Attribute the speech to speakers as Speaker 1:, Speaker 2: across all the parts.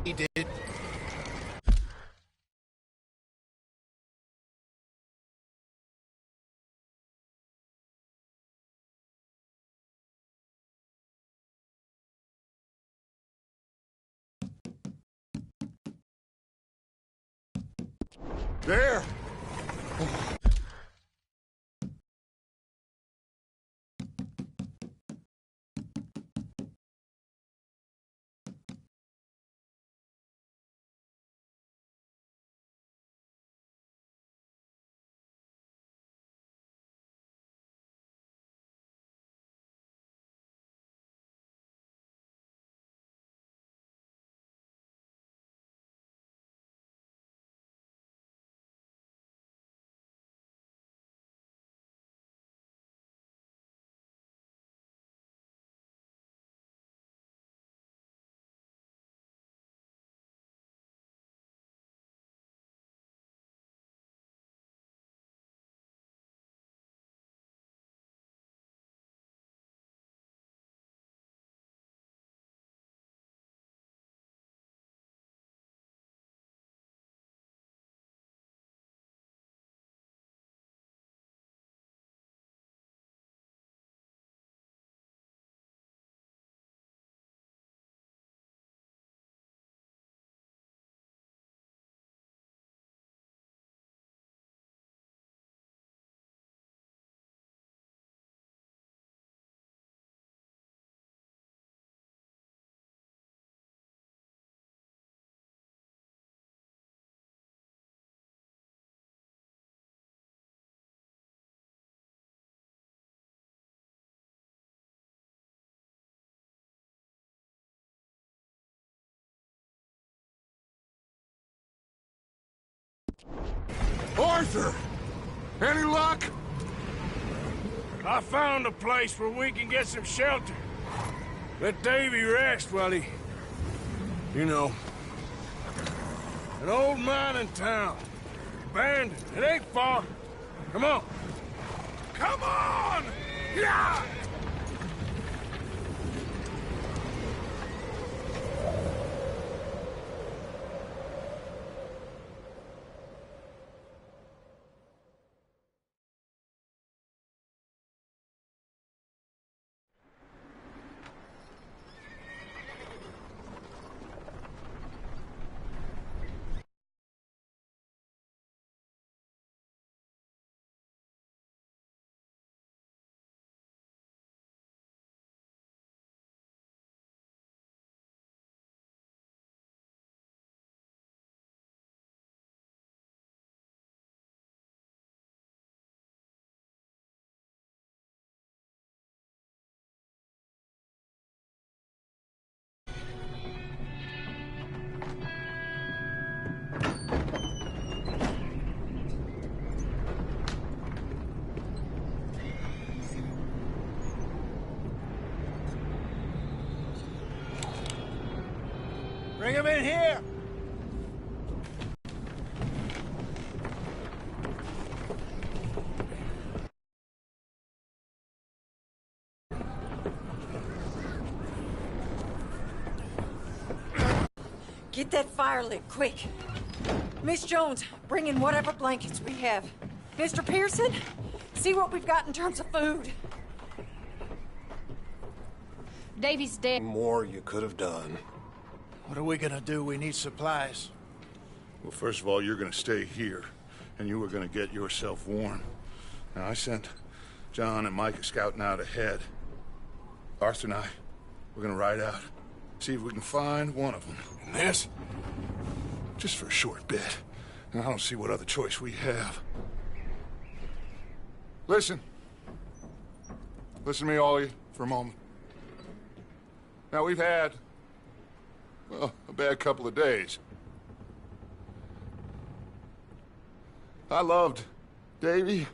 Speaker 1: He did.
Speaker 2: There! Arthur! Any luck?
Speaker 3: I found a place where we can get some shelter. Let Davy rest while he... You know. An old mining town. Abandoned. It ain't far. Come on. Come on! Yeah! Bring him in here!
Speaker 4: Get that fire lit, quick. Miss Jones, bring in whatever blankets we have. Mr. Pearson, see what we've got in terms of food.
Speaker 5: Davy's dead.
Speaker 6: More you could have done.
Speaker 1: What are we gonna do? We need supplies.
Speaker 2: Well, first of all, you're gonna stay here, and you were gonna get yourself warm. Now, I sent John and Micah scouting out ahead. Arthur and I, we're gonna ride out, see if we can find one of them.
Speaker 3: And this?
Speaker 2: Just for a short bit. And I don't see what other choice we have. Listen. Listen to me, all of you, for a moment. Now, we've had, well, a bad couple of days. I loved Davy,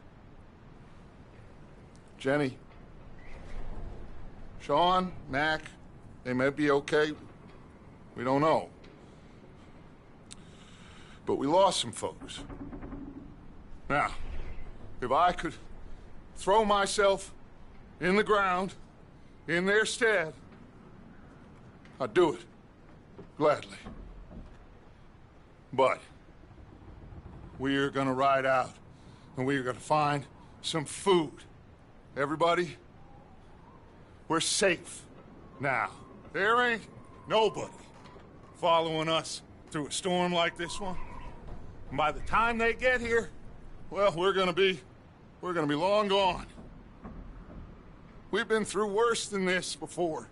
Speaker 2: Jenny, Sean, Mac. They may be okay. We don't know. But we lost some folks. Now, if I could throw myself in the ground in their stead, I'd do it. Gladly. But we are gonna ride out, and we are gonna find some food. Everybody, we're safe now. There ain't nobody following us through a storm like this one. And by the time they get here, well, we're gonna be long gone. We've been through worse than this before.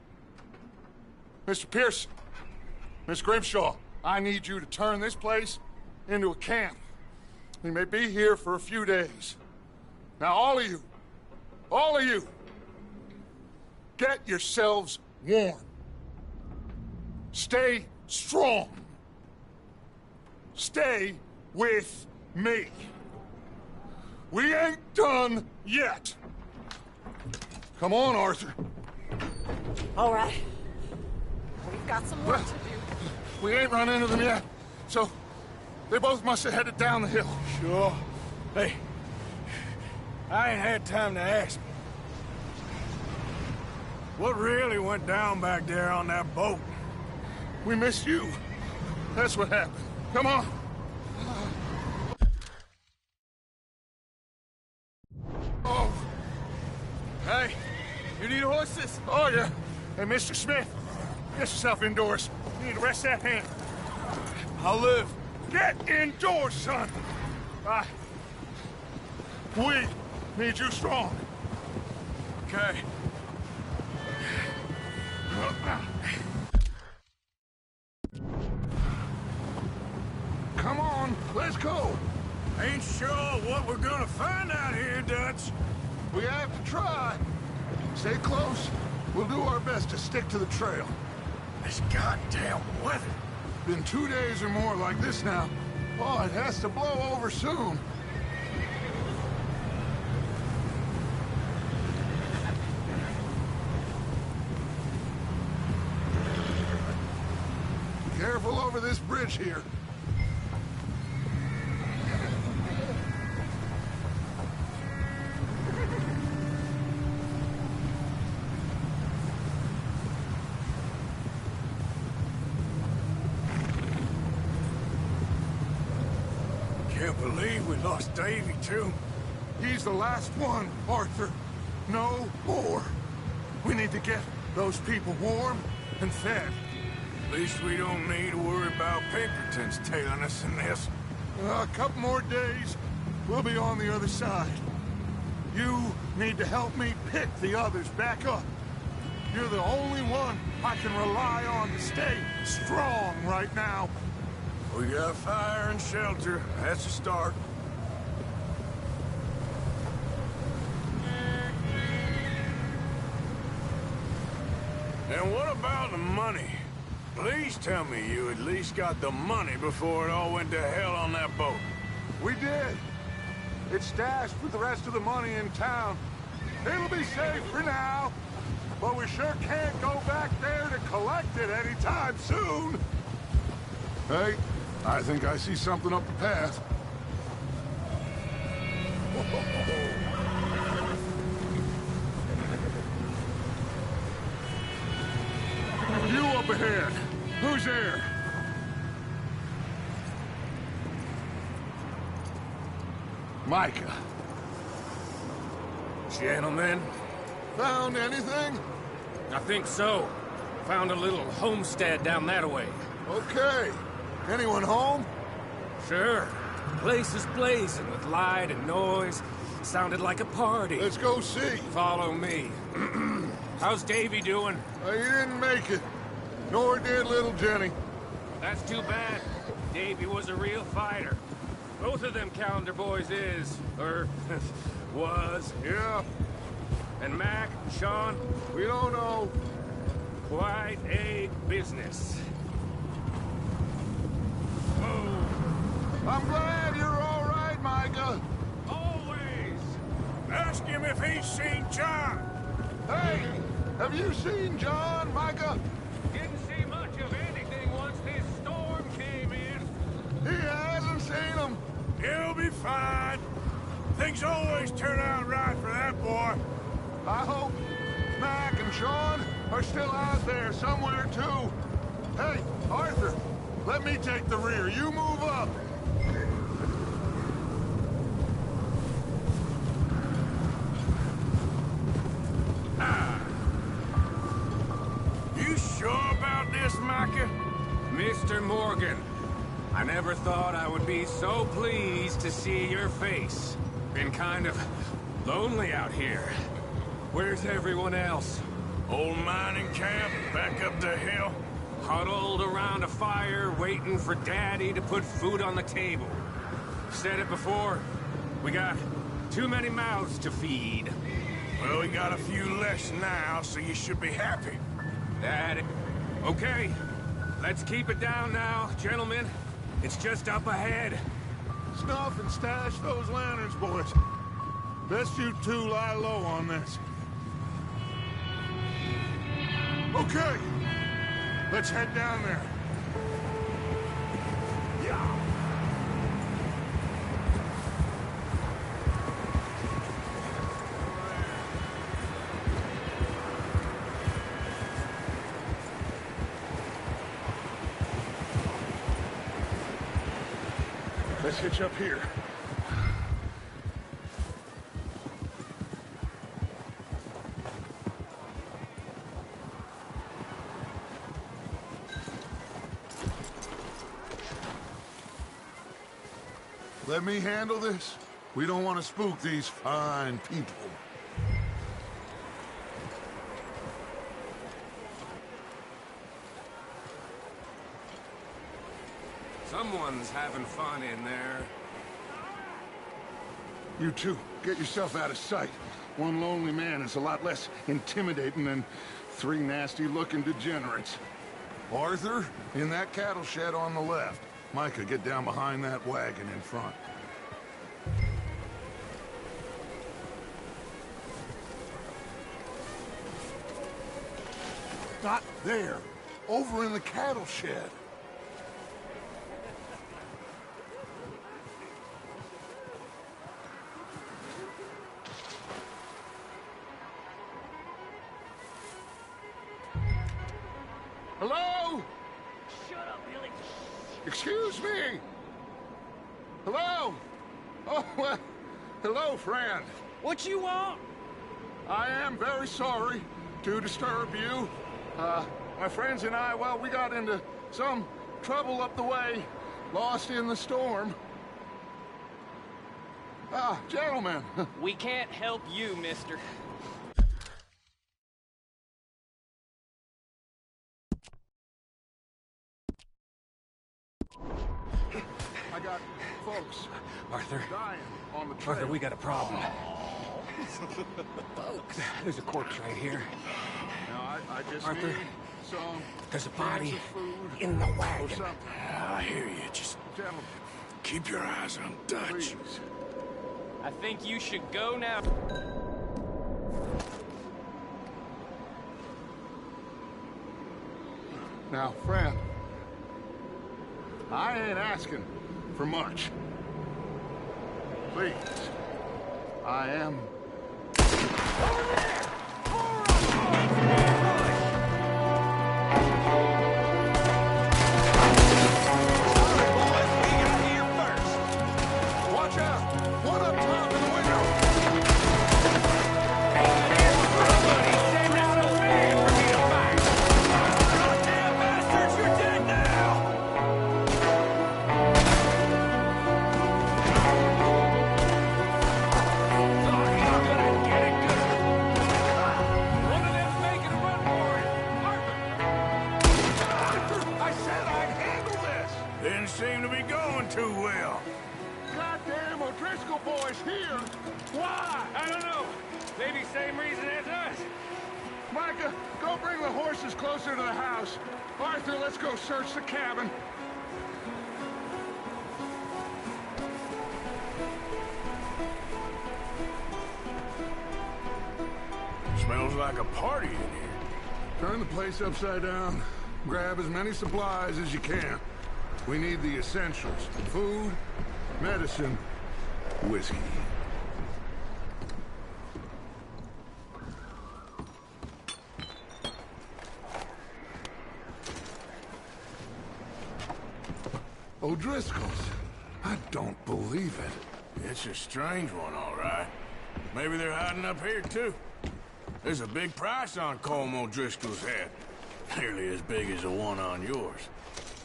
Speaker 2: Mr. Pearson, Miss Grimshaw, I need you to turn this place into a camp. We may be here for a few days. Now, all of you, get yourselves warm. Stay strong. Stay with me. We ain't done yet. Come on, Arthur.
Speaker 4: All right. We've got some work to do.
Speaker 2: We ain't run into them yet, so they both must have headed down the hill.
Speaker 3: Sure. Hey, I ain't had time to ask. What really went down back there on that boat?
Speaker 2: We missed you. That's what happened. Come on. Oh.
Speaker 3: Hey, you need horses?
Speaker 2: Oh, yeah. Hey, Mr. Smith, get yourself indoors. You need to rest that hand.
Speaker 3: I'll live.
Speaker 2: Get indoors, son. We need you strong.
Speaker 3: Okay.
Speaker 2: Come on, let's go.
Speaker 3: Ain't sure what we're gonna find out here, Dutch.
Speaker 2: We have to try. Stay close. We'll do our best to stick to the trail.
Speaker 3: This goddamn weather.
Speaker 2: Been 2 days or more like this now. Oh, it has to blow over soon. Careful over this bridge here.
Speaker 3: Can't believe we lost Davy, too.
Speaker 2: He's the last one, Arthur. No more. We need to get those people warm and fed.
Speaker 3: At least we don't need to worry about Pinkertons tailing us in this.
Speaker 2: A couple more days, we'll be on the other side. You need to help me pick the others back up. You're the only one I can rely on to stay strong right now.
Speaker 3: We got fire and shelter. That's a start. And what about the money? Please tell me you at least got the money before it all went to hell on that boat.
Speaker 2: We did. It's stashed with the rest of the money in town. It'll be safe for now, but we sure can't go back there to collect it anytime soon. Hey, I think I see something up the path. You up ahead. Who's there? Micah.
Speaker 6: Gentlemen,
Speaker 2: Found anything?
Speaker 6: I think so. Found a little homestead down that way.
Speaker 2: Okay. Anyone home?
Speaker 6: Sure. Place is blazing with light and noise. Sounded like a party.
Speaker 2: Let's go see.
Speaker 6: Follow me. How's Davy doing?
Speaker 2: He didn't make it. Nor did little Jenny.
Speaker 6: That's too bad. Davy was a real fighter. Both of them calendar boys is, or was.
Speaker 2: Yeah,
Speaker 6: And Mac, Sean,
Speaker 2: we don't know.
Speaker 6: quite a business. Whoa.
Speaker 2: I'm glad you're all right, Micah.
Speaker 6: Always.
Speaker 3: Ask him if he's seen John.
Speaker 2: Hey, have you seen John, Micah?
Speaker 6: Didn't see much of anything once this storm came in.
Speaker 2: He hasn't seen him.
Speaker 3: He'll be fine. Things always turn out right for that boy.
Speaker 2: I hope Mac and Sean are still out there somewhere, too. Hey, Arthur, Let me take the rear. You move up.
Speaker 3: You sure about this, Micah?
Speaker 6: Mr. Morgan, I never thought I would be so pleased to see your face. Been kind of lonely out here. Where's everyone else?
Speaker 3: Old mining camp, back up the hill.
Speaker 6: Huddled around a fire, waiting for Daddy to put food on the table. Said it before, we got too many mouths to feed.
Speaker 3: Well, we got a few less now, so you should be happy.
Speaker 6: Daddy. Okay, let's keep it down now, gentlemen. It's just up ahead.
Speaker 2: Snuff and stash those lanterns, boys. Best you two lie low on this. Okay, let's head down there. Yeah. Let's hitch up here. Let me handle this. We don't want to spook these fine people.
Speaker 6: Someone's having fun in there.
Speaker 2: You two, get yourself out of sight. One lonely man is a lot less intimidating than three nasty-looking degenerates. Arthur, in that cattle shed on the left. Micah, get down behind that wagon in front. Not there. Over in the cattle shed. Hello?
Speaker 7: Shut up, Billy.
Speaker 2: Excuse me? Hello? Oh, well, hello, friend.
Speaker 7: What you want?
Speaker 2: I am very sorry to disturb you. My friends and I, well, we got into some trouble up the way, lost in the storm. Gentlemen.
Speaker 7: We can't help you, mister.
Speaker 2: I got folks
Speaker 6: Arthur.
Speaker 2: dying on the trail.
Speaker 6: Arthur, we got a problem. Folks. There's a corpse right here.
Speaker 2: Now, I just
Speaker 6: Arthur,
Speaker 2: need some
Speaker 6: there's a
Speaker 2: cans
Speaker 6: body
Speaker 2: of food
Speaker 6: in the
Speaker 2: or
Speaker 6: wagon.
Speaker 2: something.
Speaker 3: I hear you. Just
Speaker 2: Gentlemen,
Speaker 3: keep your eyes on Dutch.
Speaker 2: please.
Speaker 7: I think you should go now.
Speaker 2: Now, friend, I ain't asking for much. Please, I am... Watch out! One up top in the window! I said I'd handle this!
Speaker 3: Didn't seem to be going too well.
Speaker 2: Goddamn O'Driscoll boys here! Why?
Speaker 6: I don't know. Maybe same reason as us.
Speaker 2: Micah, go bring the horses closer to the house. Arthur, let's go search the cabin.
Speaker 3: Smells like a party in here.
Speaker 2: Turn the place upside down. Grab as many supplies as you can. We need the essentials. Food, medicine, whiskey. O'Driscoll's. I don't believe it.
Speaker 3: It's a strange one, all right. Maybe they're hiding up here, too. There's a big price on Colm O'Driscoll's head. Nearly as big as the one on yours.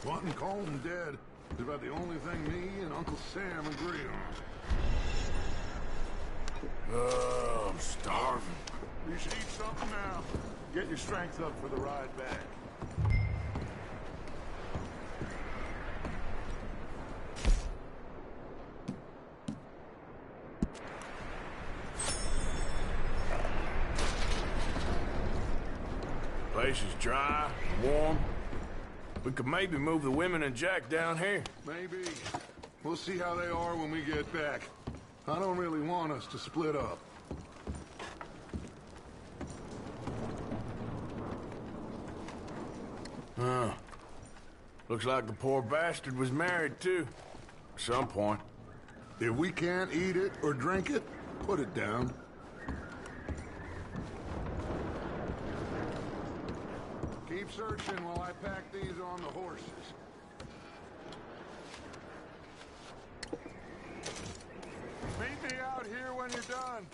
Speaker 2: Wanting Colm dead is about the only thing me and Uncle Sam agree on.
Speaker 3: Oh, I'm starving.
Speaker 2: You should eat something now. Get your strength up for the ride back.
Speaker 3: Place is dry, warm. We could maybe move the women and Jack down here.
Speaker 2: Maybe. We'll see how they are when we get back. I don't really want us to split up.
Speaker 3: Huh. Looks like the poor bastard was married, too. At some point.
Speaker 2: If we can't eat it or drink it, put it down. Keep searching while I pack these on the horses. Meet me out here when you're done.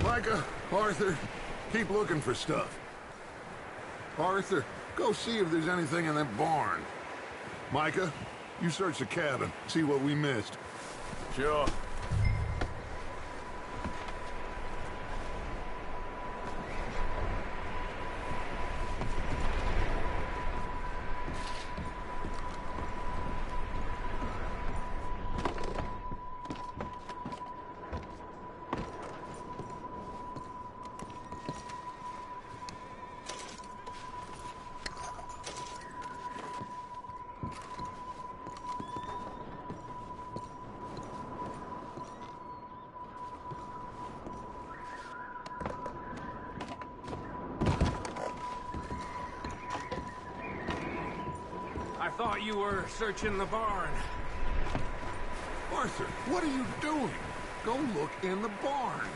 Speaker 2: Micah, Arthur, keep looking for stuff. Arthur, go see if there's anything in that barn. Micah, you search the cabin, see what we missed.
Speaker 3: Sure.
Speaker 6: I thought you were searching the barn.
Speaker 2: Arthur, what are you doing? Go look in the barn.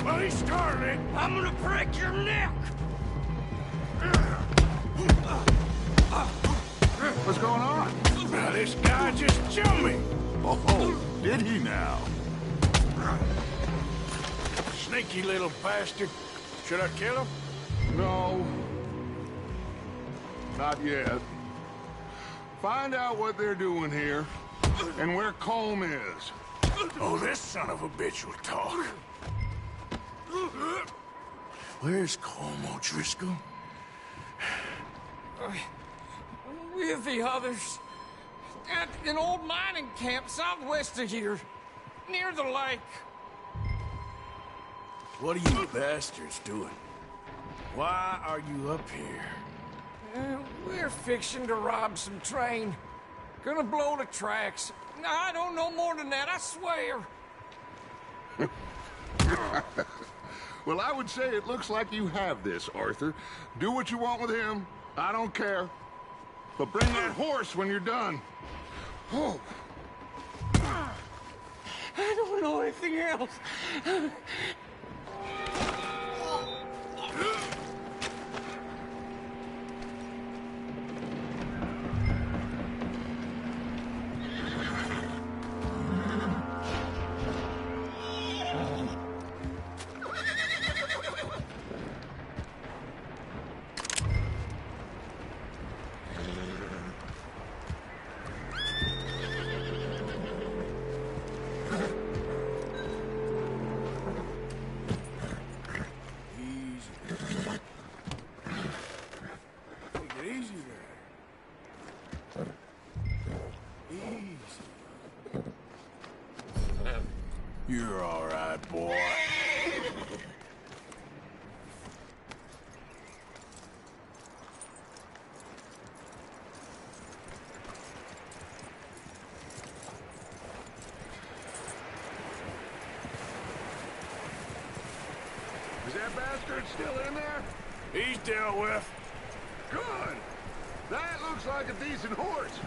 Speaker 3: Well, he started it. I'm gonna break your neck.
Speaker 2: What's going on?
Speaker 3: Now, this guy just jumped me.
Speaker 2: Oh, did he now?
Speaker 3: Sneaky little bastard. Should I kill him?
Speaker 2: No. Not yet. Find out what they're doing here, and where Colm is.
Speaker 3: Oh, this son of a bitch will talk. Where's Colm O'Driscoll?
Speaker 8: With the others. At an old mining camp southwest of here. Near the lake.
Speaker 3: What are you bastards doing? Why are you up here?
Speaker 8: We're fixing to rob some train. Gonna blow the tracks. I don't know more than that, I swear.
Speaker 2: Well, I would say it looks like you have this, Arthur. Do what you want with him. I don't care. But bring that horse when you're done. Oh.
Speaker 8: I don't know anything else.
Speaker 3: You're all right, boy.
Speaker 2: Is that bastard still in there?
Speaker 3: He's dealt with.
Speaker 2: Good. That looks like a decent horse.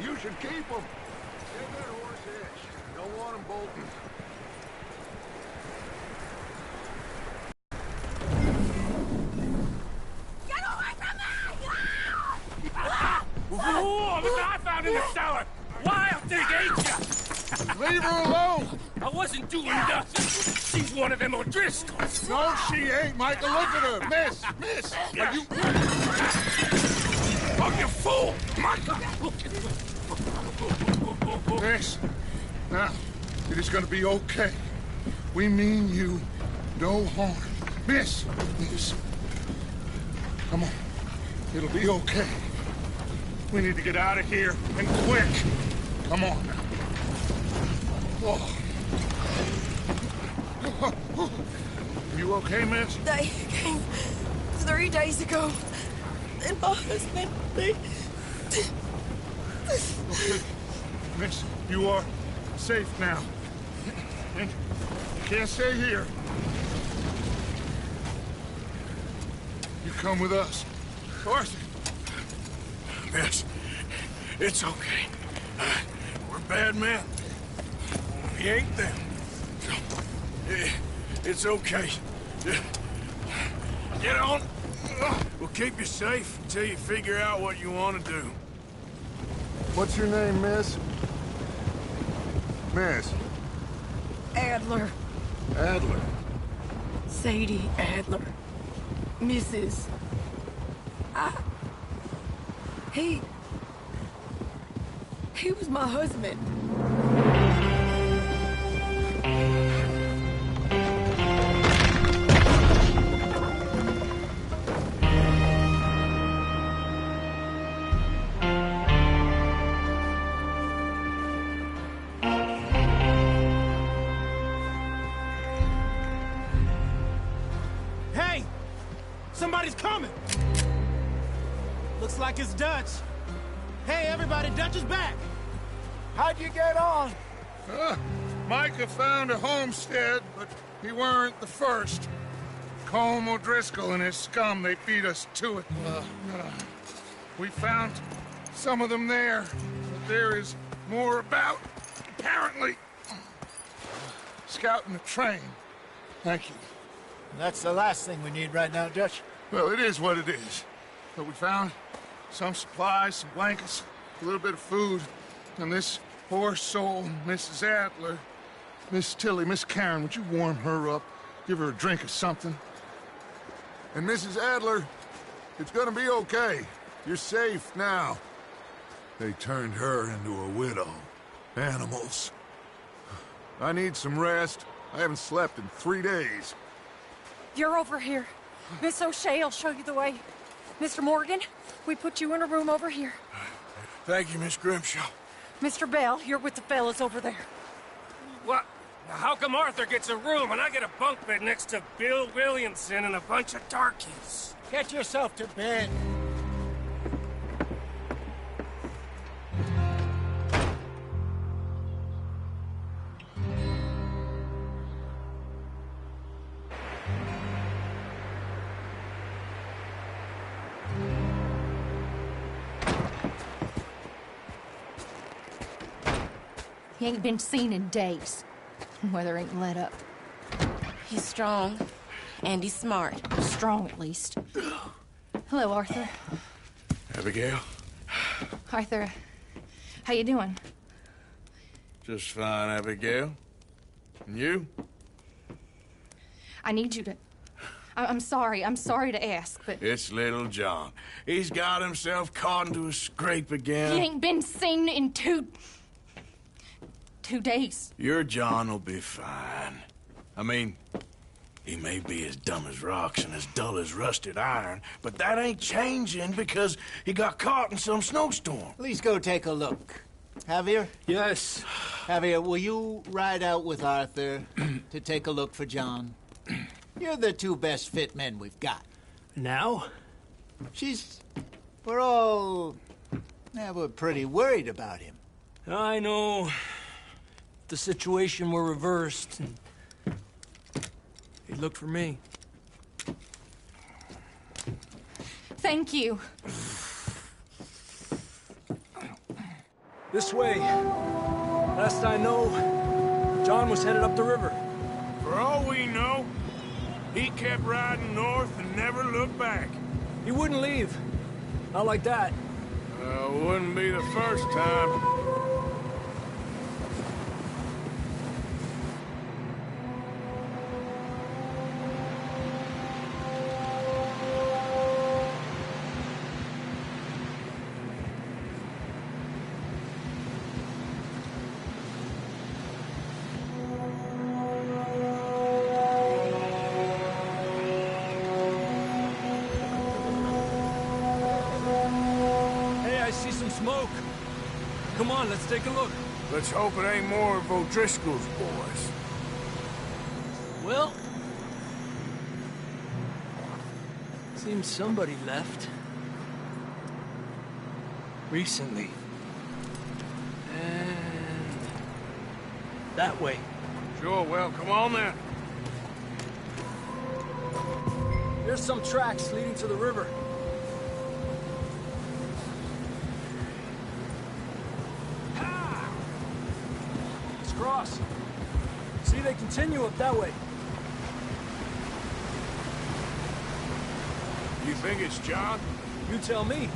Speaker 2: You should keep him. Give that horse hitch. Don't want him bolting.
Speaker 4: Get away from me!
Speaker 3: Whoa, the guy found in the cellar. Wild thing ate ya.
Speaker 2: Leave her alone!
Speaker 3: I wasn't doing nothing. She's one of them O'Driscolls.
Speaker 2: No, she ain't, Michael. Look at her. Miss. Are you...
Speaker 3: Oh, you fool! Michael!
Speaker 2: Miss. Now, it is gonna be okay. We mean you no harm. Miss. Come on. It'll be okay. We need to get out of here, and quick. Come on now. Oh. You okay, miss?
Speaker 4: They came 3 days ago. And my husband,
Speaker 2: Okay. Miss, you are safe now. And you can't stay here. You come with us. Arthur.
Speaker 3: Miss, it's okay. We're bad men. We ain't them. It's okay. Get on. We'll keep you safe until you figure out what you want to do.
Speaker 2: What's your name, miss? Miss.
Speaker 4: Adler.
Speaker 2: Adler.
Speaker 4: Sadie Adler. Mrs. He was my husband.
Speaker 9: Hey! Somebody's coming! Looks like it's Dutch. Hey, everybody, Dutch is back!
Speaker 1: How'd you get on?
Speaker 2: Micah found a homestead, but he weren't the first. Colm O'Driscoll and his scum, they beat us to it. We found some of them there, but there is more about, apparently. Scouting the train. Thank you.
Speaker 1: That's the last thing we need right now, Dutch.
Speaker 2: Well, it is what it is. But we found some supplies, some blankets, a little bit of food, and this poor soul, Mrs. Adler, Miss Tilly, Miss Karen, would you warm her up? Give her a drink or something? And Mrs. Adler, it's gonna be okay. You're safe now. They turned her into a widow. Animals. I need some rest. I haven't slept in 3 days.
Speaker 4: You're over here. Miss O'Shea will show you the way. Mr. Morgan, we put you in a room over here.
Speaker 3: Thank you, Miss Grimshaw.
Speaker 4: Mr. Bell, you're with the fellas over there.
Speaker 6: What? How come Arthur gets a room and I get a bunk bed next to Bill Williamson and a bunch of darkies?
Speaker 1: Get yourself to bed.
Speaker 5: He ain't been seen in days. Weather ain't let up.
Speaker 10: He's strong, and he's smart.
Speaker 5: Strong, at least. Hello, Arthur.
Speaker 3: Abigail?
Speaker 5: Arthur, how you doing?
Speaker 3: Just fine, Abigail. And you?
Speaker 5: I need you to... I'm sorry to ask, but...
Speaker 3: It's little John. He's got himself caught into a scrape again.
Speaker 5: He ain't been seen in 2 days.
Speaker 3: Your John will be fine. I mean, he may be as dumb as rocks and as dull as rusted iron, but that ain't changing because he got caught in some snowstorm.
Speaker 1: Please go take a look. Javier?
Speaker 9: Yes.
Speaker 1: Javier, will you ride out with Arthur to take a look for John? You're the two best fit men we've got.
Speaker 9: Now?
Speaker 1: We're pretty worried about him.
Speaker 9: I know. If the situation were reversed, he'd look for me.
Speaker 5: Thank you.
Speaker 9: This way. Last I know, John was headed up the river.
Speaker 3: For all we know, he kept riding north and never looked back.
Speaker 9: He wouldn't leave. Not like that.
Speaker 3: Wouldn't be the first time.
Speaker 9: Smoke. Come on, let's take a look.
Speaker 3: Let's hope it ain't more of O'Driscoll's boys.
Speaker 9: Well, seems somebody left. Recently. And that way.
Speaker 3: Sure, well, come on then.
Speaker 9: There's some tracks leading to the river. Cross. See, they continue up that way.
Speaker 3: You think it's John?
Speaker 9: You tell me.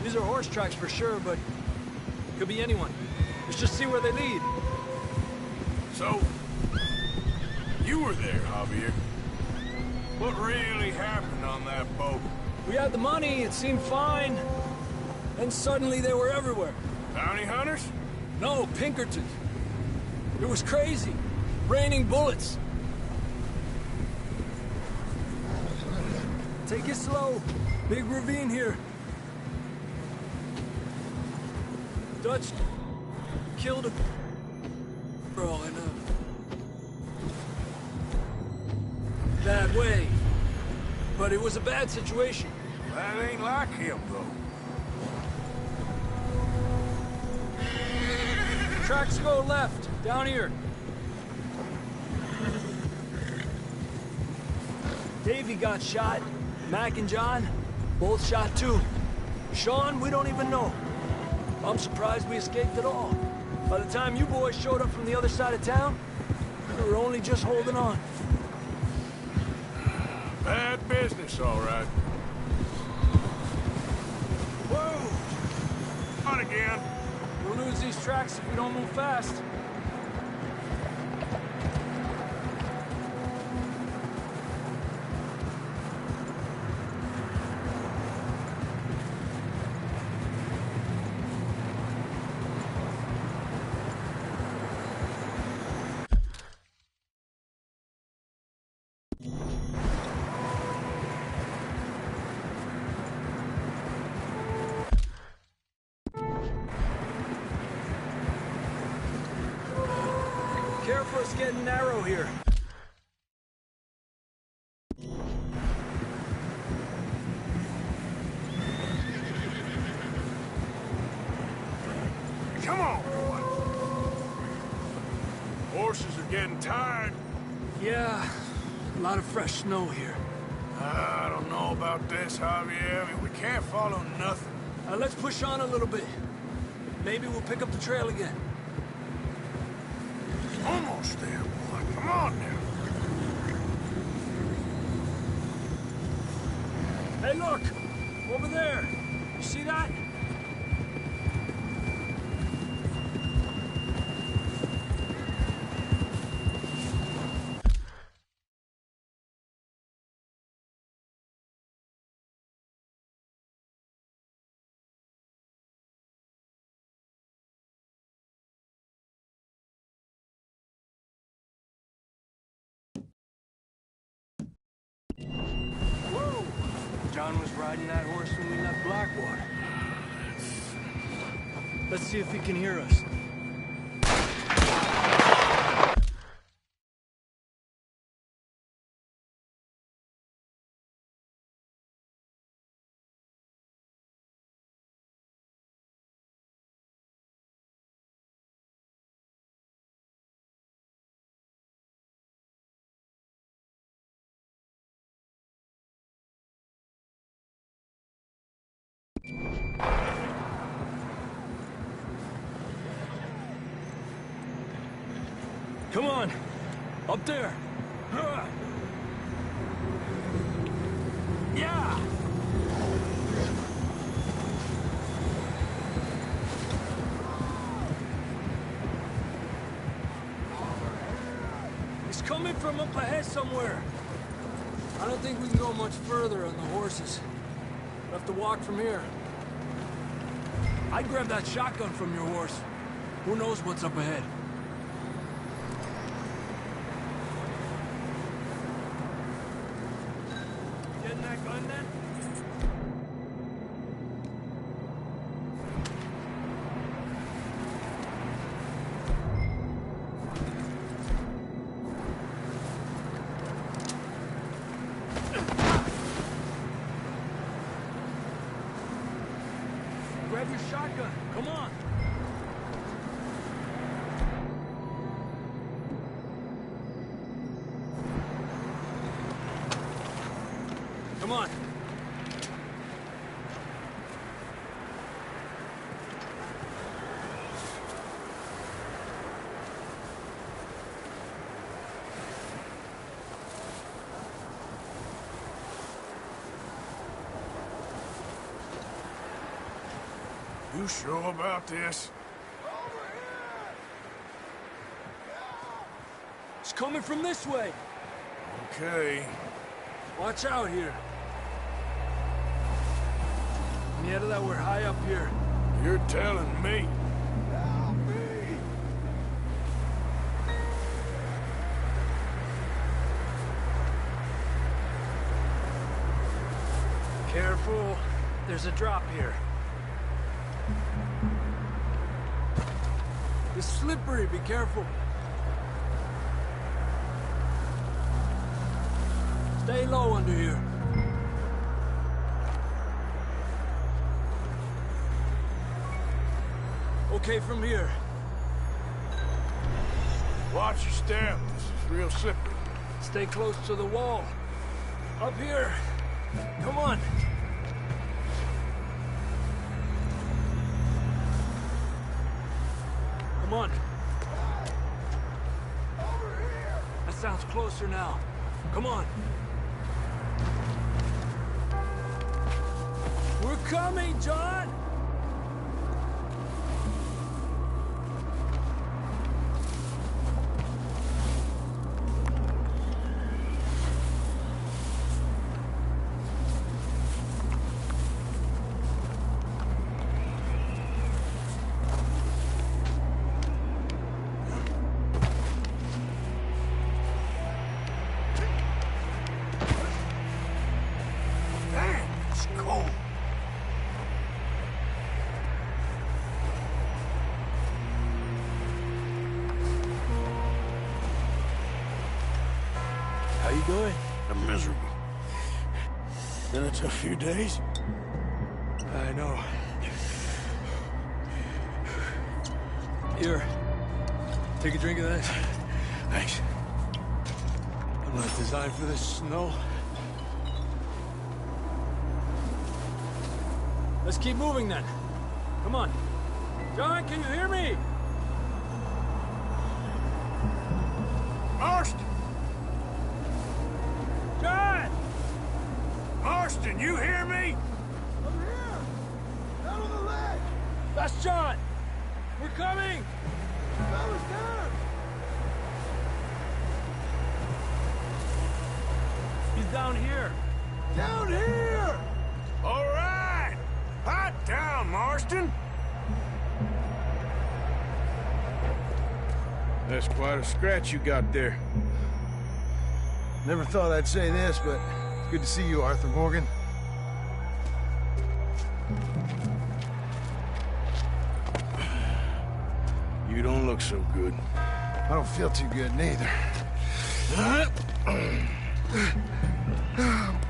Speaker 9: These are horse tracks for sure, but could be anyone. Let's just see where they lead.
Speaker 3: So, you were there, Javier. What really happened on that boat?
Speaker 9: We had the money, it seemed fine. Then suddenly they were everywhere.
Speaker 3: Bounty hunters?
Speaker 9: No, Pinkertons. It was crazy. Raining bullets. Take it slow. Big ravine here. Dutch killed a girl in a bad way. But it was a bad situation.
Speaker 3: That ain't like him, though.
Speaker 9: Tracks go left, down here. Davey got shot. Mac and John, both shot too. Sean, we don't even know. I'm surprised we escaped at all. By the time you boys showed up from the other side of town, we were only just holding on.
Speaker 3: Bad business, all right. Whoa! On again.
Speaker 9: We'll lose these tracks if we don't move fast. Careful, it's getting narrow here.
Speaker 3: Come on, boy. Horses are getting tired.
Speaker 9: Yeah, a lot of fresh snow here.
Speaker 3: I don't know about this, Javier. I mean, we can't follow nothing.
Speaker 9: Let's push on a little bit. Maybe we'll pick up the trail again.
Speaker 3: Almost there, boy. Come on now.
Speaker 9: Hey, look! Over there. You see that? Whoa! John was riding that horse when we left Blackwater. Let's see if he can hear us. Come on! Up there! Yeah! He's coming from up ahead somewhere. I don't think we can go much further on the horses. We'll have to walk from here. I'd grab that shotgun from your horse. Who knows what's up ahead? Getting that gun then? Grab your shotgun. Come on. Come on.
Speaker 3: You sure about this?
Speaker 9: It's coming from this way.
Speaker 3: Okay.
Speaker 9: Watch out here. Yeah, that we're high up here.
Speaker 3: You're telling me.
Speaker 9: Careful. There's a drop here. It's slippery. Be careful. Stay low under here. Okay from here.
Speaker 3: Watch your step. This is real slippery.
Speaker 9: Stay close to the wall. Up here. Come on. Come on. That sounds closer now. Come on. We're coming, John!
Speaker 3: How you doing? I'm miserable. Been a tough few days.
Speaker 9: I know. Here. Take a drink of this.
Speaker 3: Thanks.
Speaker 9: I'm not designed for this snow. Let's keep moving then. Come on. John, can you hear me?
Speaker 3: Marston!
Speaker 9: John!
Speaker 3: Marston, you hear me?
Speaker 11: I'm here! Down on the ledge!
Speaker 9: That's John! We're coming!
Speaker 11: Fellas down!
Speaker 9: He's down here.
Speaker 11: Down here!
Speaker 3: All right! Hot down, Marston! That's quite a scratch you got there.
Speaker 11: Never thought I'd say this, but it's good to see you, Arthur Morgan.
Speaker 3: You don't look so good.
Speaker 11: I don't feel too good, neither. I'm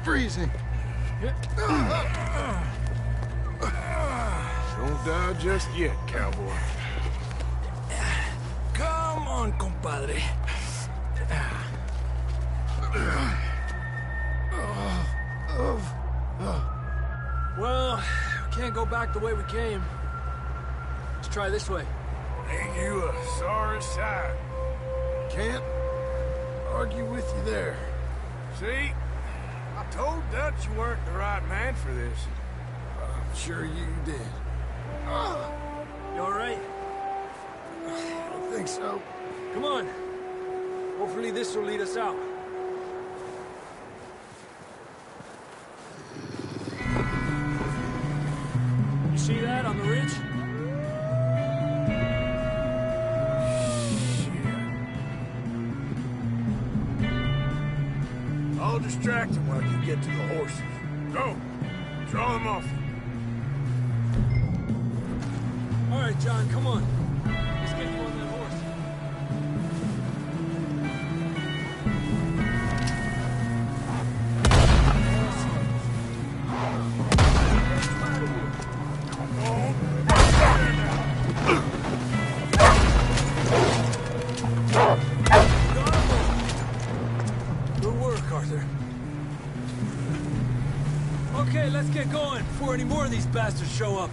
Speaker 11: freezing.
Speaker 3: Don't die just yet, cowboy.
Speaker 9: Come on, compadre. Well, we can't go back the way we came. Let's try this way.
Speaker 3: Ain't you a sorry sight?
Speaker 11: Can't argue with you there.
Speaker 3: See? I told Dutch you weren't the right man for this.
Speaker 11: I'm sure you did.
Speaker 9: You all right?
Speaker 11: I don't think so.
Speaker 9: Come on. Hopefully this will lead us out. You see that on the ridge?
Speaker 3: I'll distract him while you get to the horses. Go! Draw them off.
Speaker 9: All right, John, come on. Let's get you on that horse. Good work, Arthur. Okay, let's get going before any more of these bastards show up.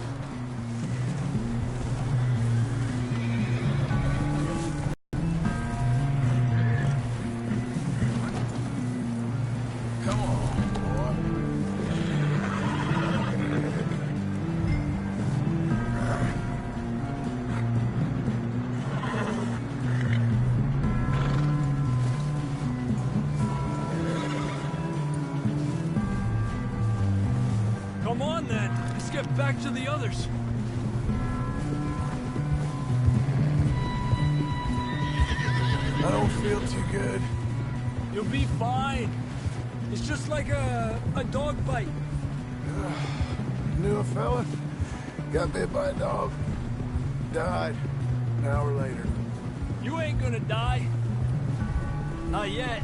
Speaker 9: Come on, then. Let's get back to the others.
Speaker 11: I don't feel too good.
Speaker 9: You'll be fine. It's just like a dog bite.
Speaker 11: Knew a fella, got bit by a dog, died an hour later.
Speaker 9: You ain't gonna die. Not yet.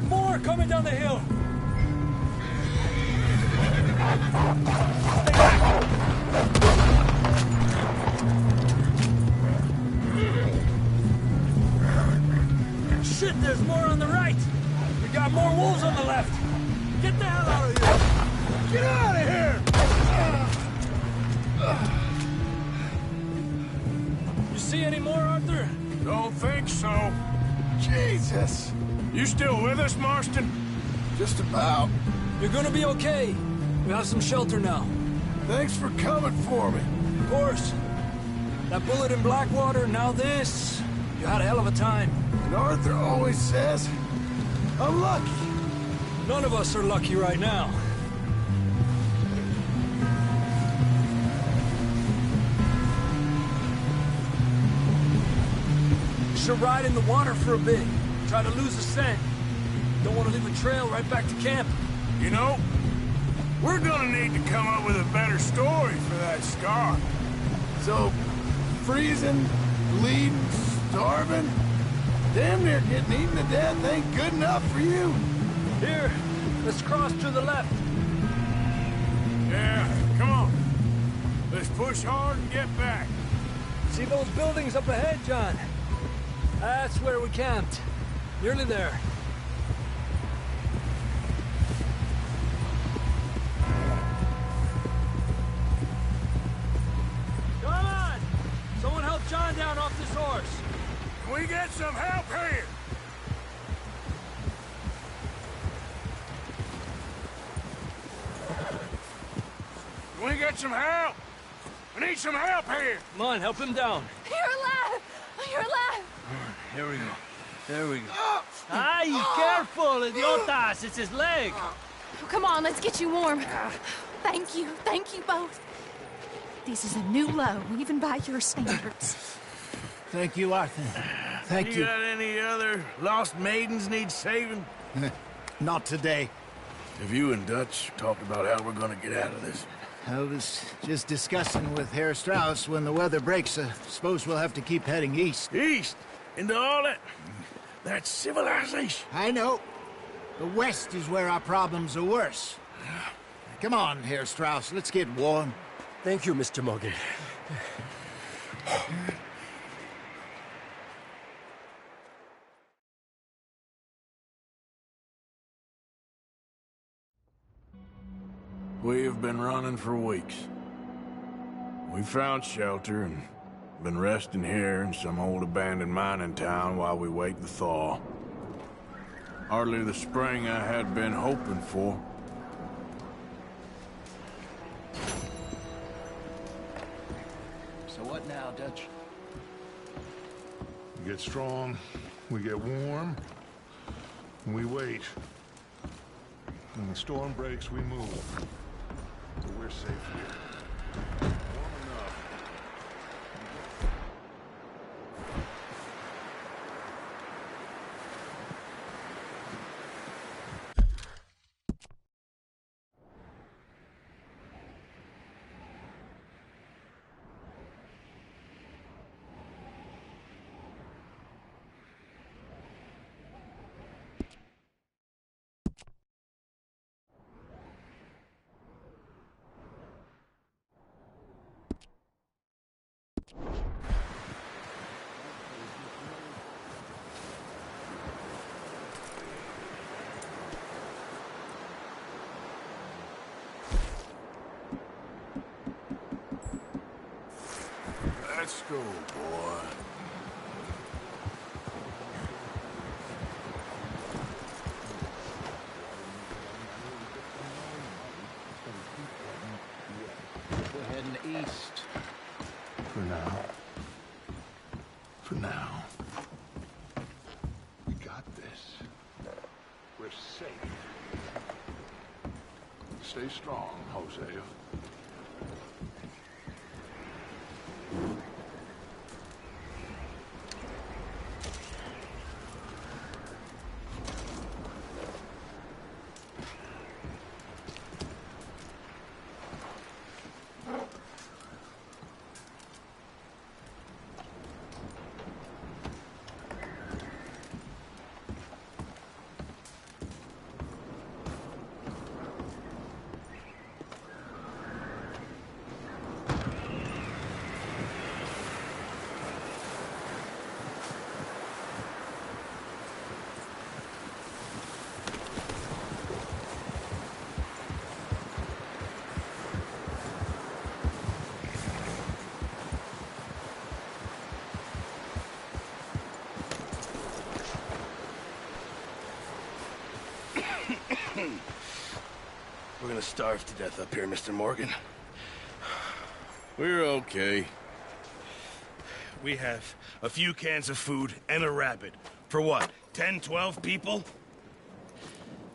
Speaker 9: More coming down the hill. Shit, there's more on the right. We got more wolves on the left. Get the hell out of here.
Speaker 3: Get out of here!
Speaker 9: You see any more, Arthur?
Speaker 3: Don't think so.
Speaker 11: Jesus!
Speaker 3: You still with us, Marston?
Speaker 11: Just about.
Speaker 9: You're gonna be okay. We have some shelter now.
Speaker 11: Thanks for coming for me.
Speaker 9: Of course. That bullet in Blackwater, now this. You had a hell of a time.
Speaker 11: And Arthur always says, I'm lucky.
Speaker 9: None of us are lucky right now. Should ride in the water for a bit. Try to lose the scent. Don't want to leave a trail right back to camp.
Speaker 3: You know, we're gonna need to come up with a better story for that scar.
Speaker 11: So, freezing, bleeding, starving, damn near getting eaten to death ain't good enough for you.
Speaker 9: Here, let's cross to the left.
Speaker 3: Yeah, come on. Let's push hard and get back.
Speaker 9: See those buildings up ahead, John? That's where we camped. Nearly there. Come on! Someone help John down off this horse.
Speaker 3: Can we get some help here? Can we get some help? We need some help here.
Speaker 9: Come on, help him down.
Speaker 5: You're alive! You're alive!
Speaker 9: Here we go. There we go. Ay, careful, idiotas! It's his leg.
Speaker 5: Oh, come on, let's get you warm. Thank you both. This is a new low, even by your standards.
Speaker 1: Thank you, Arthur. Thank you.
Speaker 3: You got any other lost maidens need saving?
Speaker 1: Not today.
Speaker 11: Have you and Dutch talked about how we're gonna get out of this?
Speaker 1: I was just discussing with Herr Strauss when the weather breaks. I suppose we'll have to keep heading east.
Speaker 11: East? Into all that... That's civilization.
Speaker 1: I know. The west is where our problems are worse. Come on, Herr Strauss, let's get warm.
Speaker 9: Thank you, Mr. Morgan.
Speaker 11: We've been running for weeks. We found shelter and been resting here in some old abandoned mining town while we wait the thaw. Hardly the spring I had been hoping for.
Speaker 1: So what now, Dutch?
Speaker 2: We get strong, we get warm, and we wait. When the storm breaks, we move. But we're safe here. Warm enough.
Speaker 11: Let's go, boy.
Speaker 1: We're heading east.
Speaker 2: For now. For now. We got this. We're safe. Stay strong, Hosea.
Speaker 11: We're gonna starve to death up here, Mr. Morgan. We're okay.
Speaker 12: We have a few cans of food and a rabbit. For what, 10, 12 people?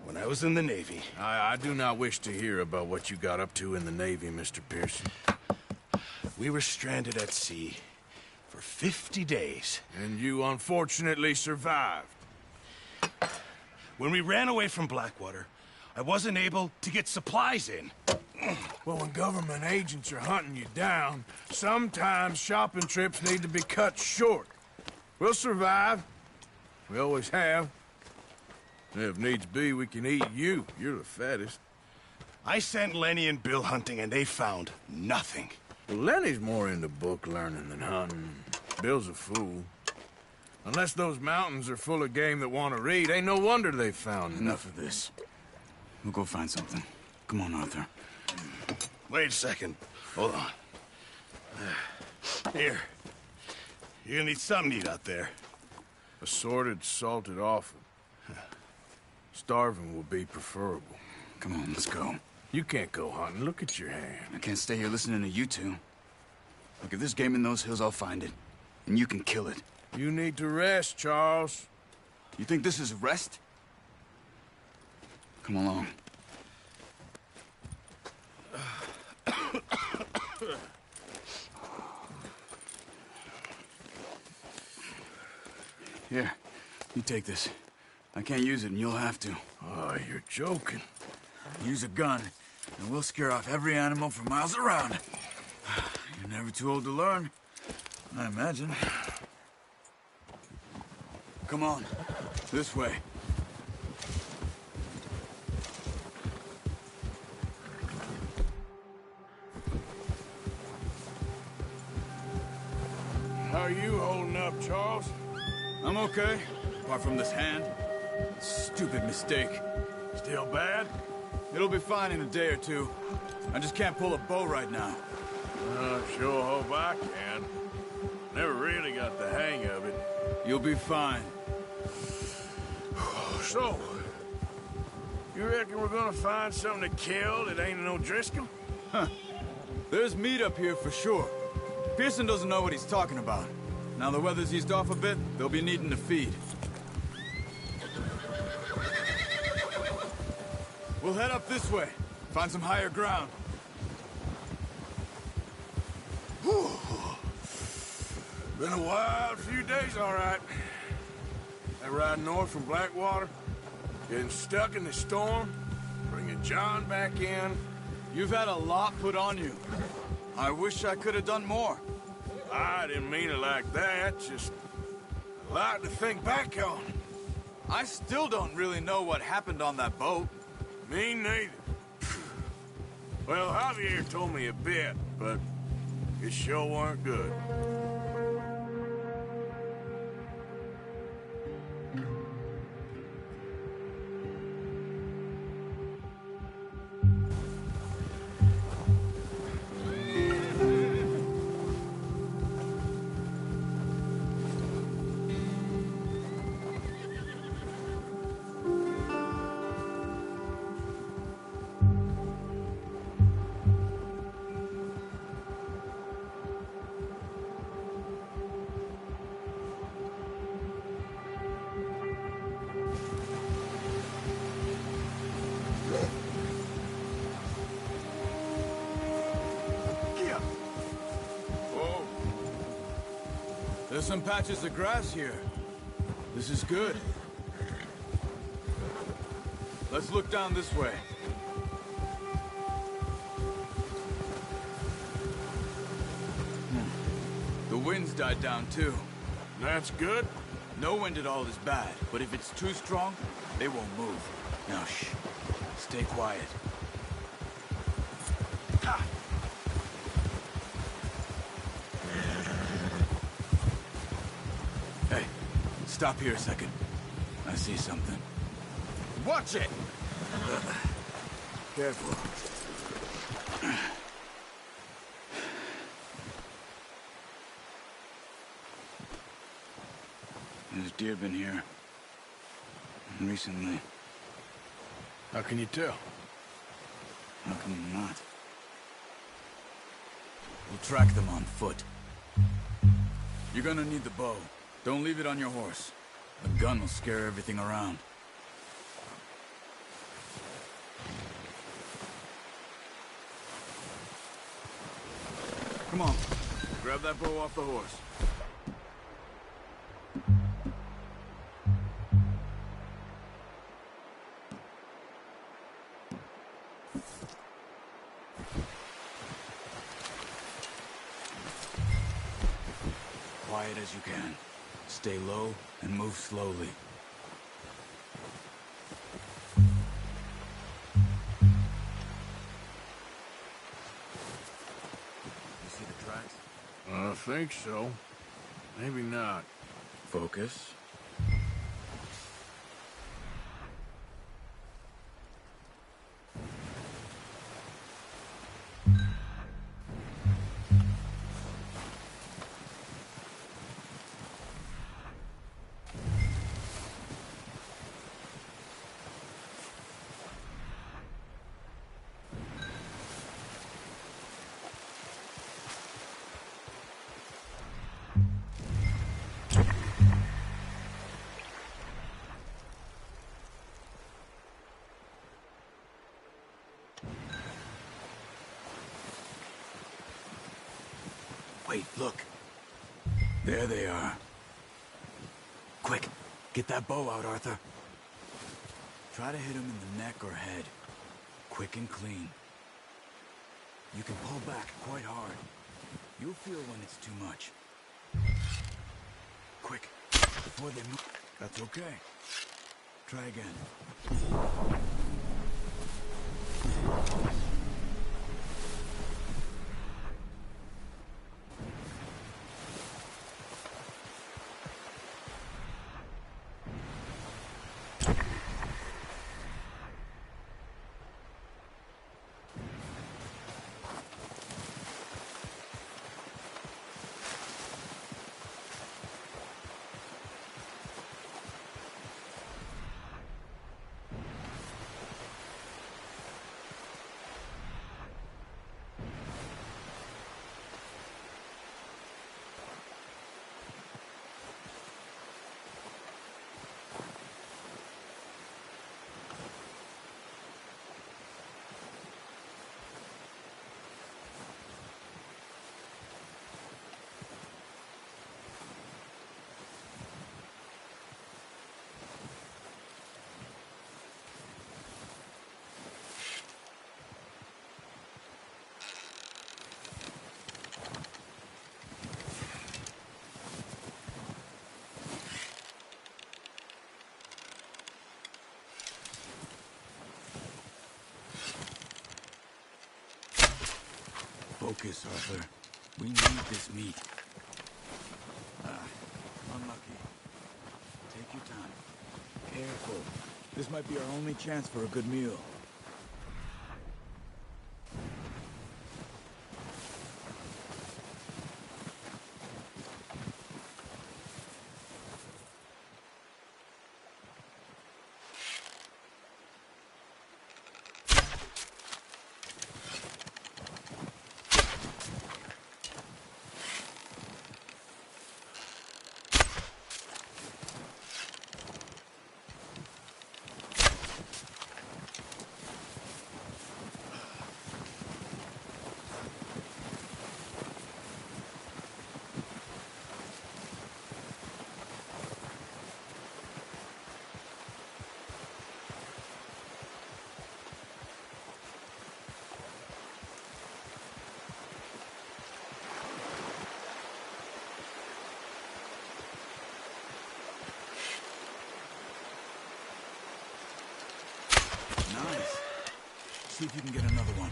Speaker 12: When I was in the Navy...
Speaker 11: I do not wish to hear about what you got up to in the Navy, Mr. Pearson.
Speaker 12: We were stranded at sea for 50 days.
Speaker 11: And you unfortunately survived.
Speaker 12: When we ran away from Blackwater, I wasn't able to get supplies in.
Speaker 11: Well, when government agents are hunting you down, sometimes shopping trips need to be cut short. We'll survive. We always have. If needs be, we can eat you. You're the fattest.
Speaker 12: I sent Lenny and Bill hunting, and they found nothing.
Speaker 11: Well, Lenny's more into book learning than hunting. Bill's a fool. Unless those mountains are full of game that want to read, ain't no wonder they found
Speaker 13: Enough of this. We'll go find something. Come on, Arthur.
Speaker 12: Wait a second. Hold on. Here. You're gonna need something to eat out there.
Speaker 11: Assorted, salted offal. Starving will be preferable.
Speaker 13: Come on, let's go.
Speaker 11: You can't go hunting. Look at your hand.
Speaker 13: I can't stay here listening to you two. Look, if there's game in those hills, I'll find it. And you can kill it.
Speaker 11: You need to rest, Charles.
Speaker 13: You think this is rest? Come along. Here, you take this. I can't use it, and you'll have to.
Speaker 11: Oh, you're joking.
Speaker 13: Use a gun, and we'll scare off every animal for miles around. You're never too old to learn, I imagine. Come on, this way.
Speaker 11: How are you holding up, Charles?
Speaker 13: I'm okay, apart from this hand. Stupid mistake.
Speaker 11: Still bad?
Speaker 13: It'll be fine in a day or two. I just can't pull a bow right now.
Speaker 11: Sure hope I can. Never really got the hang of it.
Speaker 13: You'll be fine.
Speaker 11: So, you reckon we're gonna find something to kill that ain't no Driscoll?
Speaker 13: Huh. There's meat up here for sure. Pearson doesn't know what he's talking about. Now the weather's eased off a bit, they'll be needing to feed. We'll head up this way. Find some higher ground.
Speaker 11: Whew. Been a wild few days, all right. That ride north from Blackwater, getting stuck in the storm, bringing John back in.
Speaker 13: You've had a lot put on you. I wish I could have done more.
Speaker 11: I didn't mean it like that, just a lot to think back on.
Speaker 13: I still don't really know what happened on that boat.
Speaker 11: Me neither. Well, Javier told me a bit, but it sure weren't good.
Speaker 13: There's some patches of grass here. This is good. Let's look down this way. The wind's died down too.
Speaker 11: That's good.
Speaker 13: No wind at all is bad, but if it's too strong, they won't move. Now shh. Stay quiet. Ha! Hey, stop here a second. I see something. Watch it! Careful. There's deer been here. Recently.
Speaker 11: How can you tell?
Speaker 13: How can you not? We'll track them on foot. You're gonna need the bow. Don't leave it on your horse. The gun will scare everything around. Come on. Grab that bow off the horse. Quiet as you can. Stay low and move slowly. You see the tracks?
Speaker 11: I think so. Maybe not.
Speaker 13: Focus. Wait, look. There they are. Quick, get that bow out, Arthur. Try to hit him in the neck or head. Quick and clean. You can pull back quite hard. You'll feel when it's too much. Quick, before they move. That's okay. Try again. Focus, Arthur. We need this meat. Unlucky. Take your time. Careful. This might be our only chance for a good meal. Nice. See if you can get another one.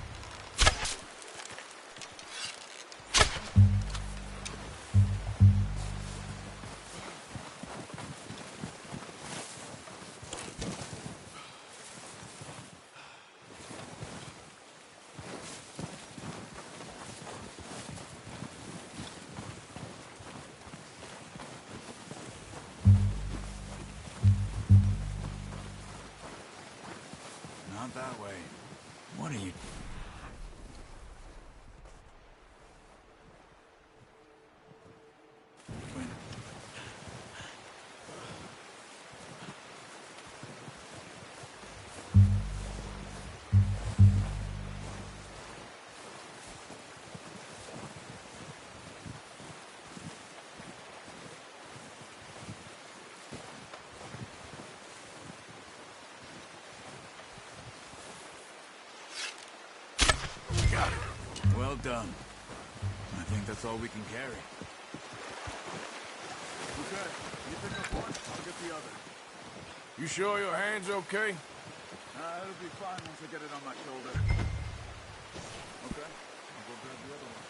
Speaker 13: Not that way. What are you... Wait. Got it. Well done. I think that's all we can carry.
Speaker 3: Okay, you pick up one, I'll get the other. You sure your hand's okay?
Speaker 13: It'll be fine once I get it on my shoulder. Okay, I'll go grab the other one.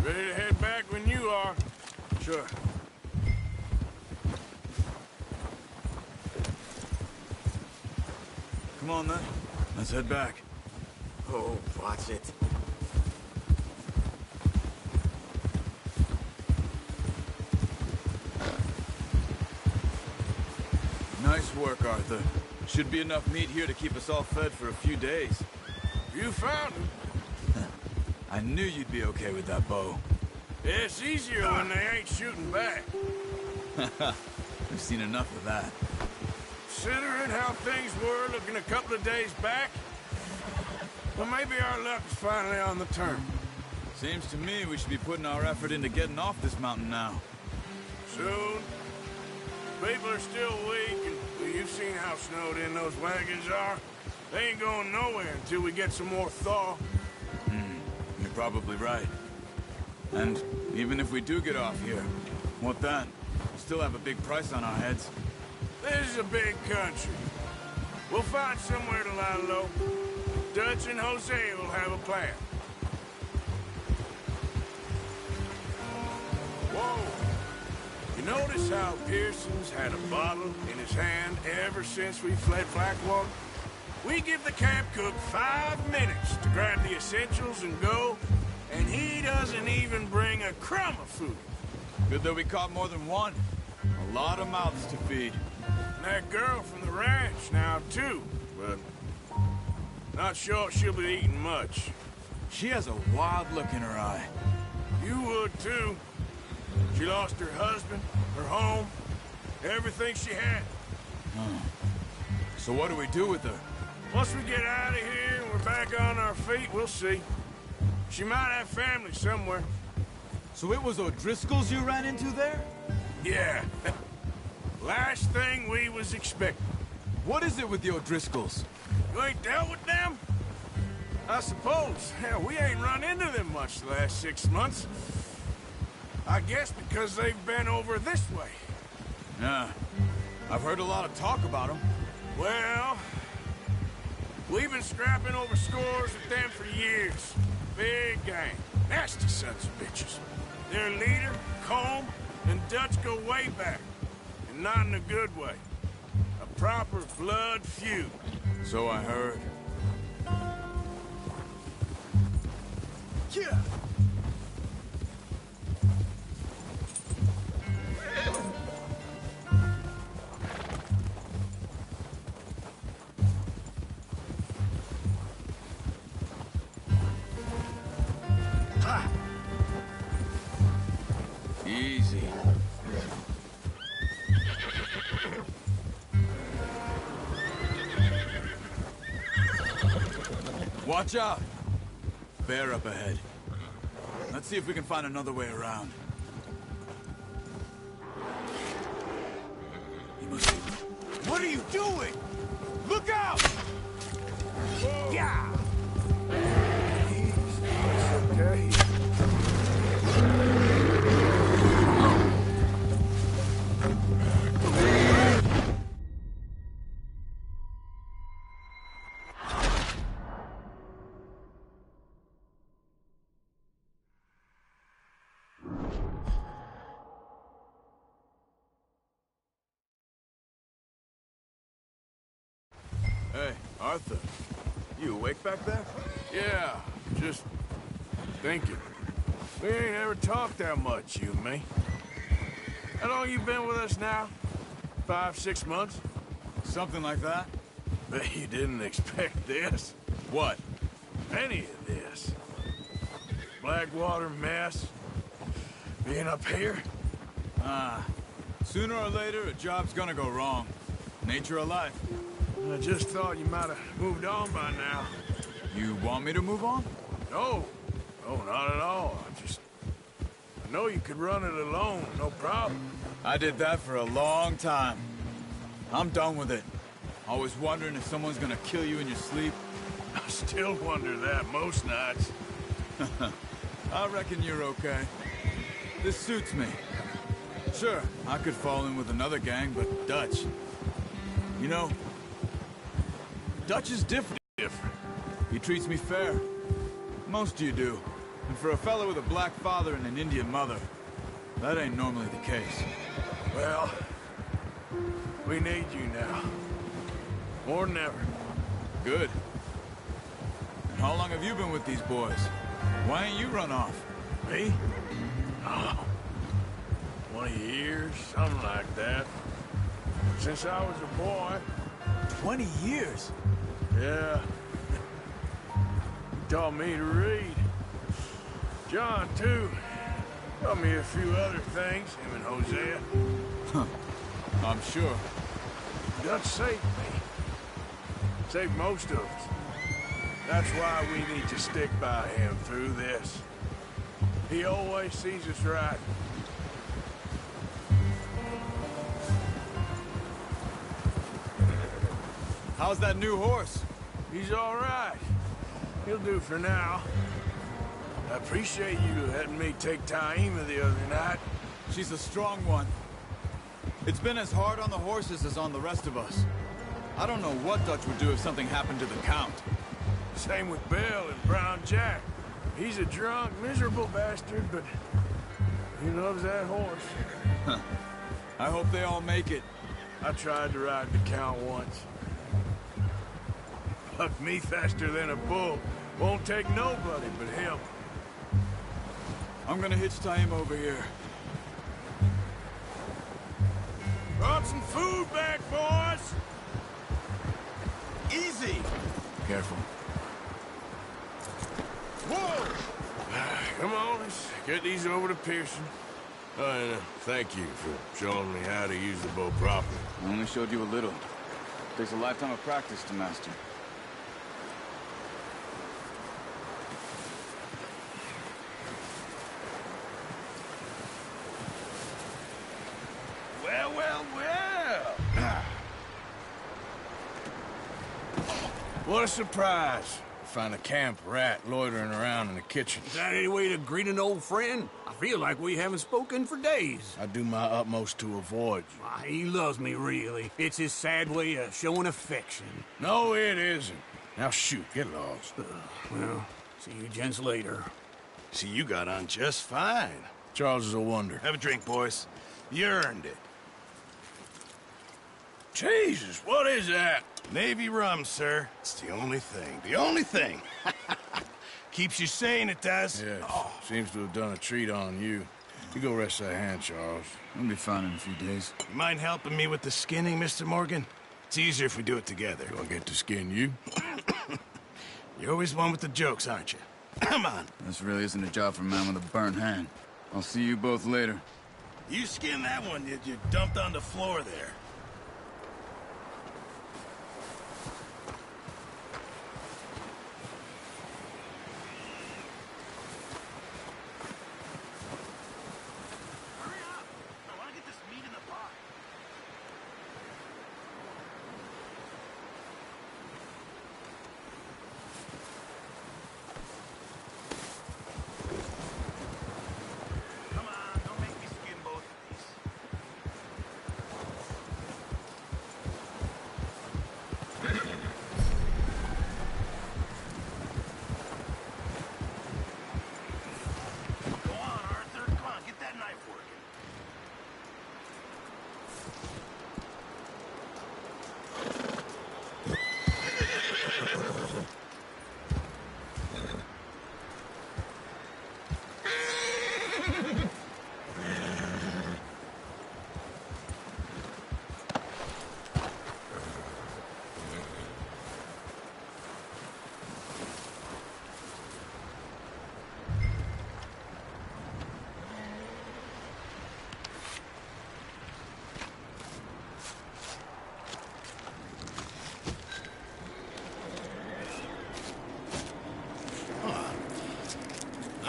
Speaker 3: Ready to head back when you are.
Speaker 12: Sure.
Speaker 13: Come on, then. Let's head back.
Speaker 14: Oh, watch it.
Speaker 13: Nice work, Arthur. Should be enough meat here to keep us all fed for a few days.
Speaker 3: You found him.
Speaker 13: I knew you'd be okay with that bow.
Speaker 3: It's easier when they ain't shooting back.
Speaker 13: We've seen enough of that.
Speaker 3: Considering how things were looking a couple of days back, well, maybe our luck is finally on the turn.
Speaker 13: Seems to me we should be putting our effort into getting off this mountain now.
Speaker 3: Soon. People are still weak, and well, you've seen how snowed in those wagons are. They ain't going nowhere until we get some more thaw.
Speaker 13: You're probably right. And even if we do get off here, what then? We still have a big price on our heads.
Speaker 3: This is a big country. We'll find somewhere to lie low. Dutch and Jose will have a plan. Whoa! You notice how Pearson's had a bottle in his hand ever since we fled Blackwater? We give the camp cook 5 minutes to grab the essentials and go, and he doesn't even bring a crumb of food.
Speaker 13: Good that we caught more than one. A lot of mouths to feed.
Speaker 3: And that girl from the ranch now, too, but not sure she'll be eating much.
Speaker 13: She has a wild look in her eye.
Speaker 3: You would, too. She lost her husband, her home, everything she had.
Speaker 13: So what do we do with her?
Speaker 3: Once we get out of here and we're back on our feet, we'll see. She might have family somewhere.
Speaker 13: So it was O'Driscoll's you ran into there?
Speaker 3: Yeah. Last thing we was expecting.
Speaker 13: What is it with the O'Driscolls?
Speaker 3: You ain't dealt with them? I suppose. Hell, we ain't run into them much the last 6 months. I guess because they've been over this way.
Speaker 13: Yeah. I've heard a lot of talk about them.
Speaker 3: Well, we've been scrapping over scores with them for years. Big gang. Nasty sons of bitches. Their leader, Combe, and Dutch go way back. And not in a good way. A proper blood feud.
Speaker 13: So I heard.
Speaker 3: Yeah.
Speaker 13: Easy. Watch out! Bear up ahead. Let's see if we can find another way around. He must be...
Speaker 3: What are you doing? Look out! Whoa. Yeah! It's okay.
Speaker 13: Hey, Arthur. You awake back there?
Speaker 3: Yeah, just thinking. We ain't ever talked that much, you and me. How long you been with us now? 5, 6 months?
Speaker 13: Something like that.
Speaker 3: Bet you didn't expect this.
Speaker 13: What?
Speaker 3: Any of this. Blackwater mess. Being up here.
Speaker 13: Sooner or later, a job's gonna go wrong. Nature of life.
Speaker 3: I just thought you might have moved on by now.
Speaker 13: You want me to move on?
Speaker 3: No. No, not at all. I know you could run it alone, no problem.
Speaker 13: I did that for a long time. I'm done with it. Always wondering if someone's gonna kill you in your sleep.
Speaker 3: I still wonder that most nights.
Speaker 13: I reckon you're okay. This suits me. Sure, I could fall in with another gang, but Dutch... You know, Dutch is different. He treats me fair. Most of you do. And for a fellow with a black father and an Indian mother, that ain't normally the case.
Speaker 11: Well, we need you now. More than ever.
Speaker 13: Good. And how long have you been with these boys? Why ain't you run off?
Speaker 11: Me? Oh, 20 years, something like that. Since I was a boy.
Speaker 13: 20 years?
Speaker 11: Yeah. He taught me to read. John, too. Taught me a few other things, him and Hosea.
Speaker 13: Huh. I'm sure.
Speaker 11: Dutch saved me. Saved most of us. That's why we need to stick by him through this. He always sees us right.
Speaker 13: How's that new horse?
Speaker 11: He's all right. He'll do for now. I appreciate you letting me take Taima the other night.
Speaker 13: She's a strong one. It's been as hard on the horses as on the rest of us. I don't know what Dutch would do if something happened to the Count.
Speaker 11: Same with Bill and Brown Jack. He's a drunk, miserable bastard, but he loves that horse.
Speaker 13: Huh. I hope they all make it.
Speaker 11: I tried to ride the Count once. Bucked me faster than a bull. Won't take nobody but him.
Speaker 13: I'm gonna hitch Taima over here.
Speaker 11: Brought some food back, boys!
Speaker 12: Easy!
Speaker 11: Careful. Whoa! Come on, let's get these over to Pearson. Oh, and thank you for showing me how to use the bow properly.
Speaker 13: I only showed you a little. Takes a lifetime of practice to master.
Speaker 12: Well, well, well!
Speaker 11: What a surprise. Find a camp rat loitering around in the kitchen.
Speaker 3: Is that any way to greet an old friend? I feel like we haven't spoken for days.
Speaker 11: I do my utmost to avoid you.
Speaker 3: Why, he loves me, really. It's his sad way of showing affection.
Speaker 11: No, it isn't. Now shoot, get lost.
Speaker 3: Well, see you gents later.
Speaker 12: See, you got on just fine.
Speaker 11: Charles is a wonder.
Speaker 12: Have a drink, boys. You earned it.
Speaker 11: Jesus, what is that?
Speaker 12: Navy rum, sir. It's the only thing. The only thing. Keeps you sane, it does.
Speaker 11: Yeah, seems to have done a treat on you. You go rest that hand, Charles.
Speaker 13: I'll be fine in a few days.
Speaker 12: You mind helping me with the skinning, Mr. Morgan? It's easier if we do it together.
Speaker 11: Do I get to skin you?
Speaker 12: You're always one with the jokes, aren't you? Come on.
Speaker 13: This really isn't a job for a man with a burnt hand. I'll see you both later.
Speaker 12: You skinned that one you dumped on the floor there.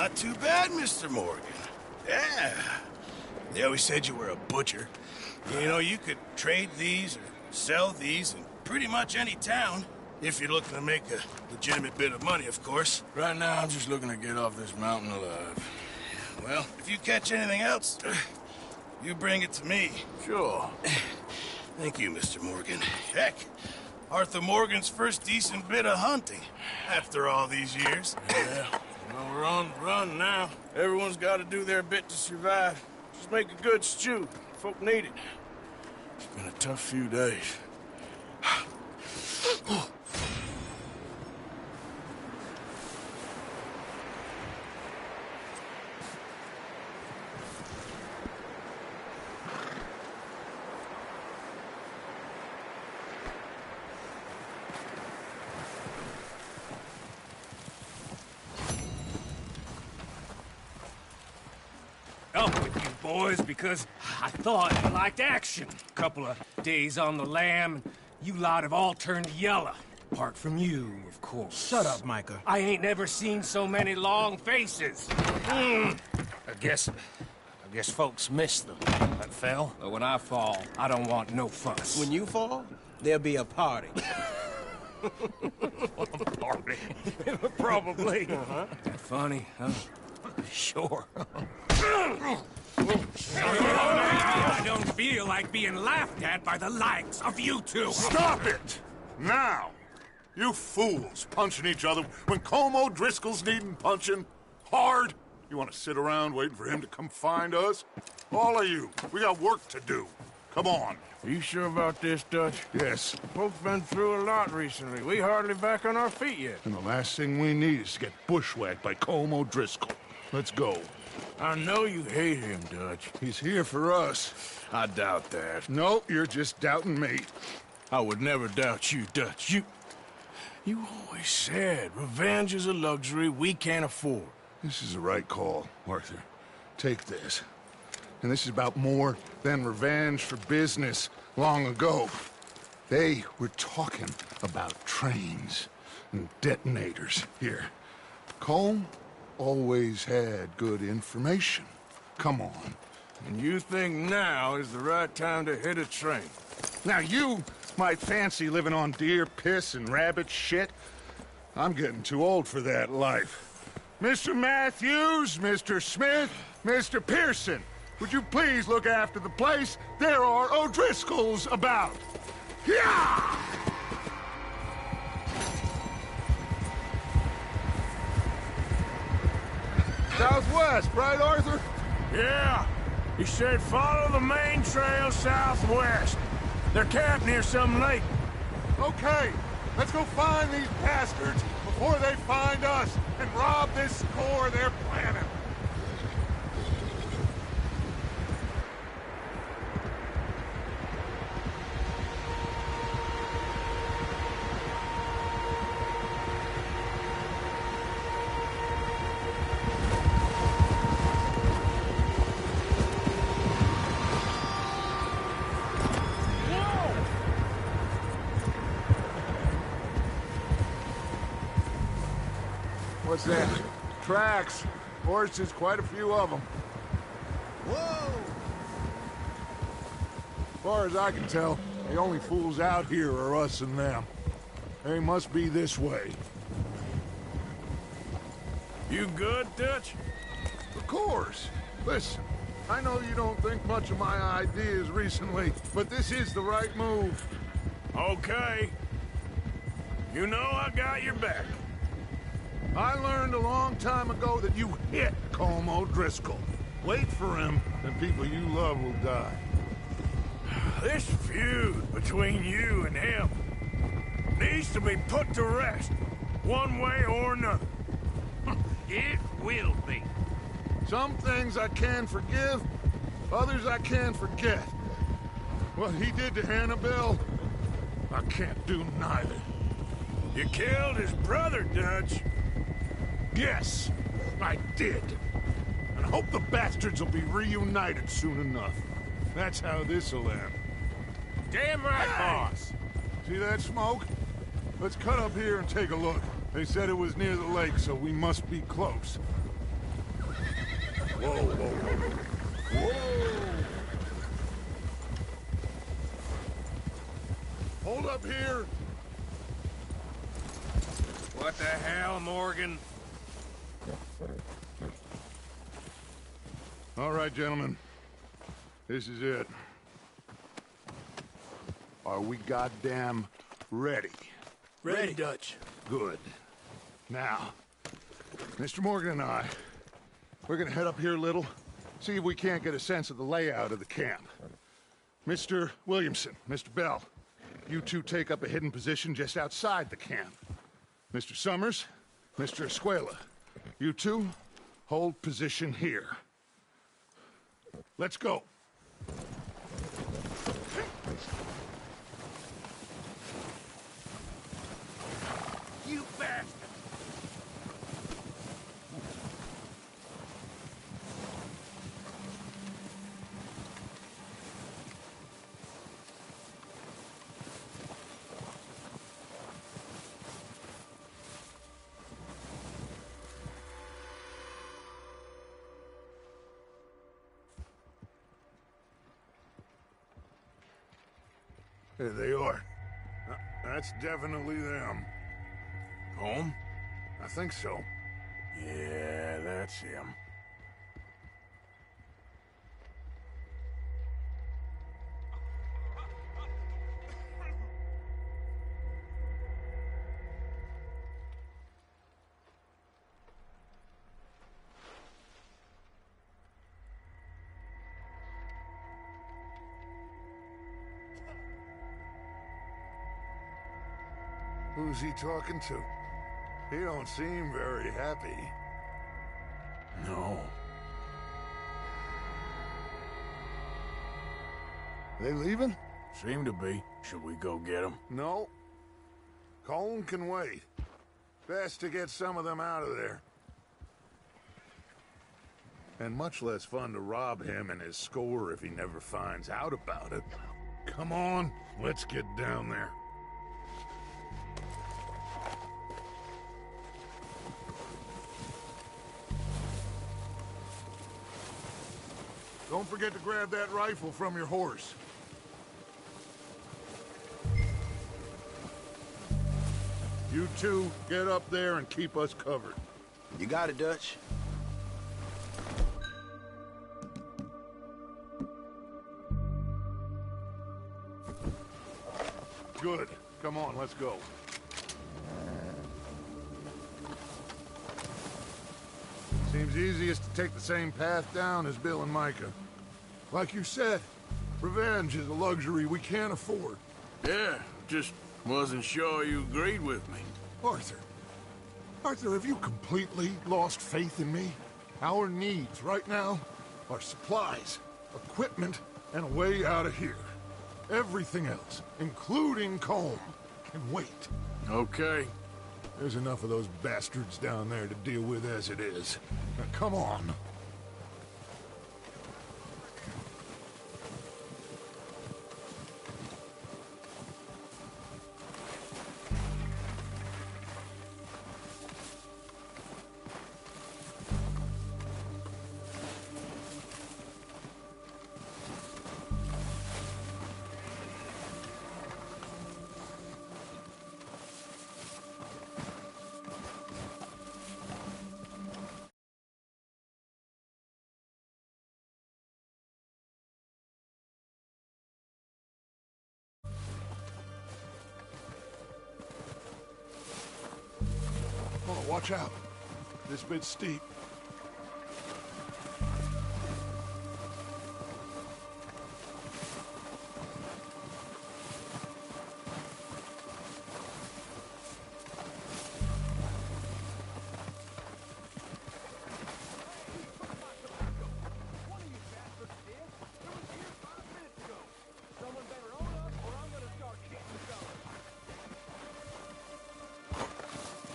Speaker 12: Not too bad, Mr. Morgan. Yeah. They always said you were a butcher. You know, you could trade these or sell these in pretty much any town. If you're looking to make a legitimate bit of money, of course.
Speaker 11: Right now, I'm just looking to get off this mountain alive.
Speaker 12: Well, if you catch anything else, you bring it to me.
Speaker 11: Sure.
Speaker 12: Thank you, Mr. Morgan. Heck, Arthur Morgan's first decent bit of hunting after all these years.
Speaker 11: Yeah, no We're on the run now. Everyone's got to do their bit to survive. Just make a good stew. Folk need it. It's been a tough few days.
Speaker 3: Up with you boys because I thought you liked action. Couple of days on the lam, and you lot have all turned yellow. Apart from you, of course.
Speaker 11: Shut up, Micah.
Speaker 3: I ain't never seen so many long faces. I guess folks miss them. That fell. But when I fall, I don't want no fuss.
Speaker 14: When you fall, there'll be a party.
Speaker 3: Party? Probably. Funny, huh? Sure. I don't feel like being laughed at by the likes of you two.
Speaker 2: Stop it! Now! You fools punching each other when Colm O'Driscoll's needing punching. Hard! You want to sit around waiting for him to come find us? All of you, we got work to do. Come on.
Speaker 11: Are you sure about this, Dutch?
Speaker 2: Yes.
Speaker 11: Folks been through a lot recently. We hardly back on our feet yet.
Speaker 2: And the last thing we need is to get bushwhacked by Colm O'Driscoll. Let's go.
Speaker 11: I know you hate him, Dutch.
Speaker 2: He's here for us.
Speaker 11: I doubt that.
Speaker 2: No, you're just doubting me.
Speaker 11: I would never doubt you, Dutch. You always said revenge is a luxury we can't afford.
Speaker 2: This is the right call, Arthur. Take this. And this is about more than revenge for business long ago. They were talking about trains and detonators here. Colm always had good information. Come on.
Speaker 11: And you think now is the right time to hit a train?
Speaker 2: Now you might fancy living on deer piss and rabbit shit. I'm getting too old for that life. Mr. Matthews, Mr. Smith, Mr. Pearson, would you please look after the place? There are O'Driscolls about. Yeah! Southwest, right, Arthur?
Speaker 11: Yeah. He said follow the main trail southwest. They're camped near some lake.
Speaker 2: Okay, let's go find these bastards before they find us and rob this core they're planning. What's that? Tracks. Horses, quite a few of them. Whoa! As far as I can tell, the only fools out here are us and them. They must be this way.
Speaker 11: You good, Dutch?
Speaker 2: Of course. Listen, I know you don't think much of my ideas recently, but this is the right move.
Speaker 11: Okay. You know I got your back.
Speaker 2: I learned a long time ago that you hit Colm O'Driscoll. Wait for him, and people you love will die.
Speaker 11: This feud between you and him needs to be put to rest, one way or another.
Speaker 3: It will be.
Speaker 2: Some things I can forgive, others I can forget. What he did to Annabelle, I can't do neither.
Speaker 11: You killed his brother, Dutch.
Speaker 2: Yes, I did. And I hope the bastards will be reunited soon enough. That's how this'll end.
Speaker 3: Damn right, boss.
Speaker 2: See that smoke? Let's cut up here and take a look. They said it was near the lake, so we must be close. Whoa, whoa, whoa. Whoa! Hold up here.
Speaker 3: What the hell, Morgan?
Speaker 2: All right, gentlemen. This is it. Are we goddamn ready?
Speaker 11: Ready, Dutch.
Speaker 2: Good. Now, Mr. Morgan and I, we're gonna head up here a little, see if we can't get a sense of the layout of the camp. Mr. Williamson, Mr. Bell, you two take up a hidden position just outside the camp. Mr. Summers, Mr. Escuela, you two hold position here. Let's go.
Speaker 3: You bastard!
Speaker 2: There they are. That's definitely them.
Speaker 3: Home?
Speaker 2: I think so.
Speaker 3: Yeah, that's him.
Speaker 2: Who's he talking to? He don't seem very happy.
Speaker 3: No.
Speaker 2: They leaving?
Speaker 3: Seem to be. Should we go get them?
Speaker 2: No. Colm can wait. Best to get some of them out of there. And much less fun to rob him and his score if he never finds out about it. Come on, let's get down there. Don't forget to grab that rifle from your horse. You two, get up there and keep us covered.
Speaker 12: You got it, Dutch.
Speaker 2: Good. Come on, let's go. Seems easiest to take the same path down as Bill and Micah. Like you said, revenge is a luxury we can't afford.
Speaker 3: Yeah, just wasn't sure you agreed with me.
Speaker 2: Arthur. Arthur, have you completely lost faith in me? Our needs right now are supplies, equipment, and a way out of here. Everything else, including Colm, can wait.
Speaker 3: Okay.
Speaker 2: There's enough of those bastards down there to deal with as it is. Now, come on. Oh, watch out. This bit's steep.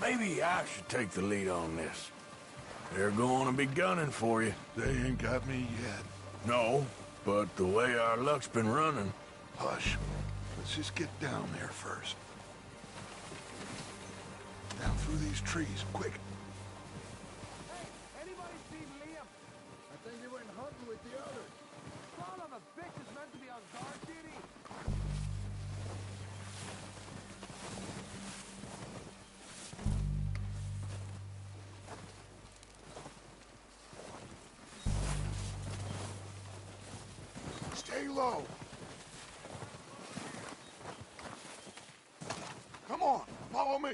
Speaker 3: Maybe I should take the lead on this. They're going to be gunning for you.
Speaker 2: They ain't got me yet.
Speaker 3: No, but the way our luck's been running...
Speaker 2: Hush. Let's just get down there first. Down through these trees, quick.
Speaker 11: Hey, anybody see Liam? I think he went hunting with the others. Son of a bitch is meant to be on guard duty.
Speaker 2: Stay low. Come on, follow me.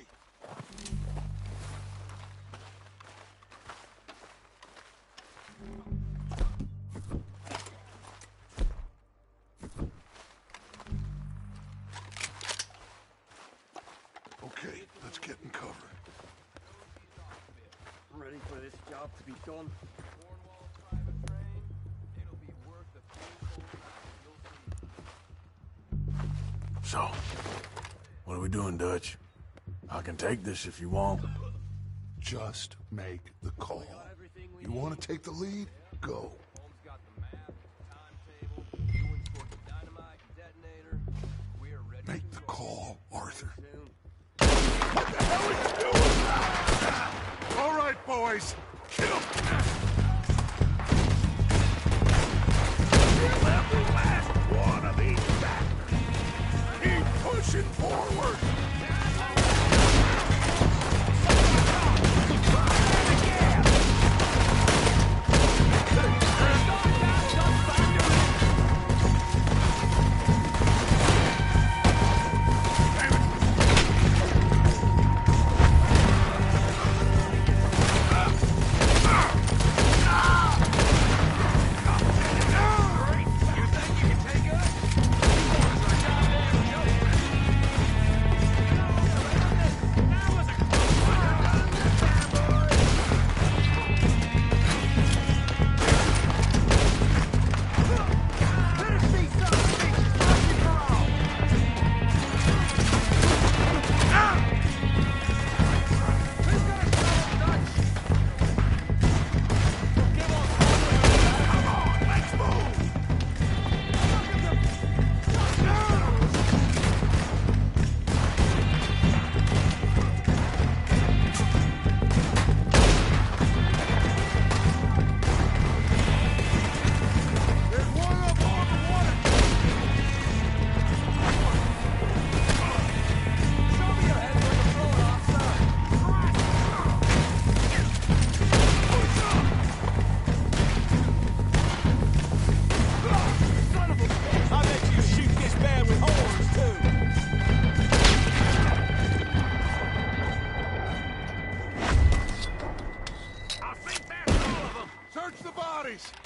Speaker 9: got to be done. Cornwall private train. It'll be worth the painful ride. You'll see.
Speaker 11: So, what are we doing, Dutch? I can take this if you want.
Speaker 2: Just make the call. You want to take the lead? Go.
Speaker 9: Holmes got the map, timetable, Ewan's got the dynamite and detonator. We're ready.
Speaker 2: Make the call, Arthur.
Speaker 3: What the hell are you doing?
Speaker 2: All right, boys. Kill him.
Speaker 3: Kill every last one of these bastards. Keep pushing forward.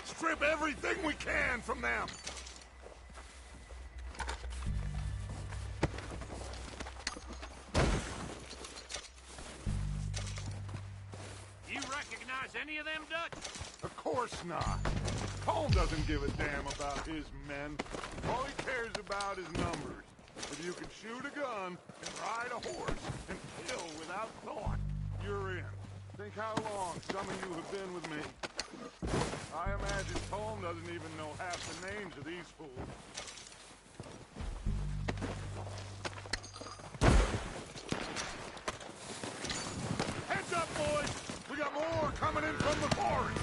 Speaker 2: Strip everything we can from them!
Speaker 3: You recognize any of them, Dutch?
Speaker 2: Of course not. Colm doesn't give a damn about his men. All he cares about is numbers. If you can shoot a gun and ride a horse and kill without thought, you're in. Think how long some of you have been with me. I imagine Colm doesn't even know half the names of these fools. Heads up, boys! We got more coming in from the forest!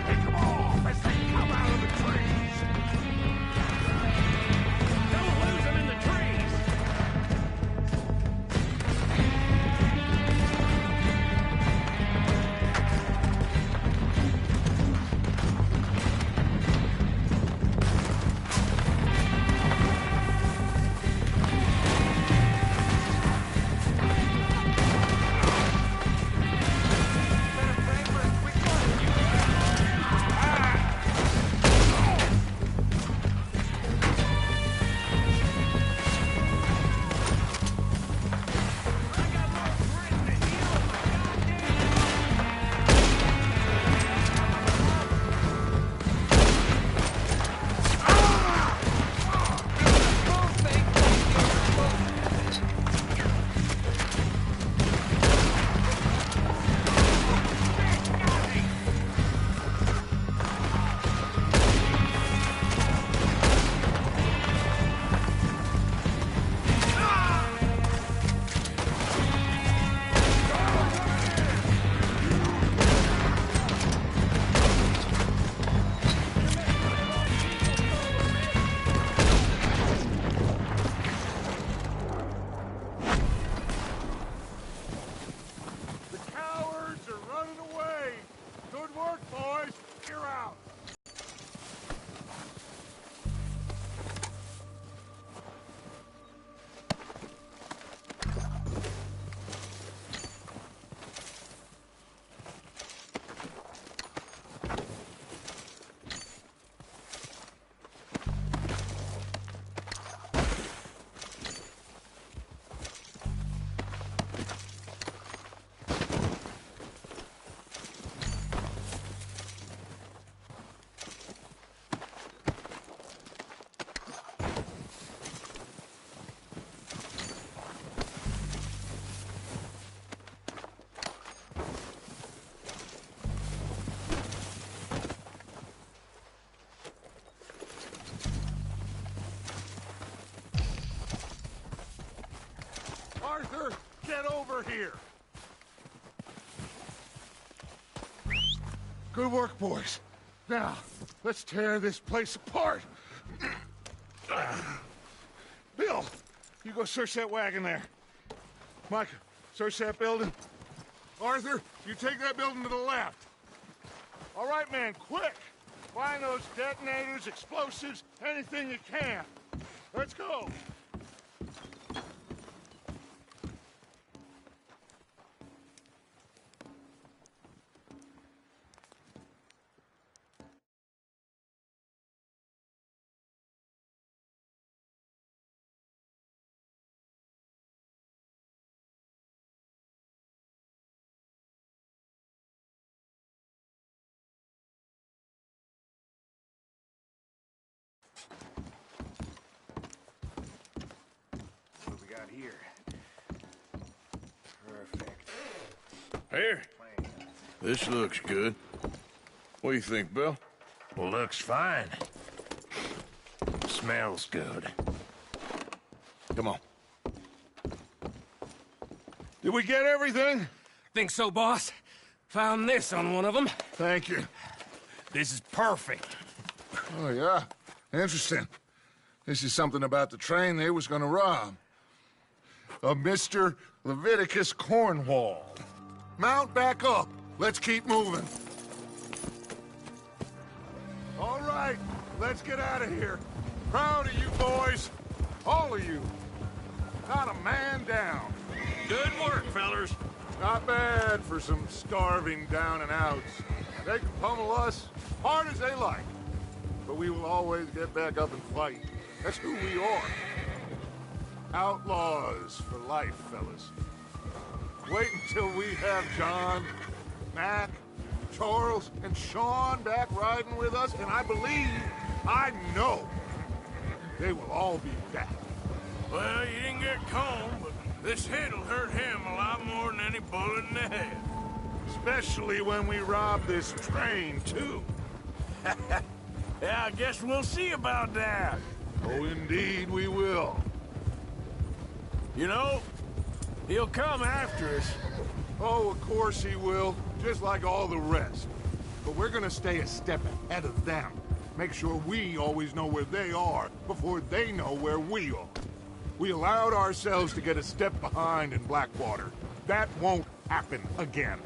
Speaker 2: Take them all! Get over here! Good work, boys. Now, let's tear this place apart. Bill, you go search that wagon there. Mike, search that building. Arthur, you take that building to the left. All right, man, quick! Find those detonators, explosives, anything you can. Let's go!
Speaker 3: What we got here? Perfect. Here. This looks good. What do you think, Bill? Looks fine. Smells good. Come on.
Speaker 2: Did we get everything?
Speaker 3: Think so, boss. Found this on one of them.
Speaker 2: Thank you.
Speaker 3: This is perfect.
Speaker 2: Oh, yeah? Interesting. This is something about the train they was gonna rob. A Mr. Leviticus Cornwall. Mount back up. Let's keep moving. All right, let's get out of here. Proud of you boys. All of you. Not a man down.
Speaker 3: Good work, fellers.
Speaker 2: Not bad for some starving down and outs. They can pummel us hard as they like. But we will always get back up and fight. That's who we are. Outlaws for life, fellas. Wait until we have John, Mac, Charles, and Sean back riding with us, and I know, they will all be back.
Speaker 3: Well, you didn't get Colm, but this hit'll hurt him a lot more than any bullet in the head.
Speaker 2: Especially when we rob this train, too.
Speaker 3: Yeah, I guess we'll see about that.
Speaker 2: Oh, indeed we will.
Speaker 3: You know, he'll come after us.
Speaker 2: Oh, of course he will, just like all the rest. But we're gonna stay a step ahead of them. Make sure we always know where they are before they know where we are. We allowed ourselves to get a step behind in Blackwater. That won't happen again.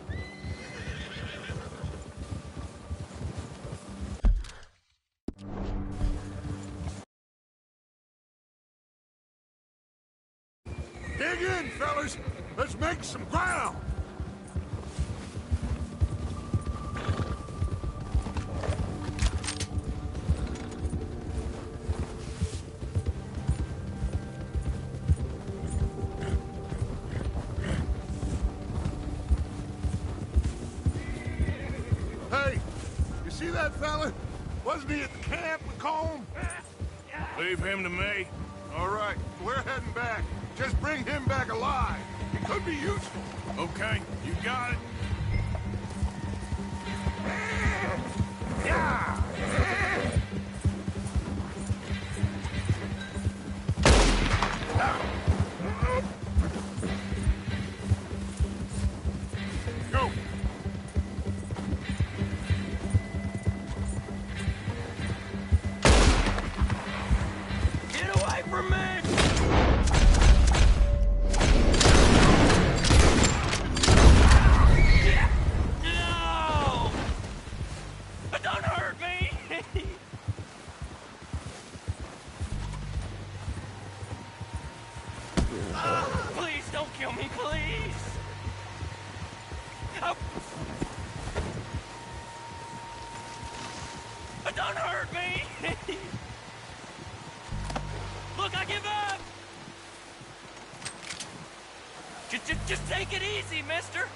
Speaker 2: Dig in, fellas! Let's make some ground! Hey, you see that fella? Wasn't he at the camp with Colm?
Speaker 3: Leave him to me.
Speaker 2: All right, we're heading back. Just bring him back alive. He could be useful.
Speaker 3: Okay, you got it.
Speaker 2: Yeah! Go!
Speaker 3: Get away from me!
Speaker 7: Please don't kill me, please! Oh. Don't hurt me! Look, I give up! Just take it easy, mister!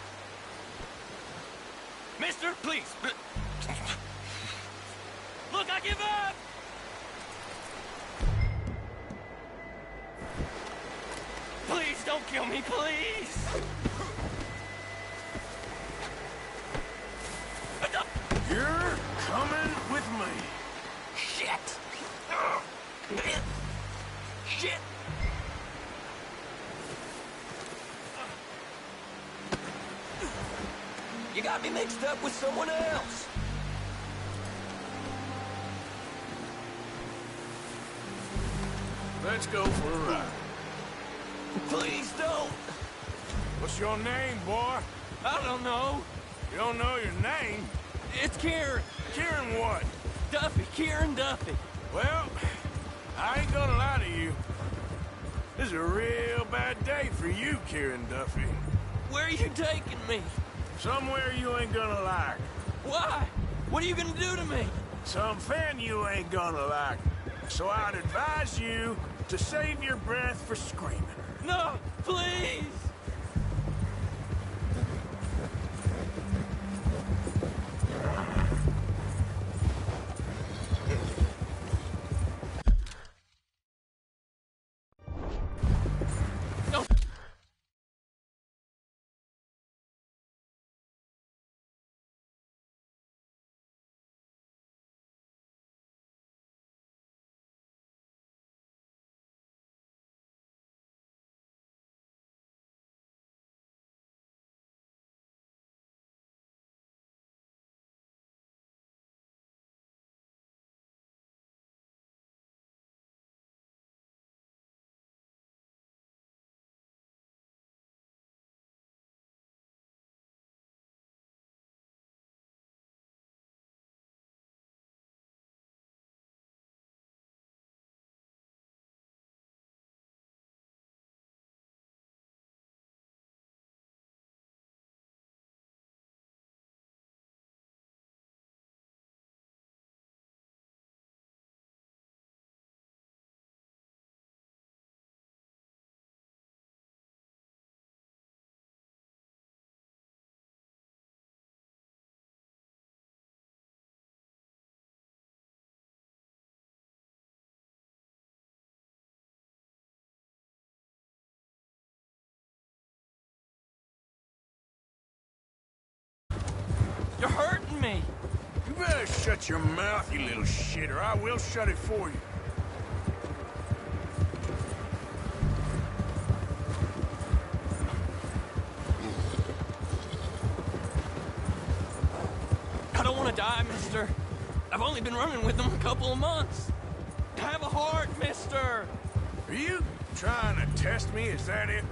Speaker 7: Mister, please! Look, I give up! Please don't kill me, please!
Speaker 3: You're coming with me.
Speaker 7: Shit! Shit!
Speaker 9: got me mixed up with someone else.
Speaker 3: Let's go for a ride.
Speaker 9: Please don't.
Speaker 3: What's your name, boy?
Speaker 9: I don't know.
Speaker 3: You don't know your name?
Speaker 9: It's Kieran.
Speaker 3: Kieran what?
Speaker 9: Duffy. Kieran Duffy.
Speaker 3: Well, I ain't gonna lie to you. This is a real bad day for you, Kieran Duffy.
Speaker 9: Where are you taking me?
Speaker 3: Somewhere you ain't gonna like.
Speaker 9: Why? What are you gonna do to me?
Speaker 3: Something you ain't gonna like. So I'd advise you to save your breath for screaming.
Speaker 9: No, please! You're hurting me.
Speaker 3: You better shut your mouth, you little shit, or I will shut it for you.
Speaker 9: I don't want to die, mister. I've only been running with them a couple of months. Have a heart, mister.
Speaker 3: Are you trying to test me? Is that it?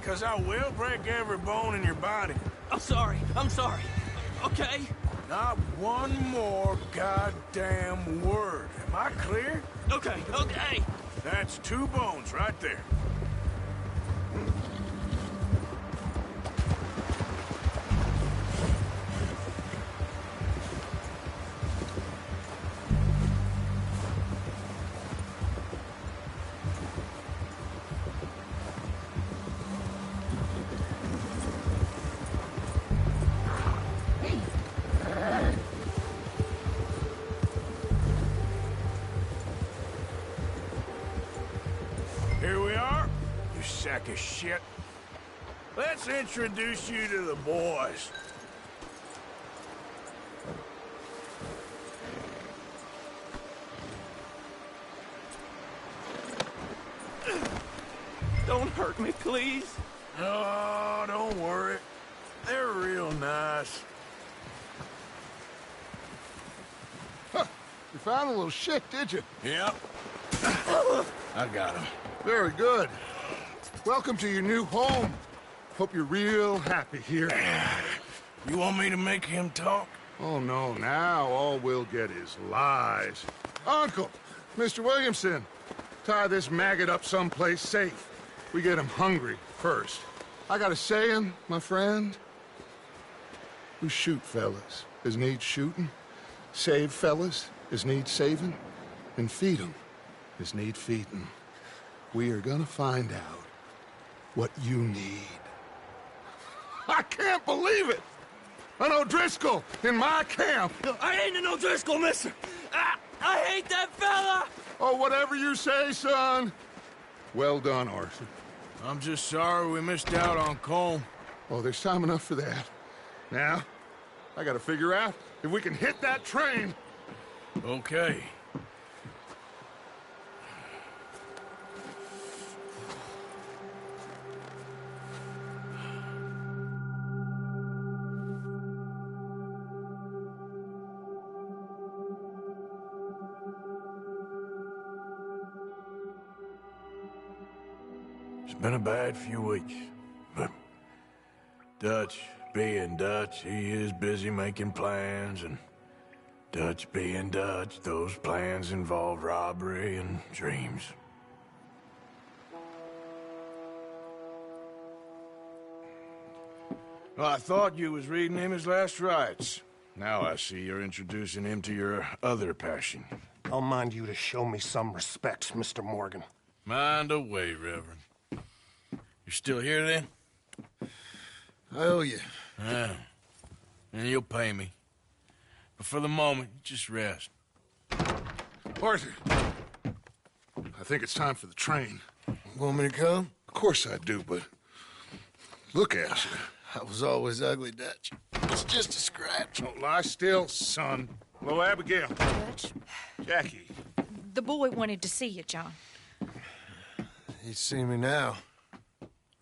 Speaker 3: Because I will break every bone in your body.
Speaker 9: I'm sorry. I'm sorry. Okay?
Speaker 3: Not one more goddamn word. Am I clear?
Speaker 9: Okay, okay.
Speaker 3: That's 2 bones right there. Here we are, you sack of shit. Let's introduce you to the boys.
Speaker 9: Don't hurt me, please.
Speaker 3: Oh, don't worry. They're real nice.
Speaker 2: Huh. You found a little shit, did you?
Speaker 3: Yep. I got him.
Speaker 2: Very good. Welcome to your new home. Hope you're real happy here.
Speaker 3: You want me to make him talk?
Speaker 2: Oh, no. Now all we'll get is lies. Uncle, Mr. Williamson, tie this maggot up someplace safe. We get him hungry first. I got a saying, my friend. We shoot fellas as need shooting, save fellas as need saving, and feed 'em as need feeding. We are gonna find out what you need. I can't believe it! An O'Driscoll in my camp!
Speaker 9: I ain't an O'Driscoll, mister! I hate that fella!
Speaker 2: Oh, whatever you say, son. Well done, Arthur.
Speaker 3: I'm just sorry we missed out on Colm.
Speaker 2: Oh, there's time enough for that. Now, I gotta figure out if we can hit that train.
Speaker 3: Okay.
Speaker 11: It's been a bad few weeks, but Dutch being Dutch, he is busy making plans, and Dutch being Dutch, those plans involve robbery and dreams. Well, I thought you was reading him his last rites. Now I see you're introducing him to your other passion.
Speaker 15: I'll mind you to show me some respect, Mr. Morgan.
Speaker 11: Mind away, Reverend. You're still here, then?
Speaker 15: I owe you.
Speaker 11: Yeah. And you'll pay me. But for the moment, just rest.
Speaker 2: Arthur, I think it's time for the train.
Speaker 15: Want me to come?
Speaker 2: Of course I do, but look at you.
Speaker 15: I was always ugly, Dutch. It's just a scratch.
Speaker 2: Don't lie still, son. Hello, Abigail.
Speaker 5: Dutch,
Speaker 2: Jackie.
Speaker 5: the boy wanted to see you, John.
Speaker 15: He's seen me now.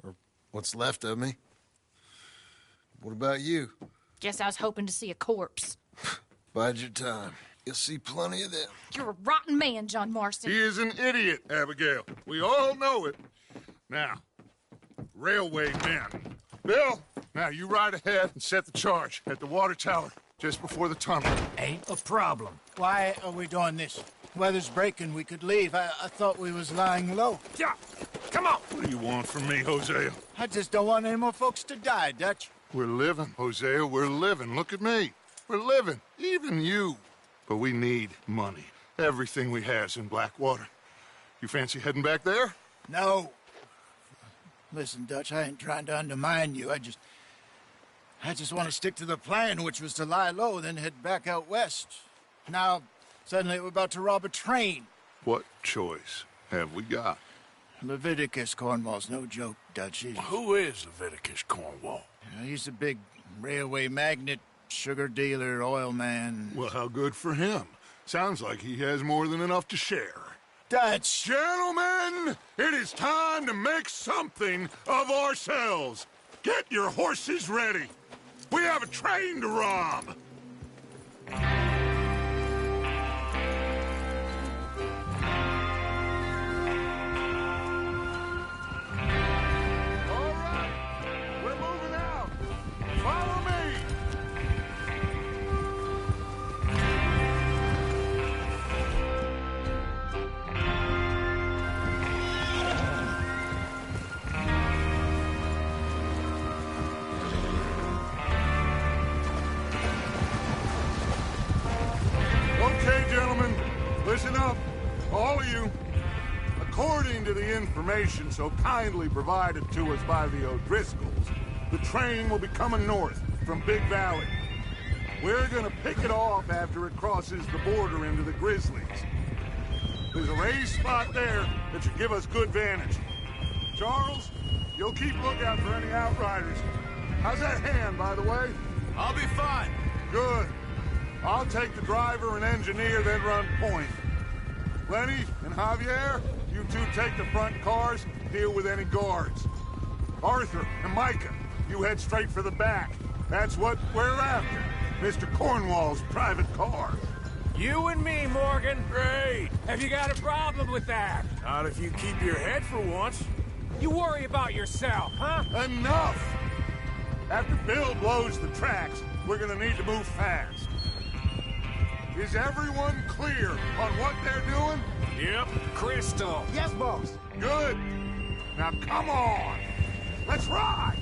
Speaker 15: Or what's left of me. What about you?
Speaker 5: Guess I was hoping to see a corpse.
Speaker 15: Bide your time. You'll see plenty of them.
Speaker 5: You're a rotten man, John Marston.
Speaker 2: He is an idiot, Abigail. We all know it. Now, railway men. Bill, now you ride ahead and set the charge at the water tower just before the tunnel.
Speaker 1: Ain't a problem. Why are we doing this? Weather's breaking. We could leave. I thought we was lying low.
Speaker 2: Yeah, come on. What do you want from me, Hosea?
Speaker 1: I just don't want any more folks to die, Dutch.
Speaker 2: We're living, Hosea. We're living. Look at me. We're living. Even you. But we need money. Everything we have's in Blackwater. You fancy heading back there?
Speaker 1: No. Listen, Dutch, I ain't trying to undermine you. I just want to stick to the plan, which was to lie low, then head back out west. Now, suddenly we're about to rob a train.
Speaker 2: What choice have we got?
Speaker 1: Leviticus Cornwall's no joke, Dutch.
Speaker 11: Who is Leviticus Cornwall?
Speaker 1: He's a big railway magnate, sugar dealer, oil man.
Speaker 2: Well, how good for him. Sounds like he has more than enough to share.
Speaker 1: Dutch!
Speaker 2: Gentlemen, it is time to make something of ourselves. Get your horses ready. We have a train to rob. All right, we're moving out. Follow me. Okay, gentlemen, listen up, all of you. According to the information so kindly provided to us by the O'Driscolls, the train will be coming north from Big Valley. We're gonna pick it off after it crosses the border into the Grizzlies. There's a raised spot there that should give us good vantage. Charles, you'll keep lookout for any outriders. How's that hand, by the way?
Speaker 13: I'll be fine.
Speaker 2: Good. I'll take the driver and engineer, then run point. Lenny and Javier, you two take the front cars, deal with any guards. Arthur and Micah, you head straight for the back. That's what we're after. Mr. Cornwall's private car.
Speaker 3: You and me, Morgan.
Speaker 11: Great.
Speaker 3: Have you got a problem with that?
Speaker 11: Not if you keep your head for once.
Speaker 3: You worry about yourself, huh?
Speaker 2: Enough! After Bill blows the tracks, we're gonna need to move fast. Is everyone clear on what they're doing?
Speaker 3: Yep. Crystal.
Speaker 1: Yes, boss.
Speaker 2: Good. Now come on. Let's ride.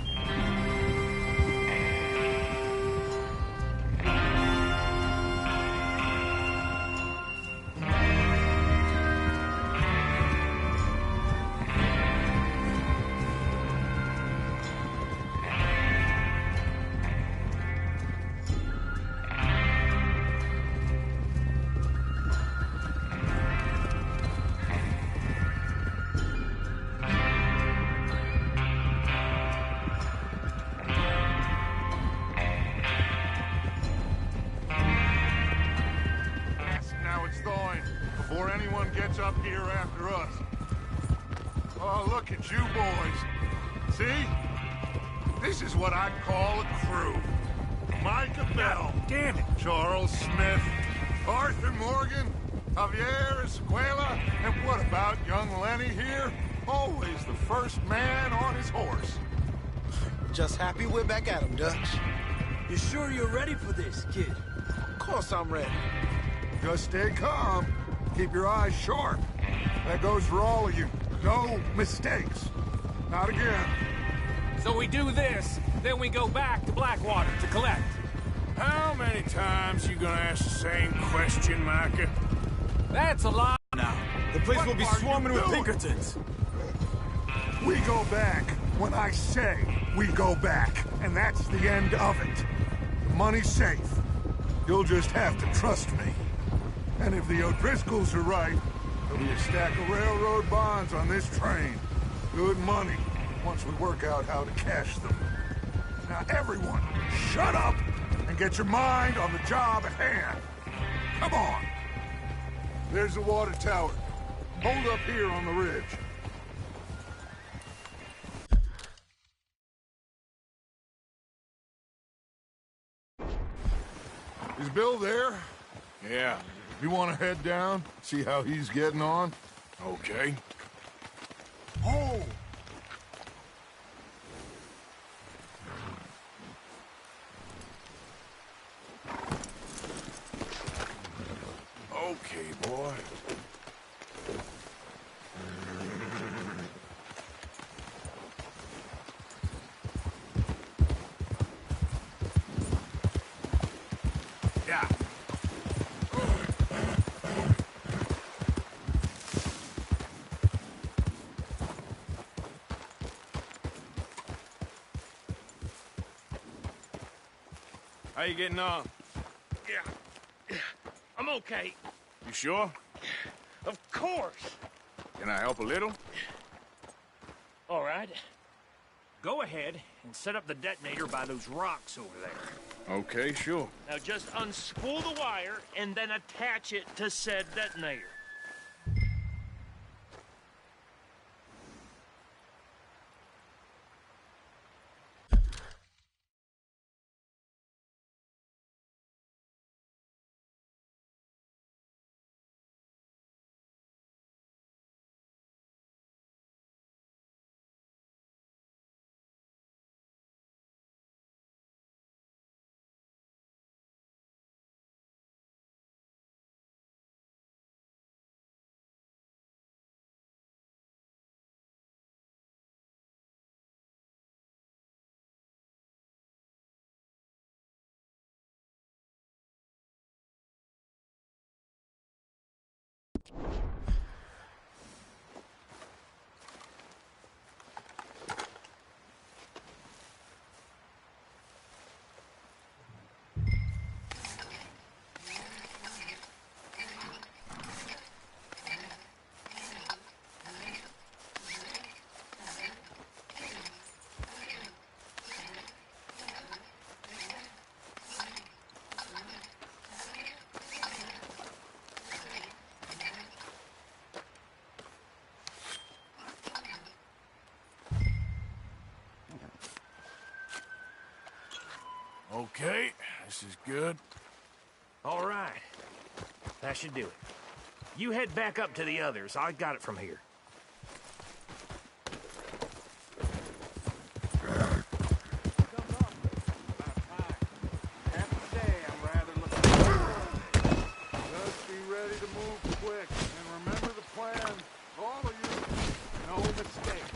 Speaker 2: Before anyone gets up here after us. Oh, look at you boys. See? This is what I call a crew. Micah Bell.
Speaker 3: Damn it.
Speaker 2: Charles Smith. Arthur Morgan. Javier Escuela. And what about young Lenny here? Always the first man on his horse.
Speaker 15: Just happy we're back at him, Dutch.
Speaker 9: You sure you're ready for this, kid?
Speaker 15: Of course I'm ready.
Speaker 2: Just stay calm. Keep your eyes sharp. That goes for all of you. No mistakes. Not again.
Speaker 6: So we do this, then we go back to Blackwater to collect.
Speaker 3: How many times you gonna ask the same question, Micah?
Speaker 6: That's a lot.
Speaker 13: Now, the place will be swarming with Pinkertons.
Speaker 2: We go back when I say we go back, and that's the end of it. The money's safe. You'll just have to trust me. And if the O'Driscolls are right, there'll be a stack of railroad bonds on this train. Good money, once we work out how to cash them. Now everyone, shut up and get your mind on the job at hand. Come on. There's the water tower. Hold up here on the ridge. Is Bill there?
Speaker 3: Yeah.
Speaker 2: You want to head down, see how he's getting on?
Speaker 3: Okay.
Speaker 2: Oh!
Speaker 3: Okay, boy. Yeah. How you getting on?
Speaker 7: Yeah. I'm okay.
Speaker 3: You sure?
Speaker 7: Of course.
Speaker 3: Can I help a little?
Speaker 7: All right. Go ahead and set up the detonator by those rocks over there.
Speaker 3: Okay, sure.
Speaker 7: Now just unspool the wire and then attach it to said detonator.
Speaker 3: Okay, this is good.
Speaker 7: All right. That should do it. You head back up to the others. I got it from here.
Speaker 2: Just be ready to move quick. And remember the plan. All of you, no mistakes.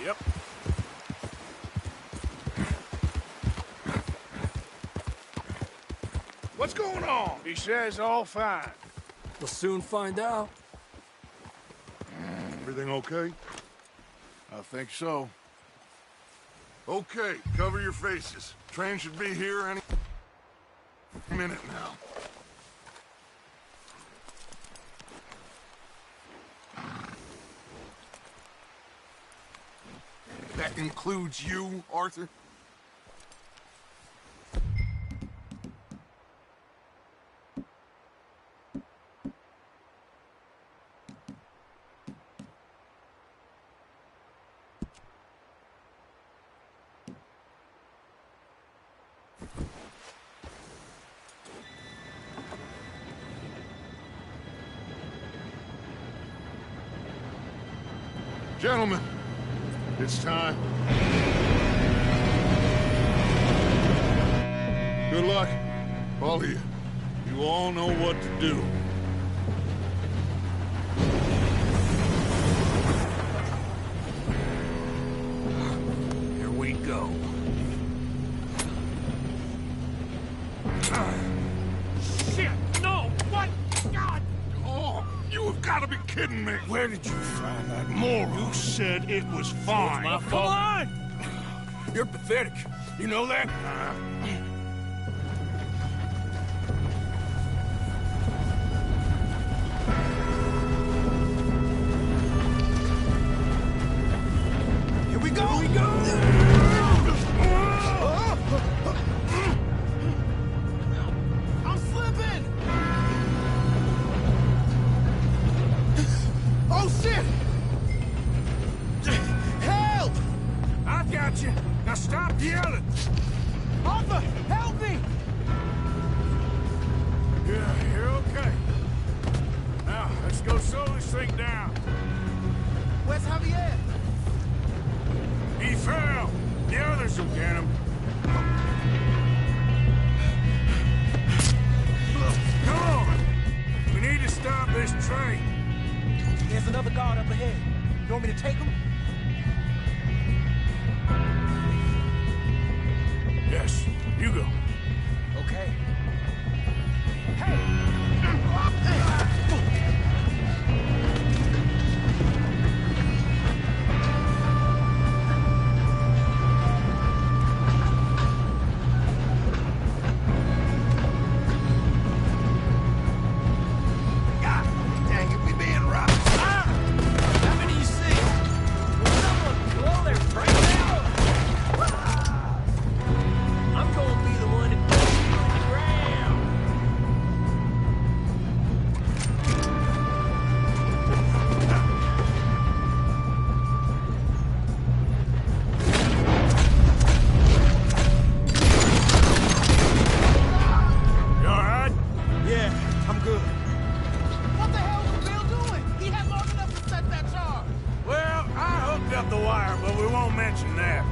Speaker 3: Yep. What's going on? He says all fine.
Speaker 9: We'll soon find out.
Speaker 2: Everything okay?
Speaker 3: I think so.
Speaker 2: Okay, cover your faces. Train should be here any minute now. That includes you, Arthur? Gentlemen, it's time. Good luck, all of you. You all know what to do.
Speaker 3: Here we go.
Speaker 2: Shit! No! What? God! Oh, you have got to be kidding me!
Speaker 3: Where did you find that moron?
Speaker 2: You said it was fine.
Speaker 3: My fault. Come on! You're pathetic. You know that?
Speaker 14: Here we go! Here we go! I'm slipping! Oh, shit! Help!
Speaker 3: I got you. Now stop yelling.
Speaker 14: Arthur, help me!
Speaker 3: Yeah, you're okay. Now, let's go slow this thing down.
Speaker 14: Where's Javier?
Speaker 3: He fell. The others will get him. Come on. We need to stop this train.
Speaker 14: There's another guard up ahead. You want me to take him?
Speaker 3: Yes, you go.
Speaker 14: Okay.
Speaker 12: Dang it, we being robbed.
Speaker 14: How many you see?
Speaker 9: Whoa there, Frank! I'm gonna be the one to put you on the ground.
Speaker 3: You all right?
Speaker 14: Yeah, I'm good. What the hell was Bill doing? He had long enough to set that charge.
Speaker 3: Well, I hooked up the wire, but we won't mention that.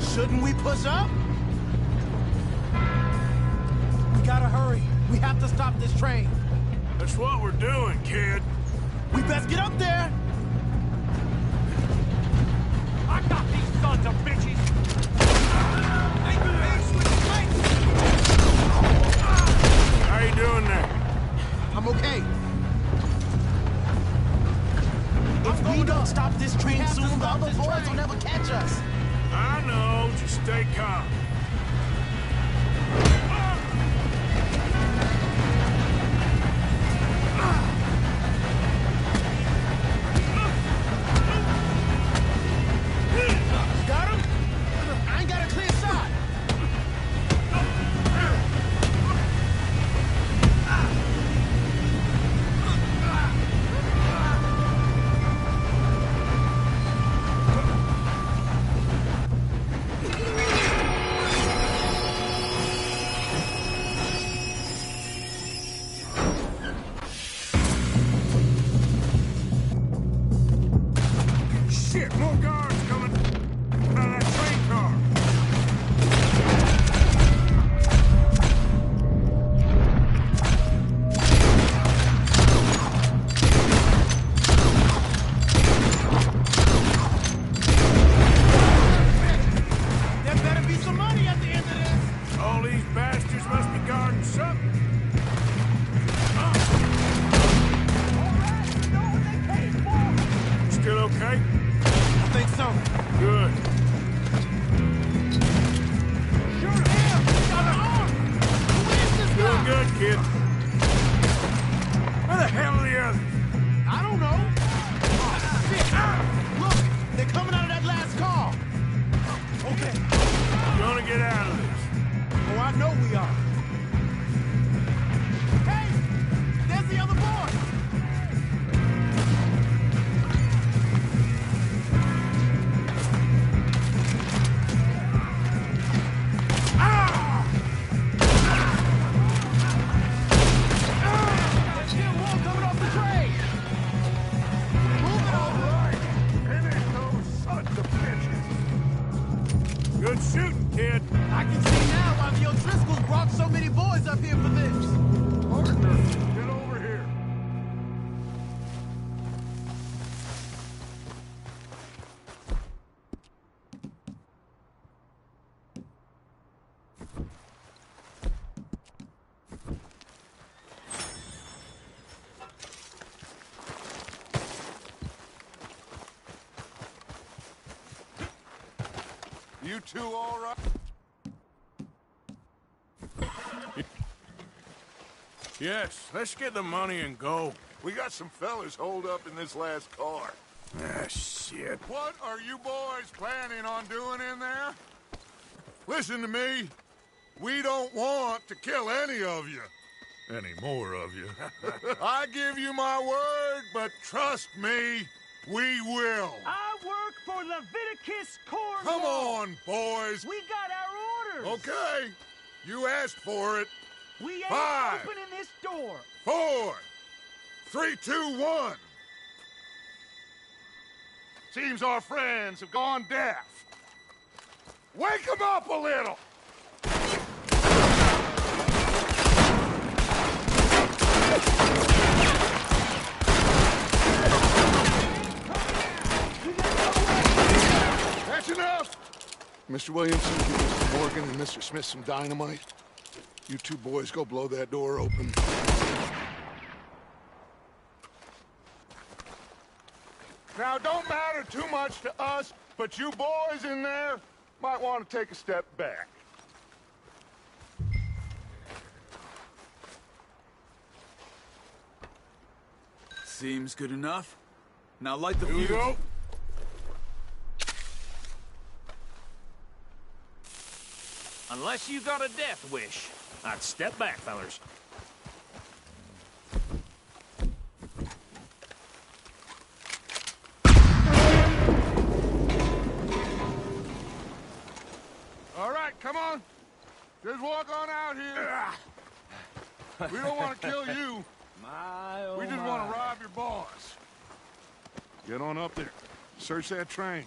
Speaker 14: Shouldn't we push up? We gotta hurry. We have to stop this train.
Speaker 3: That's what we're doing, kid.
Speaker 14: We best get up there.
Speaker 7: I got these sons of bitches!
Speaker 3: How you doing there?
Speaker 14: I'm okay. If we don't stop this train soon, the other boys will never catch us.
Speaker 3: I know. Just stay calm.
Speaker 14: Got him? I ain't got a clear shot.
Speaker 3: Shit, more guards coming out of that train car.
Speaker 14: There better be some money at the end of this.
Speaker 3: All these bastards must be guarding something. Still okay?
Speaker 14: I think so.
Speaker 3: Good.
Speaker 14: Shoot him! Got an arm! Who is this
Speaker 3: Doing
Speaker 14: guy?
Speaker 3: good, kid. Where the hell are the others?
Speaker 14: I don't know. Oh, shit. Look, they're coming out of that last car. Okay.
Speaker 3: We're gonna get out of this.
Speaker 14: Oh, I know we are. Hey! There's the other boy! There's still more coming off the train! Move it over!
Speaker 3: Good shooting, kid.
Speaker 14: I can see now why the O'Driscolls brought so many boys up here for this.
Speaker 3: Partner, get over here.
Speaker 2: You two all right?
Speaker 3: Yes, let's get the money and go.
Speaker 2: We got some fellas holed up in this last car.
Speaker 3: Ah, shit.
Speaker 2: What are you boys planning on doing in there? Listen to me. We don't want to kill any of you. Any more of you. I give you my word, but trust me, we will.
Speaker 7: I work for Leviticus Cornwall.
Speaker 2: Come on, boys.
Speaker 7: We got our orders.
Speaker 2: Okay. You asked for it.
Speaker 7: We ain't
Speaker 2: 5,
Speaker 7: opening this door.
Speaker 2: 4, 3, 2, 1. Seems our friends have gone deaf. Wake them up a little! That's enough! Mr. Williamson, give Mr. Morgan and Mr. Smith some dynamite. You two boys go blow that door open. Now, don't matter too much to us, but you boys in there might want to take a step back.
Speaker 13: Seems good enough. Now light the
Speaker 3: Here we
Speaker 13: fuse.
Speaker 3: go.
Speaker 7: Unless you got a death wish, I'd step back, fellers.
Speaker 2: All right, come on. Just walk on out here. We don't want to kill you. We just want to rob your boss. Get on up there. Search that train.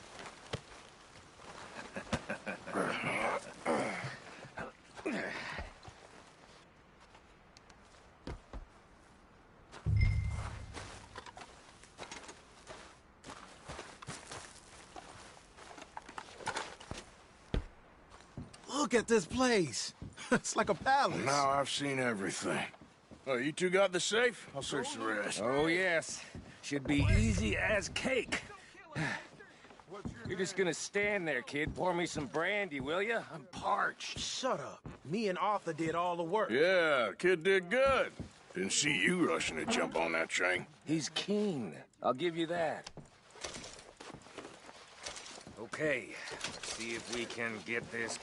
Speaker 14: Look at this place. It's like a palace.
Speaker 3: Now I've seen everything. Oh, you two got the safe? I'll search the rest.
Speaker 6: Oh, yes. Should be easy as cake. You're just gonna stand there, kid. Pour me some brandy, will you? I'm parched.
Speaker 14: Shut up. Me and Arthur did all the work.
Speaker 3: Yeah, kid did good. Didn't see you rushing to jump on that train.
Speaker 6: He's keen. I'll give you that. Okay, let's see if we can get this.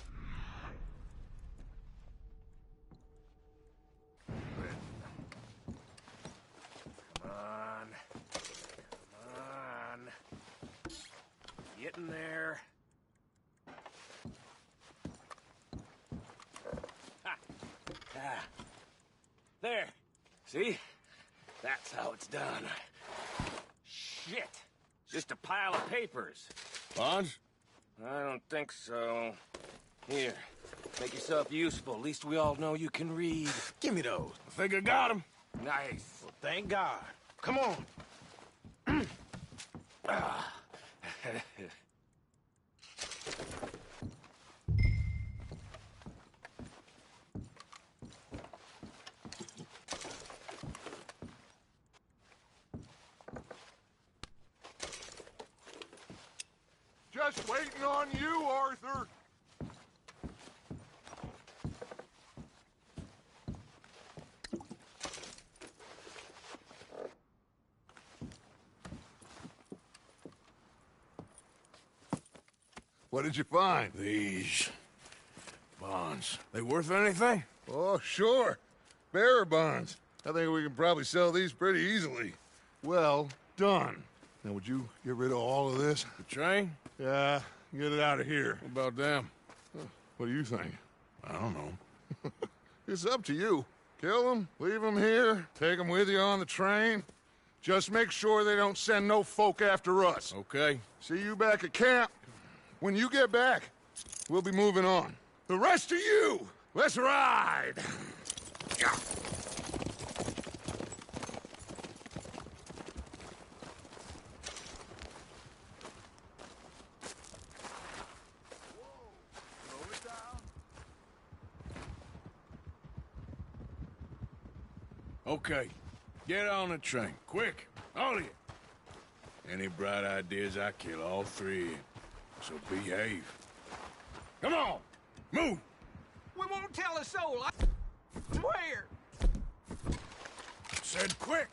Speaker 6: Come on. Come on. Getting there. Ha. Ah. There. See? That's how it's done. Shit. Just a pile of papers.
Speaker 3: Bonds?
Speaker 6: I don't think so. Here. Make yourself useful. At least we all know you can read.
Speaker 14: Give me those.
Speaker 3: I think I got him.
Speaker 6: Nice.
Speaker 14: Well, thank God. Come on.
Speaker 6: Ah.
Speaker 2: Just waiting on you, Arthur. What did you find?
Speaker 3: These bonds. They worth anything?
Speaker 2: Oh, sure. Bearer bonds. I think we can probably sell these pretty easily. Well done. Now, would you get rid of all of this?
Speaker 3: The train?
Speaker 2: Yeah, get it out of here.
Speaker 3: What about them?
Speaker 2: What do you think?
Speaker 3: I don't know.
Speaker 2: It's up to you. Kill them, leave them here, take them with you on the train. Just make sure they don't send no folk after us.
Speaker 3: Okay.
Speaker 2: See you back at camp. When you get back, We'll be moving on. The rest of you, let's ride!
Speaker 11: Okay, get on the train, quick, all of you. Any bright ideas, I kill all three of you. So behave. Come on, move!
Speaker 8: We won't tell a soul. Where?
Speaker 11: Said quick!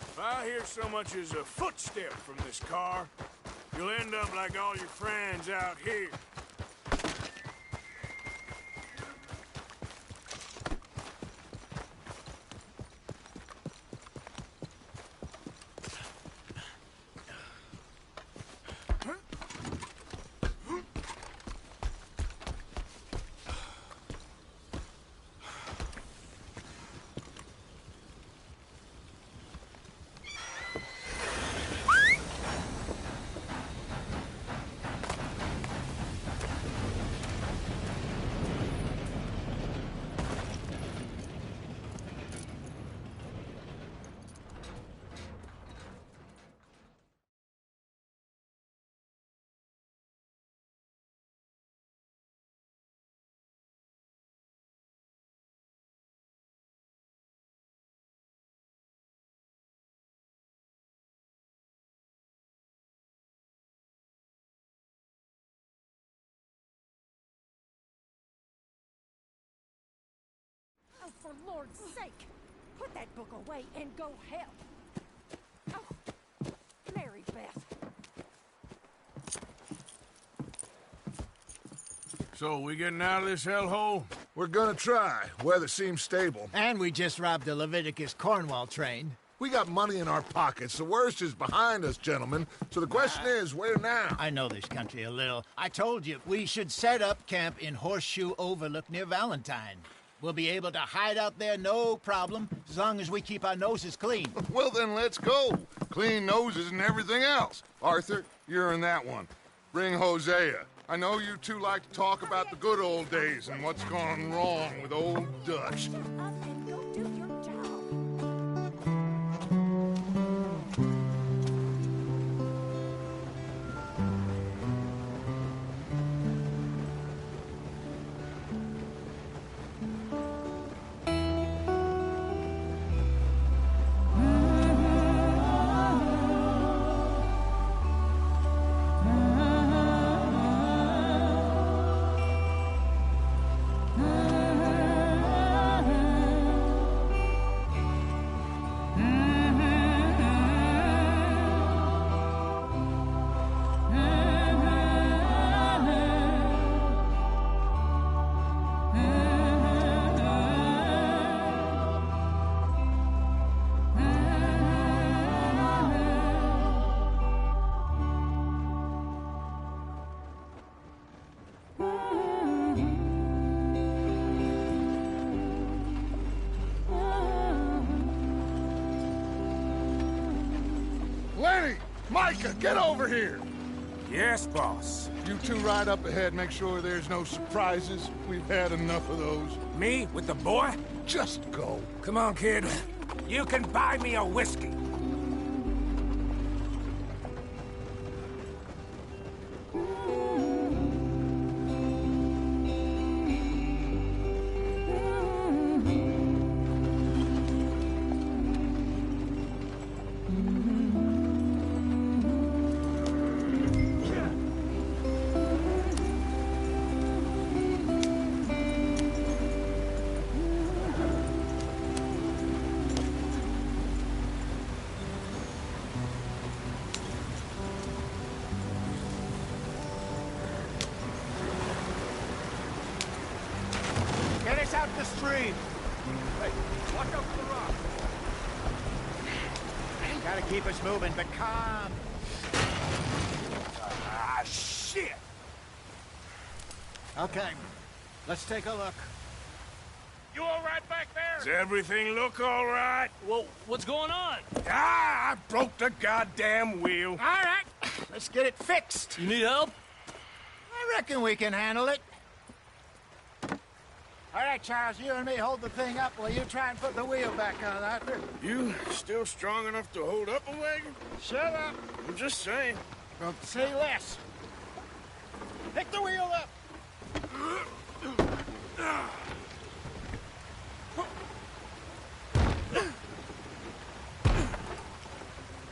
Speaker 11: If I hear so much as a footstep from this car, you'll end up like all your friends out here.
Speaker 4: Oh, for Lord's sake! Put that book away and go help! Oh, Mary Beth.
Speaker 11: So, we getting out of this hellhole?
Speaker 2: We're gonna try. Weather seems stable.
Speaker 1: And we just robbed a Leviticus Cornwall train.
Speaker 2: We got money in our pockets. The worst is behind us, gentlemen. So the question is, where now?
Speaker 1: I know this country a little. I told you, we should set up camp in Horseshoe Overlook near Valentine. We'll be able to hide out there, no problem, as long as we keep our noses clean.
Speaker 2: Well, then let's go. Clean noses and everything else. Arthur, you're in that one. Bring Hosea. I know you two like to talk about the good old days and what's gone wrong with old Dutch.
Speaker 4: And go do your job.
Speaker 2: Lenny! Micah, get over here!
Speaker 3: Yes, boss.
Speaker 2: You two ride up ahead, make sure there's no surprises. We've had enough of those.
Speaker 3: Me with the boy?
Speaker 2: Just go.
Speaker 3: Come on, kid. You can buy me a whiskey.
Speaker 1: Get us out the stream.
Speaker 3: Hey, watch out for the rock.
Speaker 1: Gotta keep us moving, but calm.
Speaker 3: Ah, shit!
Speaker 1: Okay, let's take a look.
Speaker 3: You all right back there? Does everything look all right?
Speaker 9: Well, what's going on?
Speaker 3: Ah, I broke the goddamn wheel.
Speaker 1: All right, let's get it fixed.
Speaker 9: You need help?
Speaker 1: I reckon we can handle it. All right, Charles, you and me hold the thing up while you try and put the wheel back on, Arthur.
Speaker 3: You still strong enough to hold up a wagon?
Speaker 1: Shut up.
Speaker 3: I'm just saying.
Speaker 1: Well, say less. Pick the wheel up.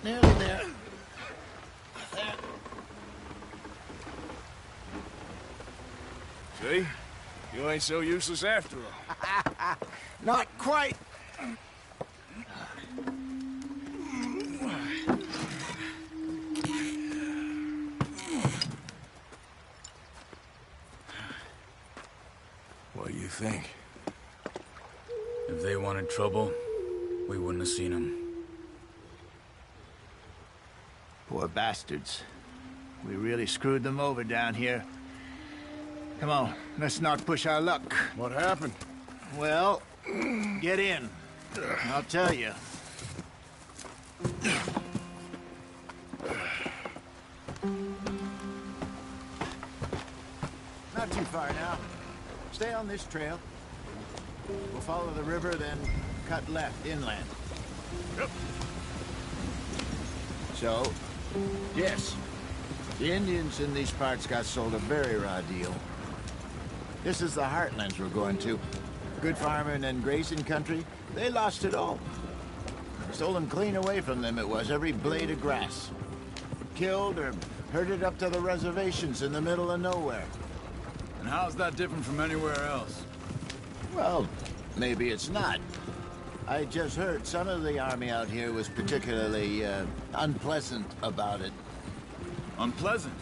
Speaker 1: Nearly there. There.
Speaker 3: See? You ain't so useless after all.
Speaker 1: Not quite.
Speaker 3: What do you think?
Speaker 13: If they wanted trouble, we wouldn't have seen them.
Speaker 1: Poor bastards. We really screwed them over down here. Come on, let's not push our luck.
Speaker 3: What happened?
Speaker 1: Well, get in. I'll tell you. Not too far now. Stay on this trail. We'll follow the river, then cut left inland.
Speaker 3: Yep.
Speaker 1: So, yes, the Indians in these parts got sold a very raw deal. This is the heartlands we're going to. Good farming and grazing country, they lost it all. Stolen clean away from them it was, every blade of grass. Killed or herded up to the reservations in the middle of nowhere.
Speaker 13: And how's that different from anywhere else?
Speaker 1: Well, maybe it's not. I just heard some of the army out here was particularly, unpleasant about it.
Speaker 13: Unpleasant?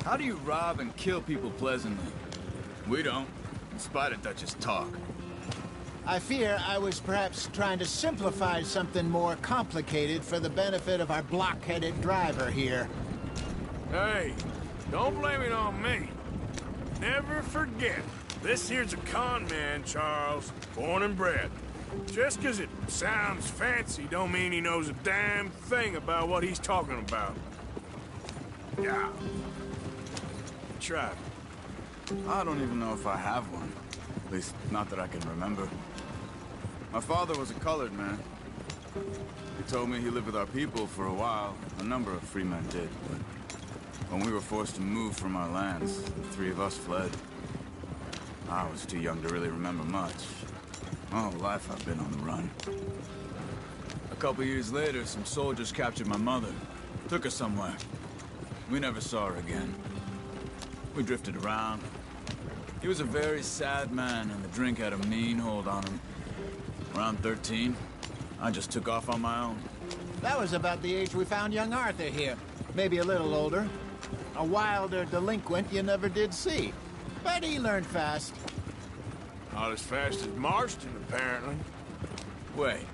Speaker 13: How do you rob and kill people pleasantly? We don't, in spite of Dutch's talk.
Speaker 1: I fear I was perhaps trying to simplify something more complicated for the benefit of our block-headed driver here.
Speaker 3: Hey, don't blame it on me. Never forget, this here's a con man, Charles, born and bred. Just 'cause it sounds fancy don't mean he knows a damn thing about what he's talking about. Yeah. Try.
Speaker 13: I don't even know if I have one. At least, not that I can remember. My father was a colored man. He told me he lived with our people for a while. A number of free men did, but when we were forced to move from our lands, the three of us fled. I was too young to really remember much. My whole life I've been on the run. A couple years later, some soldiers captured my mother. Took her somewhere. We never saw her again. We drifted around. He was a very sad man, and the drink had a mean hold on him. Around 13, I just took off on my own.
Speaker 1: That was about the age we found young Arthur here. Maybe a little older. A wilder delinquent you never did see. But he learned fast.
Speaker 3: Not as fast as Marston, apparently.
Speaker 13: Wait,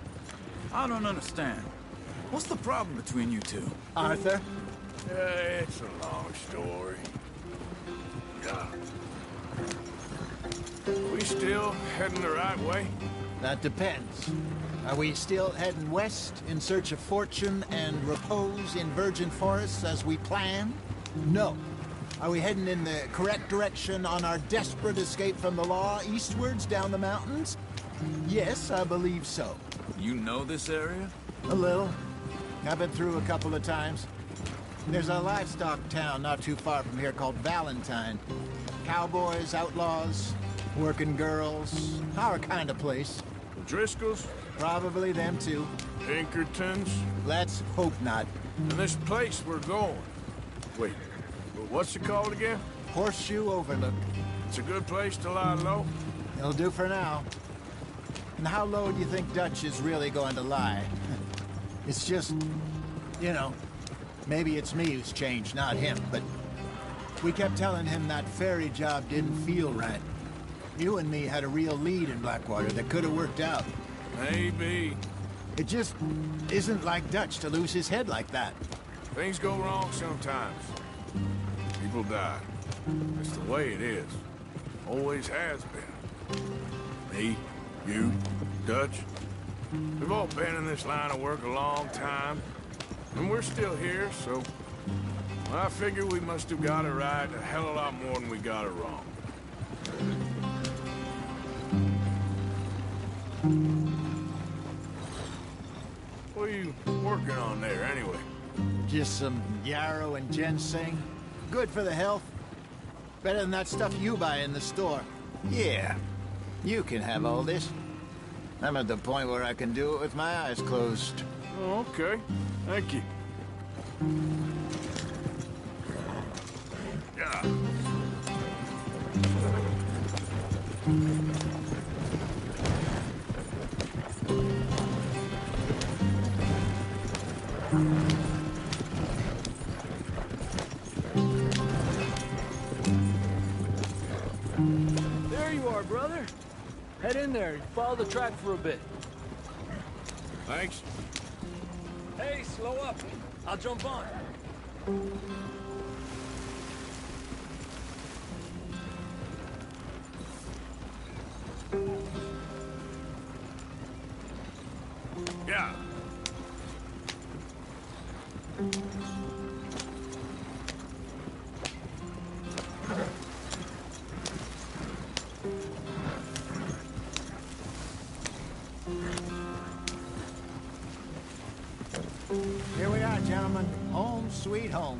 Speaker 13: I don't understand. What's the problem between you two?
Speaker 1: Arthur?
Speaker 3: It's a long story. Yeah. We still heading the right way?
Speaker 1: That depends. Are we still heading west in search of fortune and repose in virgin forests as we planned? No. Are we heading in the correct direction on our desperate escape from the law eastwards down the mountains? Yes, I believe so.
Speaker 13: You know this area?
Speaker 1: A little. I've been through a couple of times. There's a livestock town not too far from here called Valentine. Cowboys, outlaws, working girls, our kind of place.
Speaker 3: The Driscolls?
Speaker 1: Probably them too.
Speaker 3: Pinkertons?
Speaker 1: Let's hope not.
Speaker 3: And this place we're going. Wait, what's it called again?
Speaker 1: Horseshoe Overlook.
Speaker 3: It's a good place to lie low?
Speaker 1: It'll do for now. And how low do you think Dutch is really going to lie? It's just, you know, maybe it's me who's changed, not him, but we kept telling him that ferry job didn't feel right. You and me had a real lead in Blackwater that could have worked out.
Speaker 3: Maybe.
Speaker 1: It just isn't like Dutch to lose his head like that.
Speaker 3: Things go wrong sometimes. People die. It's the way it is. Always has been.
Speaker 11: Me, you, Dutch. We've all been in this line of work a long time, and we're still here, so I figure we must have got it right a hell of a lot more than we got it wrong. What are you working on there, anyway?
Speaker 1: Just some yarrow and ginseng. Good for the health. Better than that stuff you buy in the store. Yeah, you can have all this. I'm at the point where I can do it with my eyes closed.
Speaker 11: Oh, okay. Thank you. Yeah.
Speaker 9: There you are, brother. Head in there. Follow the track for a bit.
Speaker 11: Thanks.
Speaker 9: Hey, slow up. I'll jump on.
Speaker 11: Yeah.
Speaker 1: Here we are, gentlemen. Home sweet home.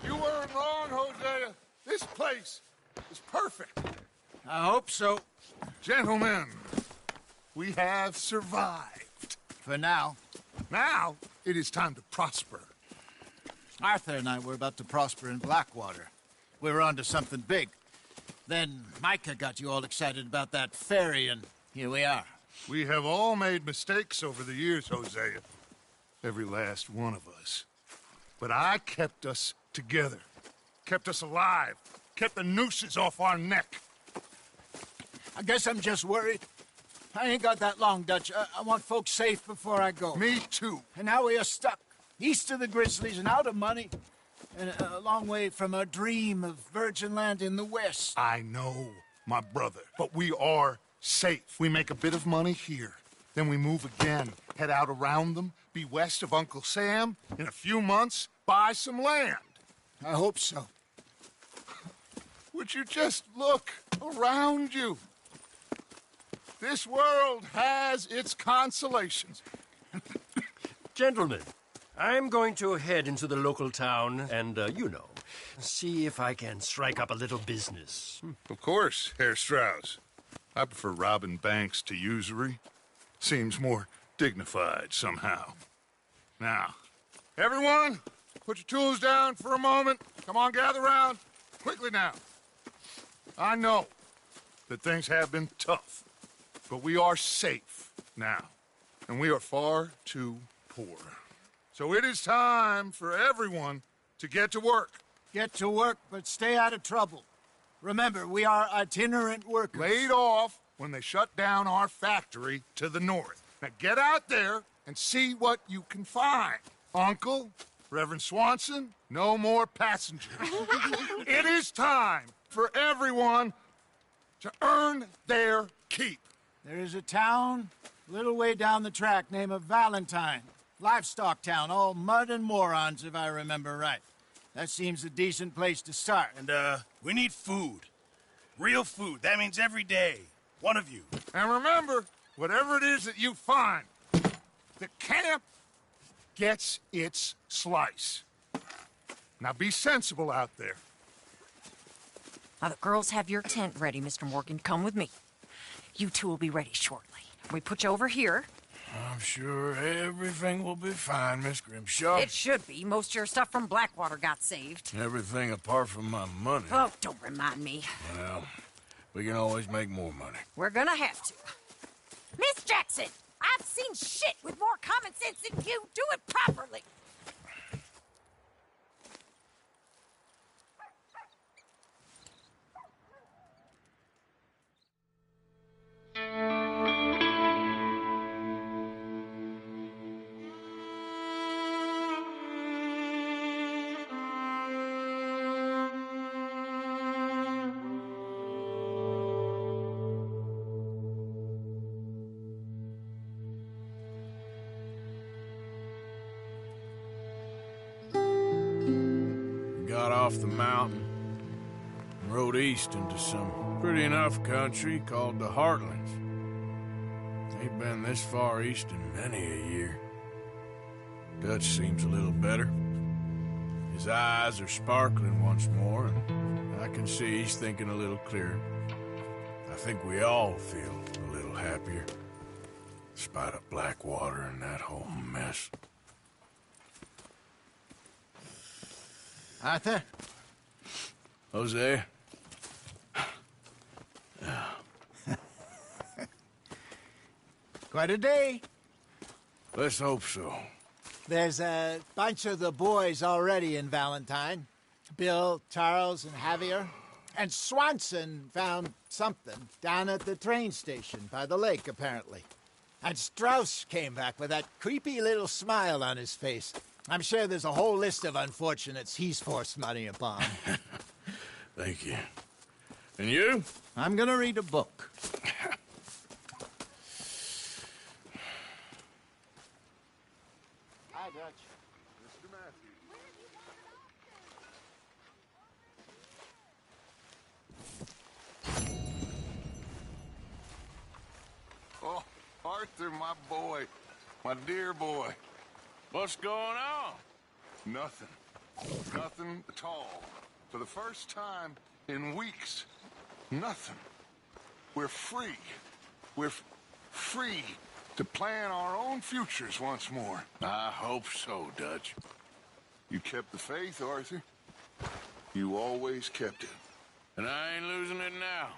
Speaker 2: You weren't wrong, Hosea. This place is perfect.
Speaker 1: I hope so.
Speaker 2: Gentlemen, we have survived.
Speaker 1: For now.
Speaker 2: Now, it is time to prosper.
Speaker 1: Arthur and I were about to prosper in Blackwater. We were onto something big. Then Micah got you all excited about that ferry, and here we are.
Speaker 2: We have all made mistakes over the years, Hosea. Every last one of us. But I kept us together. Kept us alive. Kept the nooses off our neck.
Speaker 1: I guess I'm just worried. I ain't got that long, Dutch. I want folks safe before I go.
Speaker 2: Me too.
Speaker 1: And now we are stuck. East of the Grizzlies and out of money. And a long way from our dream of virgin land in the west.
Speaker 2: I know, my brother. But we are safe. We make a bit of money here. Then we move again. Head out around them. Be west of Uncle Sam. In a few months, buy some land.
Speaker 1: I hope so.
Speaker 2: Would you just look around you? This world has its consolations.
Speaker 7: Gentlemen, I'm going to head into the local town and, see if I can strike up a little business.
Speaker 2: Of course, Herr Strauss. I prefer robbing banks to usury. Seems more dignified somehow. Now, everyone, put your tools down for a moment. Come on, gather round. Quickly now. I know that things have been tough, but we are safe now, and we are far too poor. So it is time for everyone to get to work.
Speaker 1: Get to work, but stay out of trouble. Remember, we are itinerant workers.
Speaker 2: Laid off when they shut down our factory to the north. Now get out there and see what you can find. Uncle, Reverend Swanson, no more passengers. It is time for everyone to earn their keep.
Speaker 1: There is a town a little way down the track named Valentine. Livestock town, all mud and morons, if I remember right. That seems a decent place to start.
Speaker 12: And, we need food. Real food. That means every day. One of you.
Speaker 2: And remember, whatever it is that you find, the camp gets its slice. Now be sensible out there.
Speaker 4: Now, the girls have your tent ready, Mr. Morgan. Come with me. You two will be ready shortly. We put you over here.
Speaker 11: I'm sure everything will be fine, Miss Grimshaw.
Speaker 4: It should be. Most of your stuff from Blackwater got saved.
Speaker 11: Everything apart from my money.
Speaker 4: Oh, don't remind me.
Speaker 11: Well, we can always make more money.
Speaker 4: We're gonna have to. Miss Jackson, I've seen shit with more common sense than you. Do it properly.
Speaker 11: off the mountain and rode east into some pretty enough country called the Heartlands. Ain't been this far east in many a year. Dutch seems a little better. His eyes are sparkling once more, and I can see he's thinking a little clearer. I think we all feel a little happier, despite of Blackwater and that whole mess.
Speaker 1: Arthur?
Speaker 11: Jose?
Speaker 1: Quite a day.
Speaker 11: Let's hope so.
Speaker 1: There's a bunch of the boys already in Valentine. Bill, Charles, and Javier. And Swanson found something down at the train station by the lake, apparently. And Strauss came back with that creepy little smile on his face. I'm sure there's a whole list of unfortunates he's forced money upon.
Speaker 11: Thank you. And you?
Speaker 1: I'm gonna read a book. Hi, Dutch.
Speaker 2: Mr. Matthews. Oh, Arthur, my boy. My dear boy.
Speaker 11: What's going on?
Speaker 2: Nothing. Nothing at all. For the first time in weeks. Nothing. We're free. We're free to plan our own futures once more.
Speaker 11: I hope so, Dutch.
Speaker 2: You kept the faith, Arthur. You always kept it.
Speaker 11: And I ain't losing it now.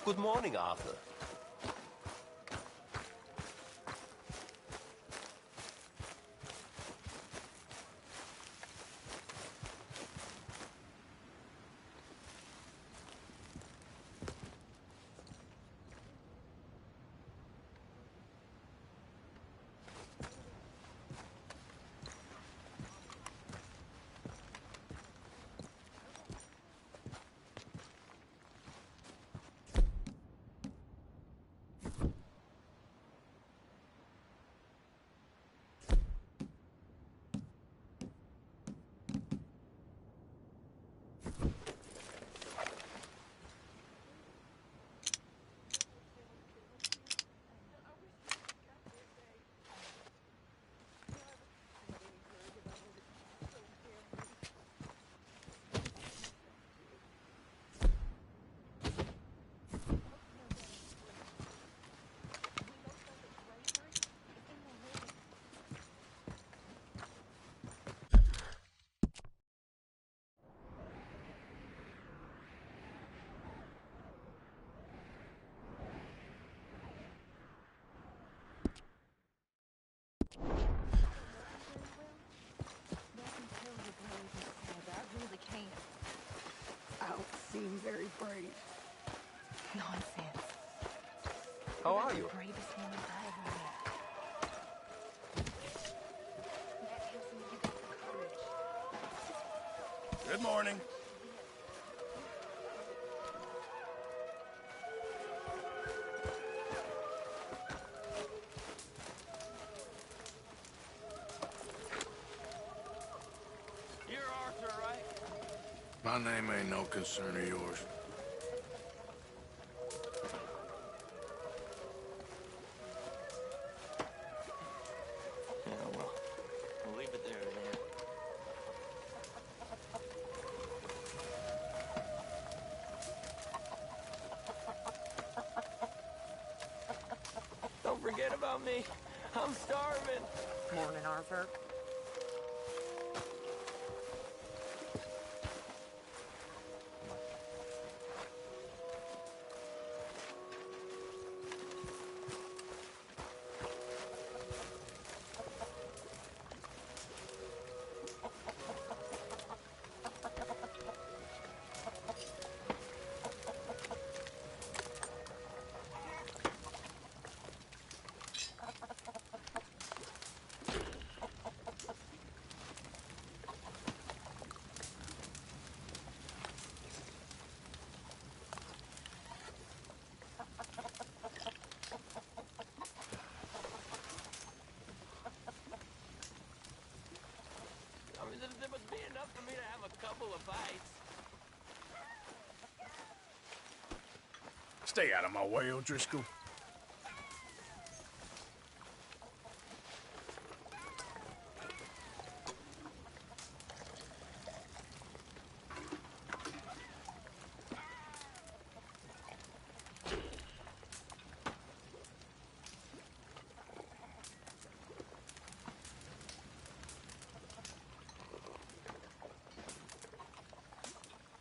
Speaker 7: Good morning, Arthur.
Speaker 4: I don't seem very brave.
Speaker 5: Nonsense.
Speaker 7: How are you?
Speaker 5: Bravest woman I ever met. That tells me you got the courage.
Speaker 12: Good morning.
Speaker 8: You're Arthur, right?
Speaker 11: My name ain't no concern of yours.
Speaker 8: Yeah, well, we'll leave it there then. Don't forget about me. I'm starving.
Speaker 4: Morning, Arthur.
Speaker 8: I mean, there must be enough for me to have a couple of bites.
Speaker 11: Stay out of my way, O'Driscoll.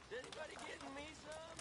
Speaker 8: Is anybody getting me some?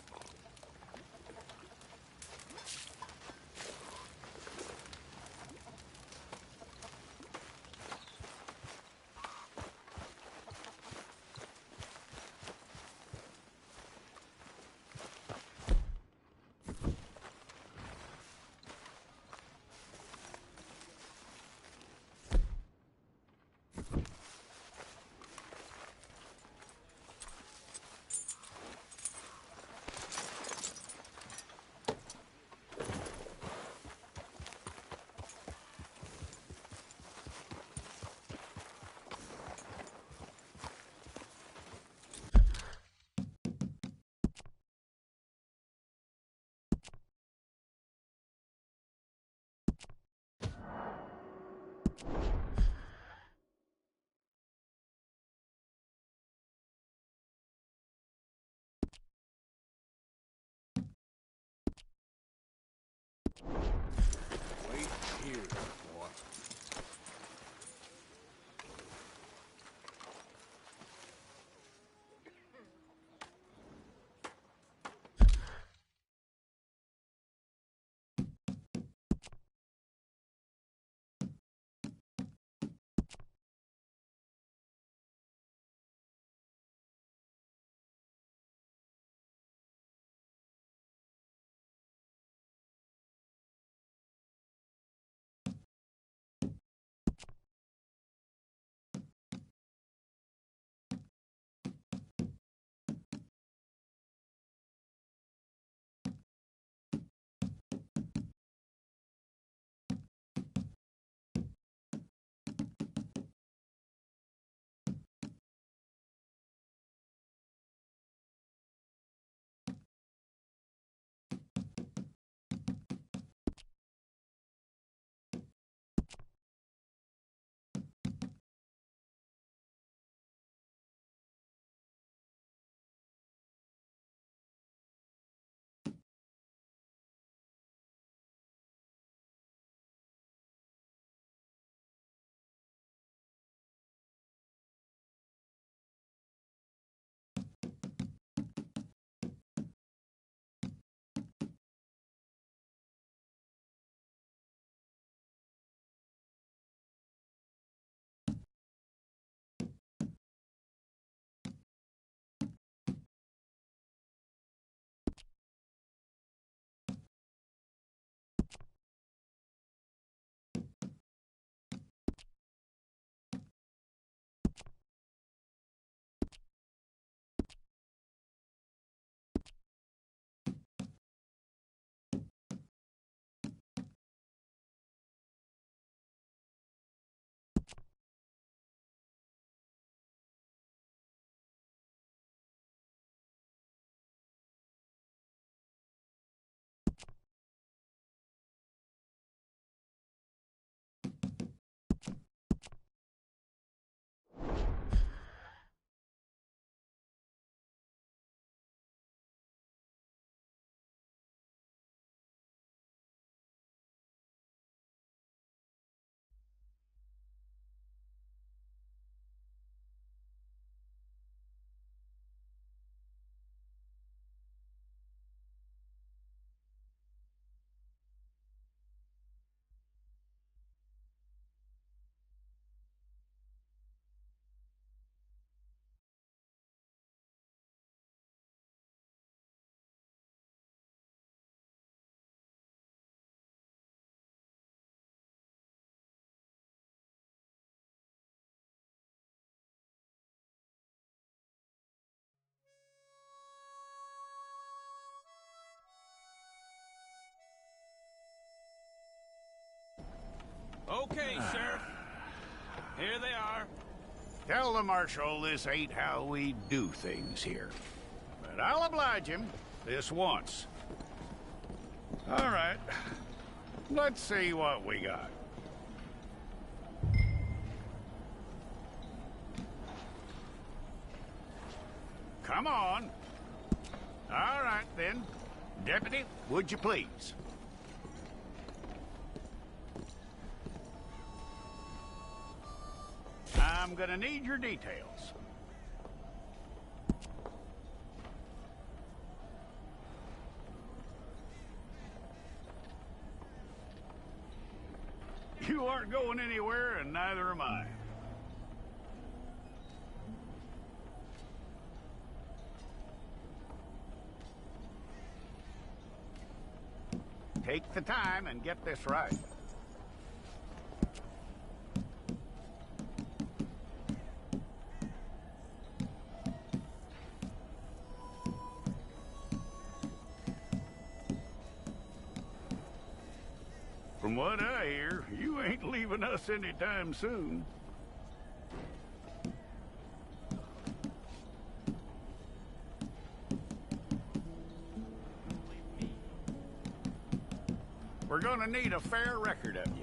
Speaker 16: Okay, Sheriff. Here they are.
Speaker 17: Tell the Marshal this ain't how we do things here. But I'll oblige him this once. All right. Let's see what we got. Come on. All right, then. Deputy, would you please? I'm gonna need your details. You aren't going anywhere, and neither am I. Take the time and get this right. From what I hear, you ain't leaving us anytime soon. We're gonna need a fair record of you.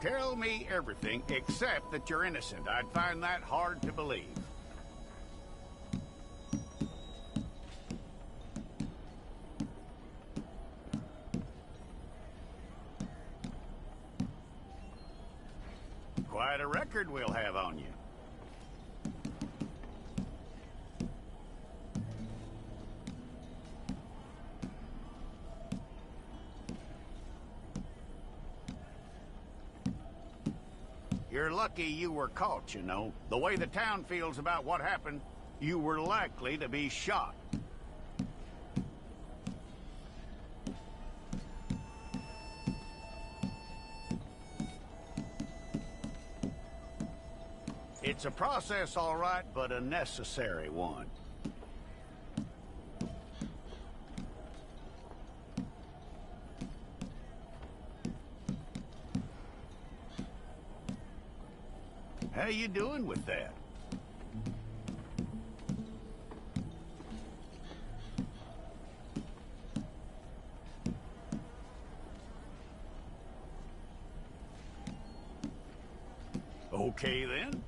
Speaker 17: Tell me everything except that you're innocent. I'd find that hard to believe. Quite a record we'll have on you. You're lucky you were caught, you know. The way the town feels about what happened, you were likely to be shot. It's a process, all right, but a necessary one. How you doing with that? Okay, then.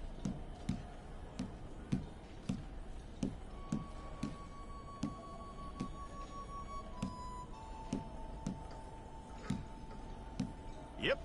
Speaker 17: Yep.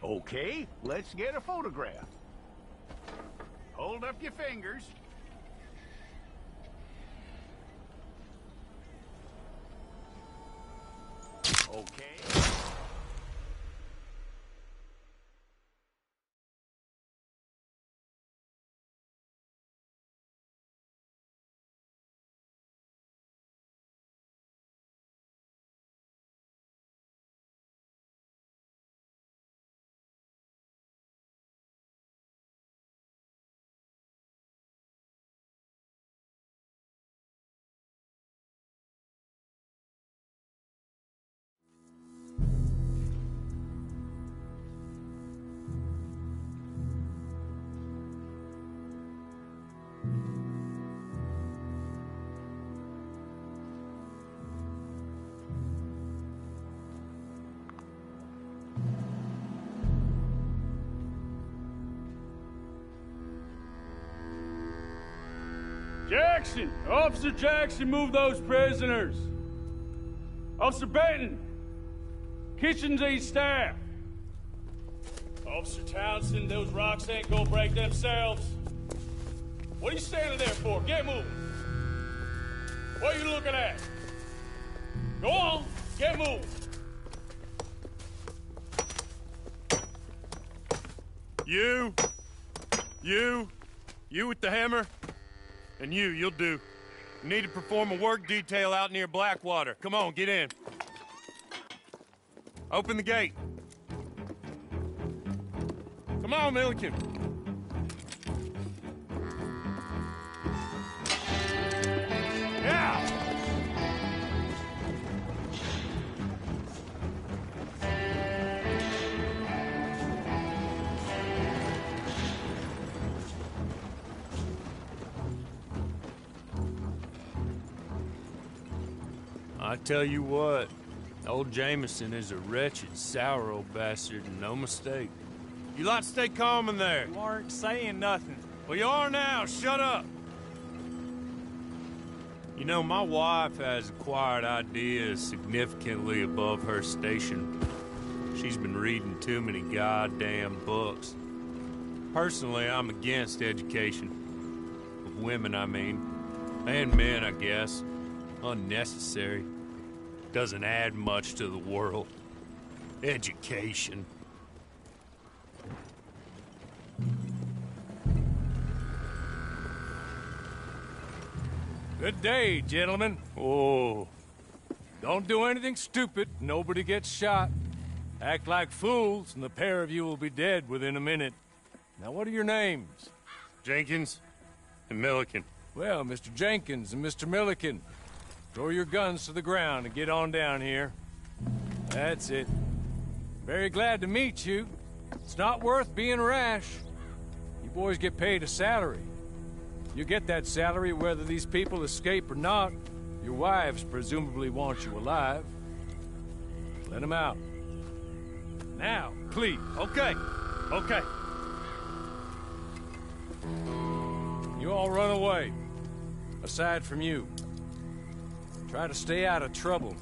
Speaker 17: Okay, let's get a photograph. Hold up your fingers. Okay.
Speaker 18: Jackson! Officer Jackson, move those prisoners! Officer Benton! Kitchens and staff! Officer Townsend, those rocks ain't gonna break themselves. What are you standing there for? Get moving! What are you looking at? Go on, get moving!
Speaker 19: You with the hammer? And you'll do. You need to perform a work detail out near Blackwater. Come on, get in. Open the gate. Come on, Milliken. Yeah!
Speaker 18: I tell you what, old Jameson is a wretched, sour old bastard, and no mistake.
Speaker 19: You lot stay calm in there.
Speaker 16: You aren't saying nothing.
Speaker 19: Well, you are now. Shut up.
Speaker 18: You know, my wife has acquired ideas significantly above her station. She's been reading too many goddamn books. Personally, I'm against education. Of women, I mean. And men, I guess. Unnecessary. Doesn't add much to the world. Education.
Speaker 3: Good day, gentlemen.
Speaker 18: Oh.
Speaker 3: Don't do anything stupid. Nobody gets shot. Act like fools, and the pair of you will be dead within a minute. Now, what are your names?
Speaker 19: Jenkins and Milliken.
Speaker 3: Well, Mr. Jenkins and Mr. Milliken, throw your guns to the ground and get on down here. That's it. Very glad to meet you. It's not worth being rash. You boys get paid a salary. You get that salary whether these people escape or not. Your wives presumably want you alive. Let them out. Now, please.
Speaker 19: Okay.
Speaker 3: You all run away. Aside from you. Try to stay out of trouble.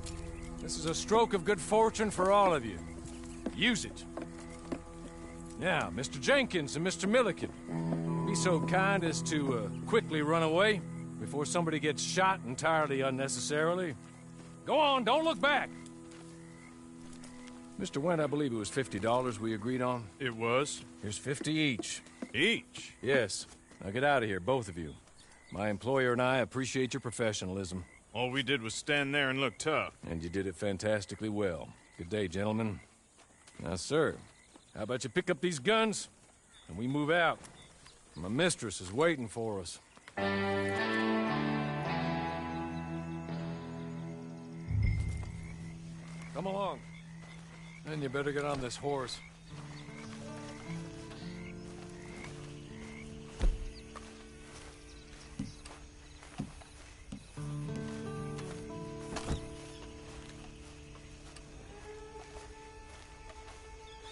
Speaker 3: This is a stroke of good fortune for all of you. Use it. Now, Mr. Jenkins and Mr. Milliken, be so kind as to quickly run away before somebody gets shot entirely unnecessarily. Go on, don't look back. Mr. Wendt, I believe it was $50 we agreed on.
Speaker 19: It was.
Speaker 3: Here's 50 each.
Speaker 19: Each?
Speaker 3: Yes. Now get out of here, both of you. My employer and I appreciate your professionalism.
Speaker 19: All we did was stand there and look tough.
Speaker 3: And you did it fantastically well. Good day, gentlemen. Now, sir, how about you pick up these guns, and we move out? My mistress is waiting for us. Come along. Then you better get on this horse.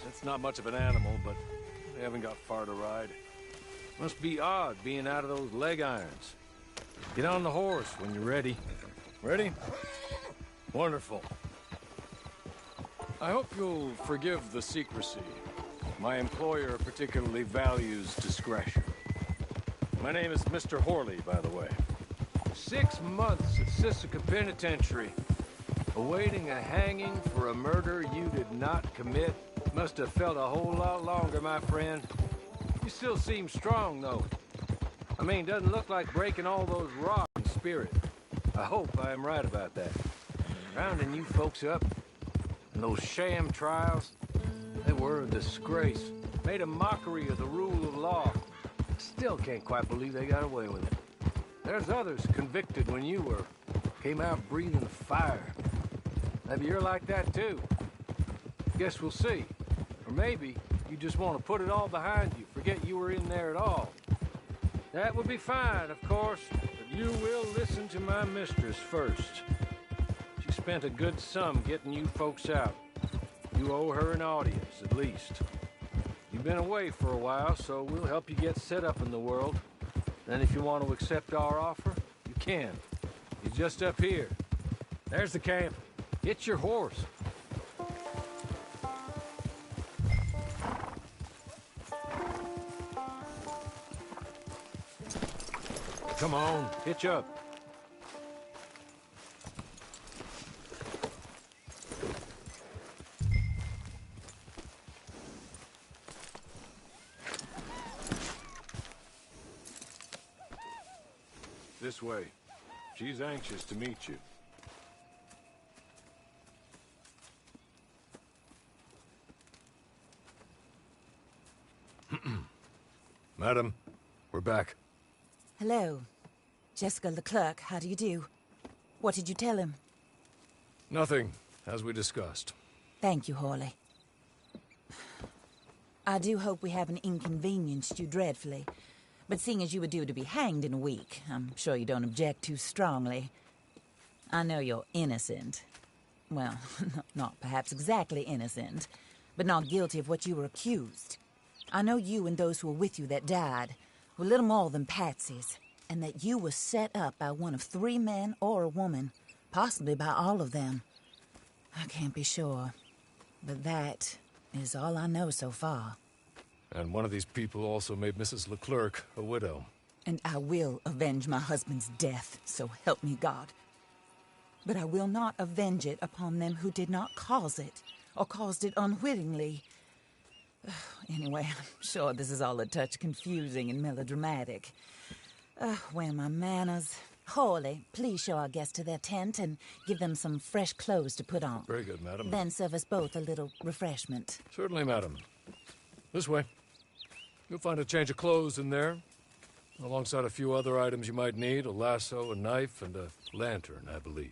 Speaker 3: It's not much of an animal, but they haven't got far to ride. Must be odd being out of those leg irons. Get on the horse when you're ready. Ready? Wonderful. I hope you'll forgive the secrecy. My employer particularly values discretion. My name is Mr. Horley, by the way. 6 months at Sisika Penitentiary, awaiting a hanging for a murder you did not commit. Must have felt a whole lot longer, my friend. You still seem strong, though. I mean, doesn't look like breaking all those rocks in spirit. I hope I am right about that. Rounding you folks up, and those sham trials, they were a disgrace. Made a mockery of the rule of law. Still can't quite believe they got away with it. There's others convicted when you were. Came out breathing fire. Maybe you're like that too. Guess we'll see. Or maybe you just want to put it all behind you, forget you were in there at all. That would be fine, of course, but you will listen to my mistress first. She spent a good sum getting you folks out. You owe her an audience, at least. You've been away for a while, so we'll help you get set up in the world. Then if you want to accept our offer, you can. He's just up here. There's the camp. Get your horse. Come on, hitch up. This way. She's anxious to meet you.
Speaker 20: Madam, we're back.
Speaker 21: Hello. Jessica Leclerc, how do you do? What did you tell him?
Speaker 20: Nothing, as we discussed.
Speaker 21: Thank you, Horley. I do hope we haven't inconvenienced you dreadfully. But seeing as you were due to be hanged in a week, I'm sure you don't object too strongly. I know you're innocent. Well, not perhaps exactly innocent, but not guilty of what you were accused. I know you and those who were with you that died were little more than patsies, and that you were set up by one of 3 men or a woman, possibly by all of them. I can't be sure, but that is all I know so far.
Speaker 20: And one of these people also made Mrs. Leclerc a widow.
Speaker 21: And I will avenge my husband's death, so help me God. But I will not avenge it upon them who did not cause it, or caused it unwittingly. Anyway, I'm sure this is all a touch confusing and melodramatic. Where are my manners? Horley, please show our guests to their tent and give them some fresh clothes to put on.
Speaker 20: Very good, madam.
Speaker 21: Then serve us both a little refreshment.
Speaker 20: Certainly, madam. This way. You'll find a change of clothes in there, alongside a few other items you might need, a lasso, a knife, and a lantern, I believe.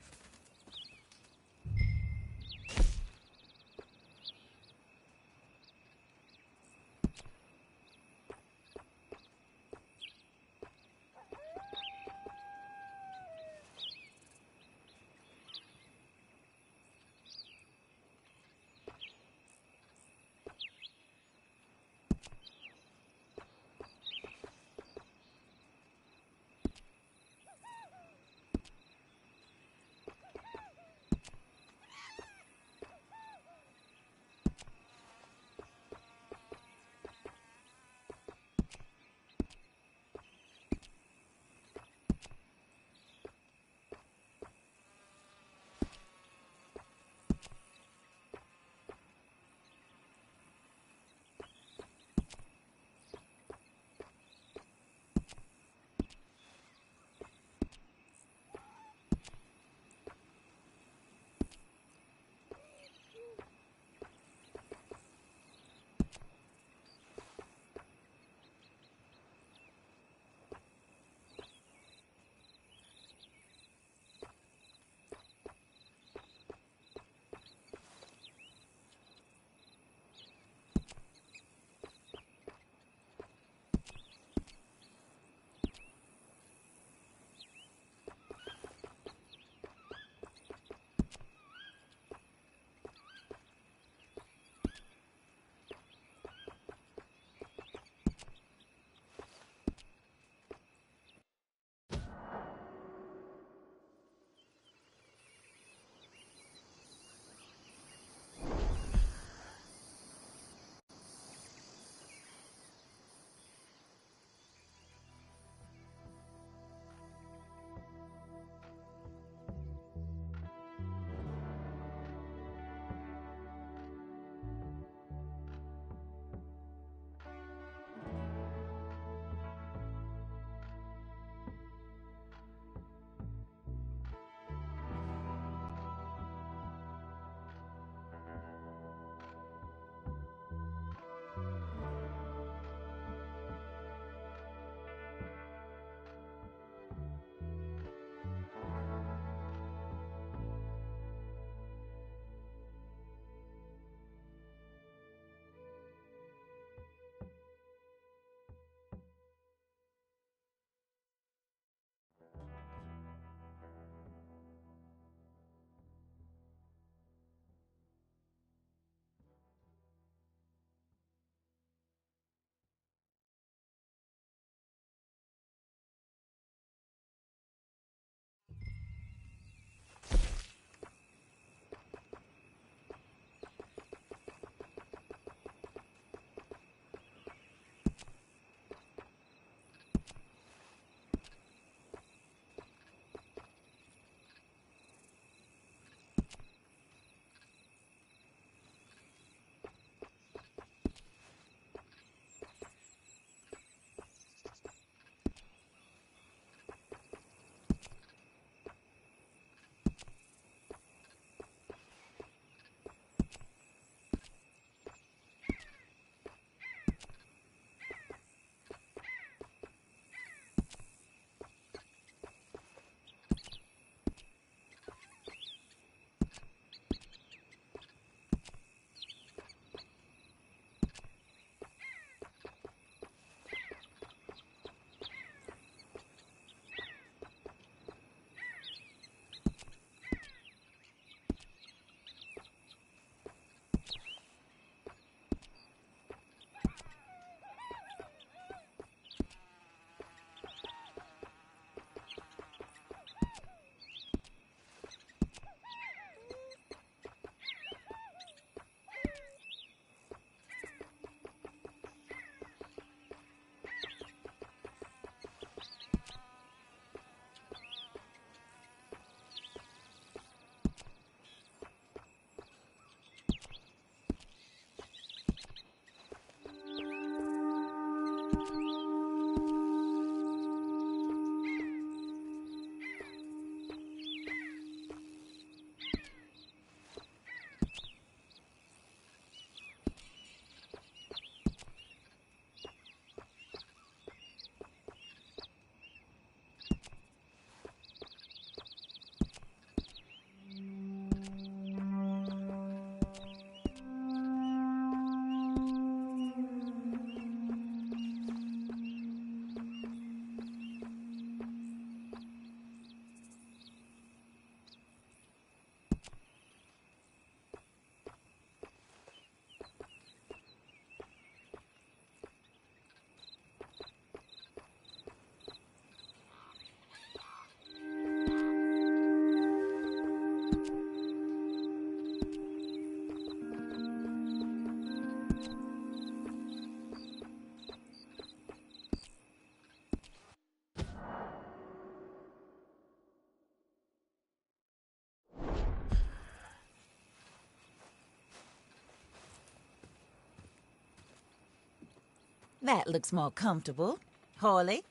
Speaker 21: that looks more comfortable. Hawley,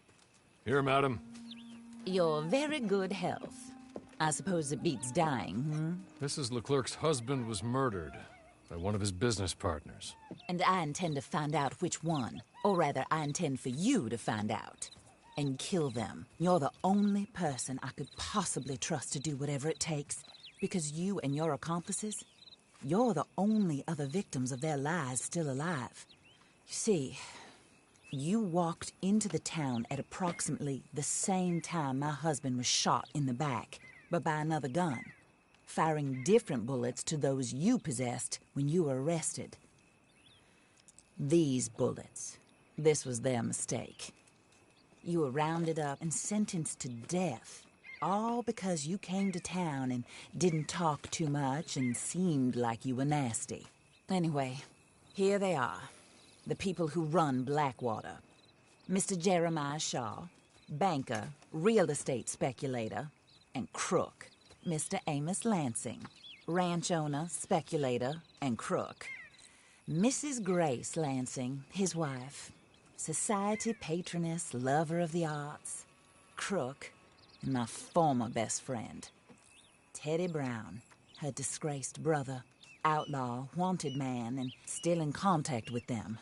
Speaker 20: Here, madam.
Speaker 21: your very good health. I suppose it beats dying,
Speaker 20: Mrs. Leclerc's husband was murdered by one of his business partners.
Speaker 21: And I intend to find out which one. Or rather, I intend for you to find out. And kill them. You're the only person I could possibly trust to do whatever it takes. Because you and your accomplices, you're the only other victims of their lies still alive. You see, you walked into the town at approximately the same time my husband was shot in the back, but by another gun, firing different bullets to those you possessed when you were arrested. These bullets, this was their mistake. You were rounded up and sentenced to death, all because you came to town and didn't talk too much and seemed like you were nasty. Anyway, here they are, the people who run Blackwater. Mr. Jeremiah Shaw, banker, real estate speculator, and crook. Mr. Amos Lansing, ranch owner, speculator, and crook. Mrs. Grace Lansing, his wife, society patroness, lover of the arts, crook, and my former best friend. Teddy Brown, her disgraced brother, outlaw, wanted man, and still in contact with them.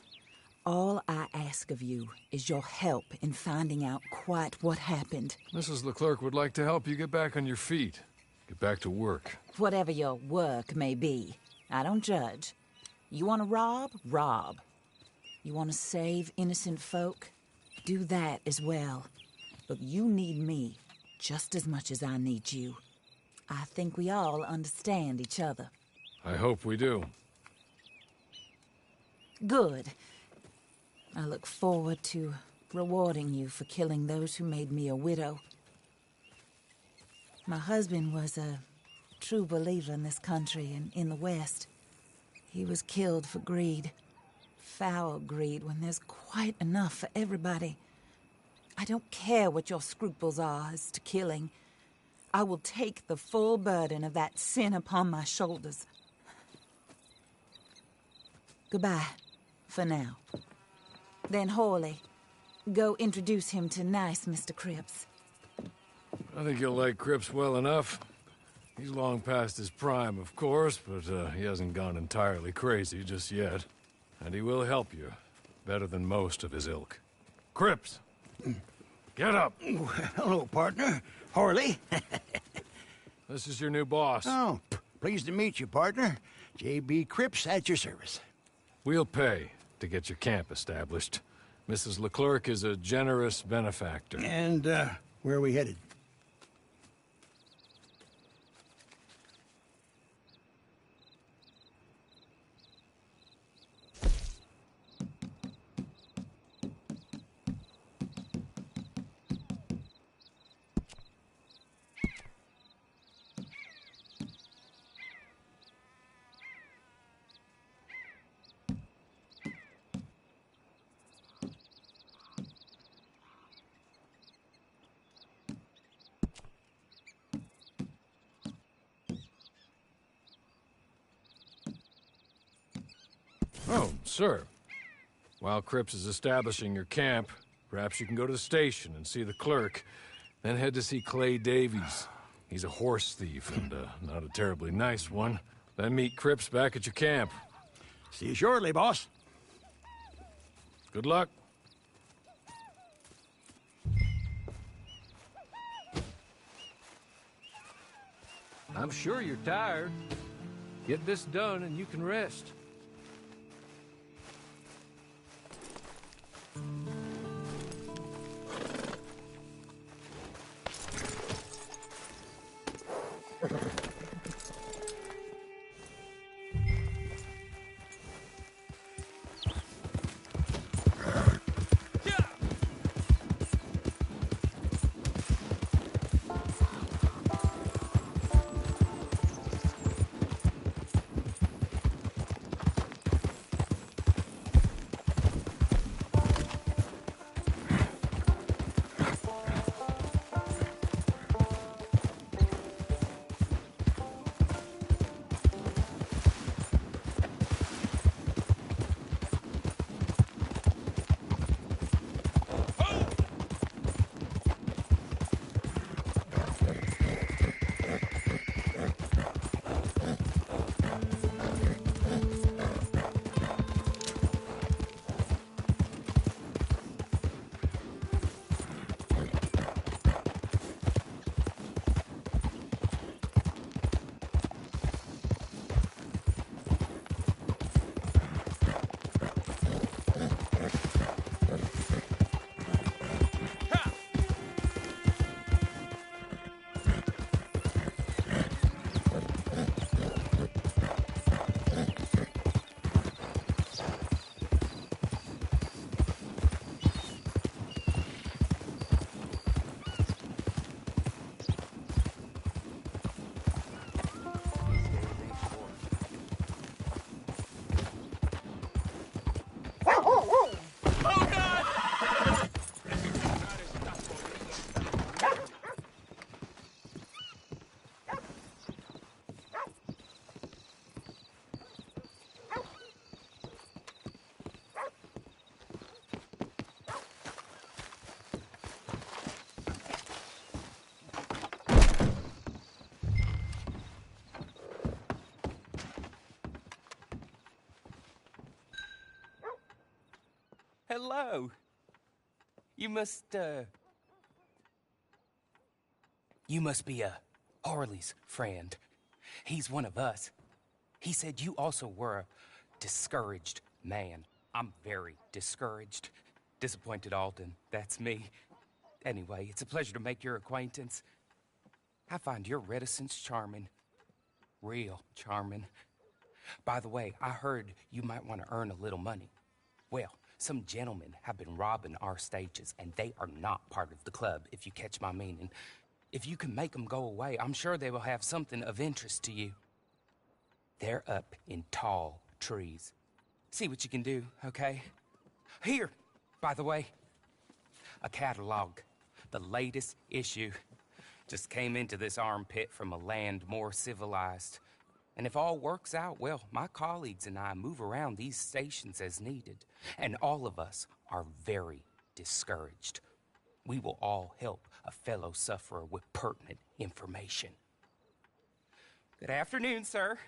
Speaker 21: All I ask of you is your help in finding out quite what happened.
Speaker 20: Mrs. Leclerc would like to help you get back on your feet. Get back to work.
Speaker 21: Whatever your work may be, I don't judge. You want to rob? Rob. You want to save innocent folk? Do that as well. But you need me just as much as I need you. I think we all understand each other.
Speaker 20: I hope we do.
Speaker 21: Good. I look forward to rewarding you for killing those who made me a widow. My husband was a true believer in this country and in the West. He was killed for greed. Foul greed when there's quite enough for everybody. I don't care what your scruples are as to killing. I will take the full burden of that sin upon my shoulders. Goodbye, for now. Then Hawley, go introduce him to nice Mr. Cripps.
Speaker 20: I think you'll like Cripps well enough. He's long past his prime, of course, but he hasn't gone entirely crazy just yet. And he will help you better than most of his ilk. Cripps! Get up!
Speaker 10: Hello, partner. Harley.
Speaker 20: This is your new boss.
Speaker 10: Oh, pleased to meet you, partner. J.B. Cripps at your service.
Speaker 20: We'll pay to get your camp established. Mrs. Leclerc is a generous benefactor.
Speaker 10: And, where are we headed?
Speaker 20: Oh, sir. While Cripps is establishing your camp, perhaps you can go to the station and see the clerk, then head to see Clay Davies. He's a horse thief, and not a terribly nice one. Then meet Cripps back at your camp.
Speaker 10: See you shortly, boss.
Speaker 20: Good luck.
Speaker 9: I'm sure you're tired. Get this done and you can rest.
Speaker 15: Hello. You must be Harley's friend. He's one of us. He said you also were a discouraged man. I'm very discouraged. Disappointed Alden, that's me. Anyway, it's a pleasure to make your acquaintance. I find your reticence charming. Real charming. By the way, I heard you might want to earn a little money. Well, some gentlemen have been robbing our stages, and they are not part of the club, if you catch my meaning. If you can make them go away, I'm sure they will have something of interest to you. They're up in tall trees. See what you can do, okay? Here, by the way, a catalog. The latest issue. Just came into this armpit from a land more civilized. And if all works out, well, my colleagues and I move around these stations as needed. And all of us are very discouraged. We will all help a fellow sufferer with pertinent information. Good afternoon, sir.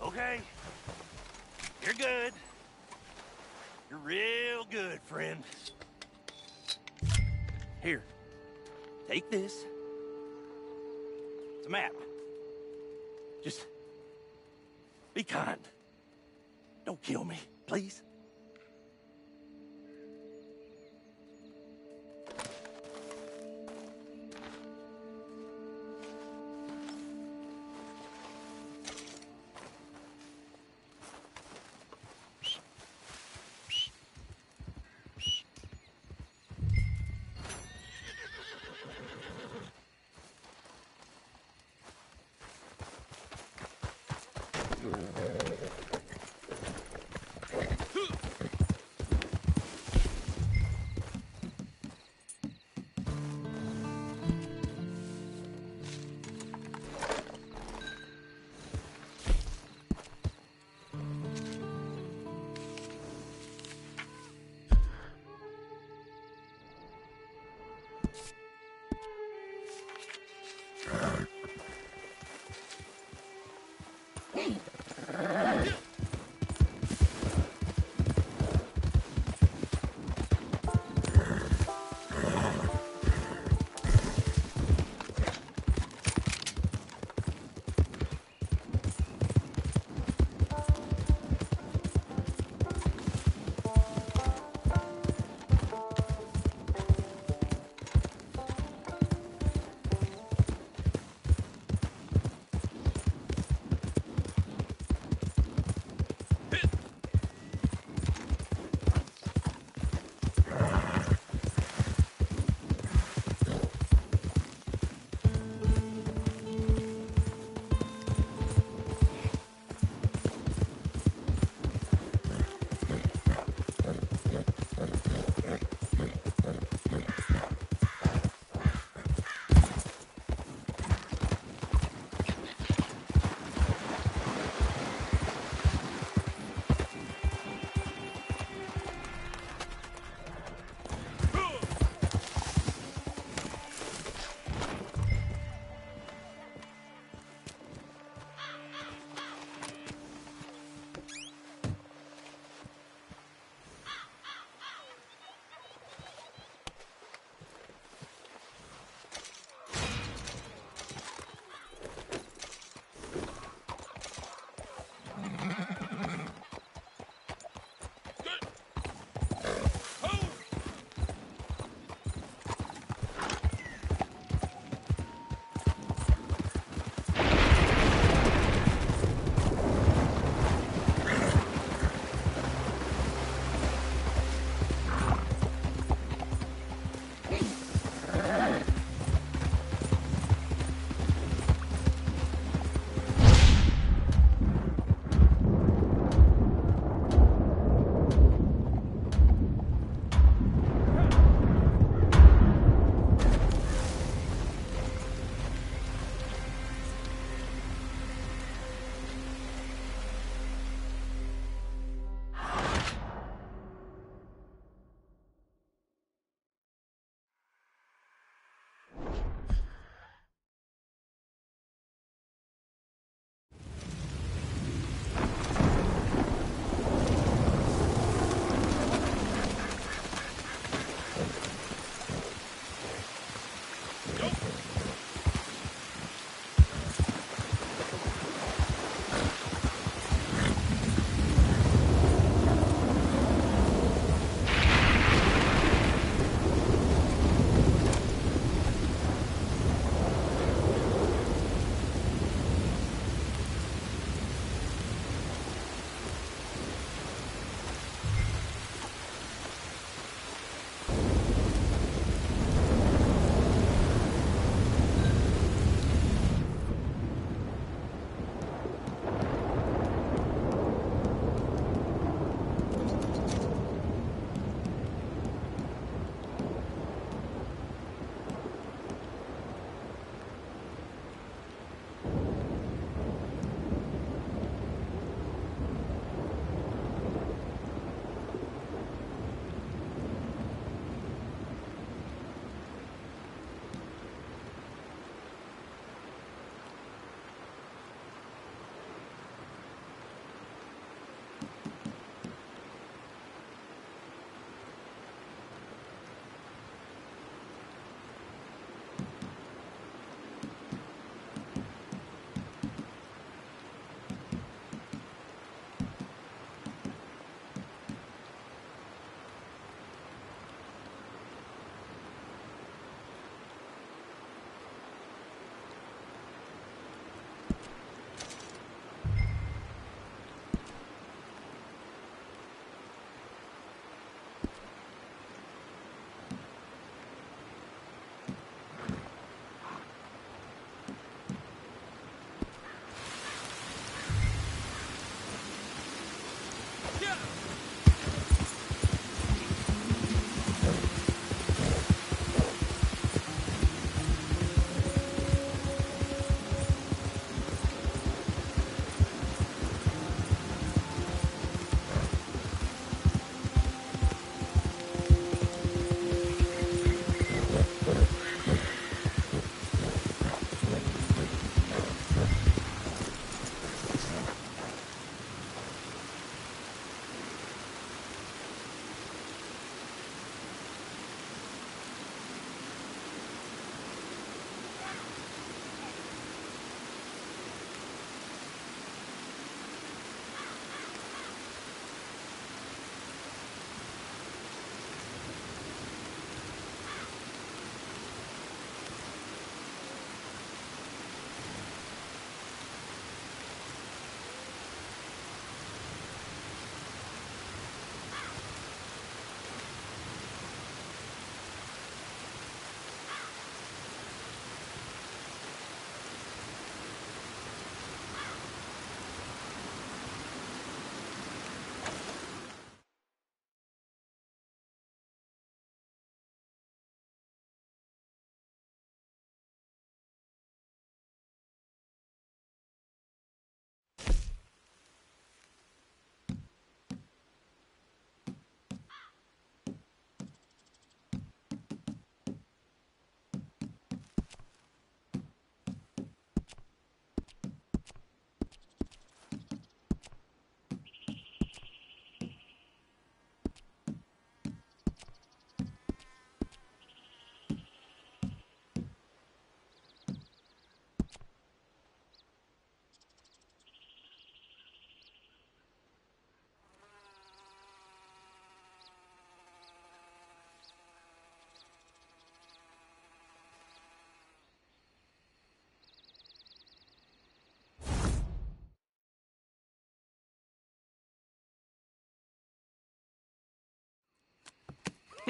Speaker 7: Okay. You're good. You're real good, friend. Here. Take this. It's a map.
Speaker 14: Just be kind. Don't kill me, please.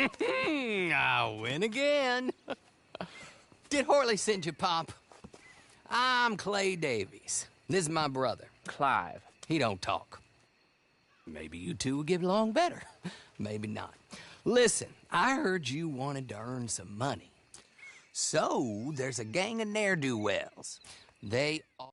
Speaker 6: I win again. Did Horley send you, Pop? I'm Clay Davies. This is my brother, Clive. He don't talk. Maybe you two will get along better. Maybe not. Listen, I heard you wanted to earn some money. So, there's a gang of ne'er-do-wells. They all...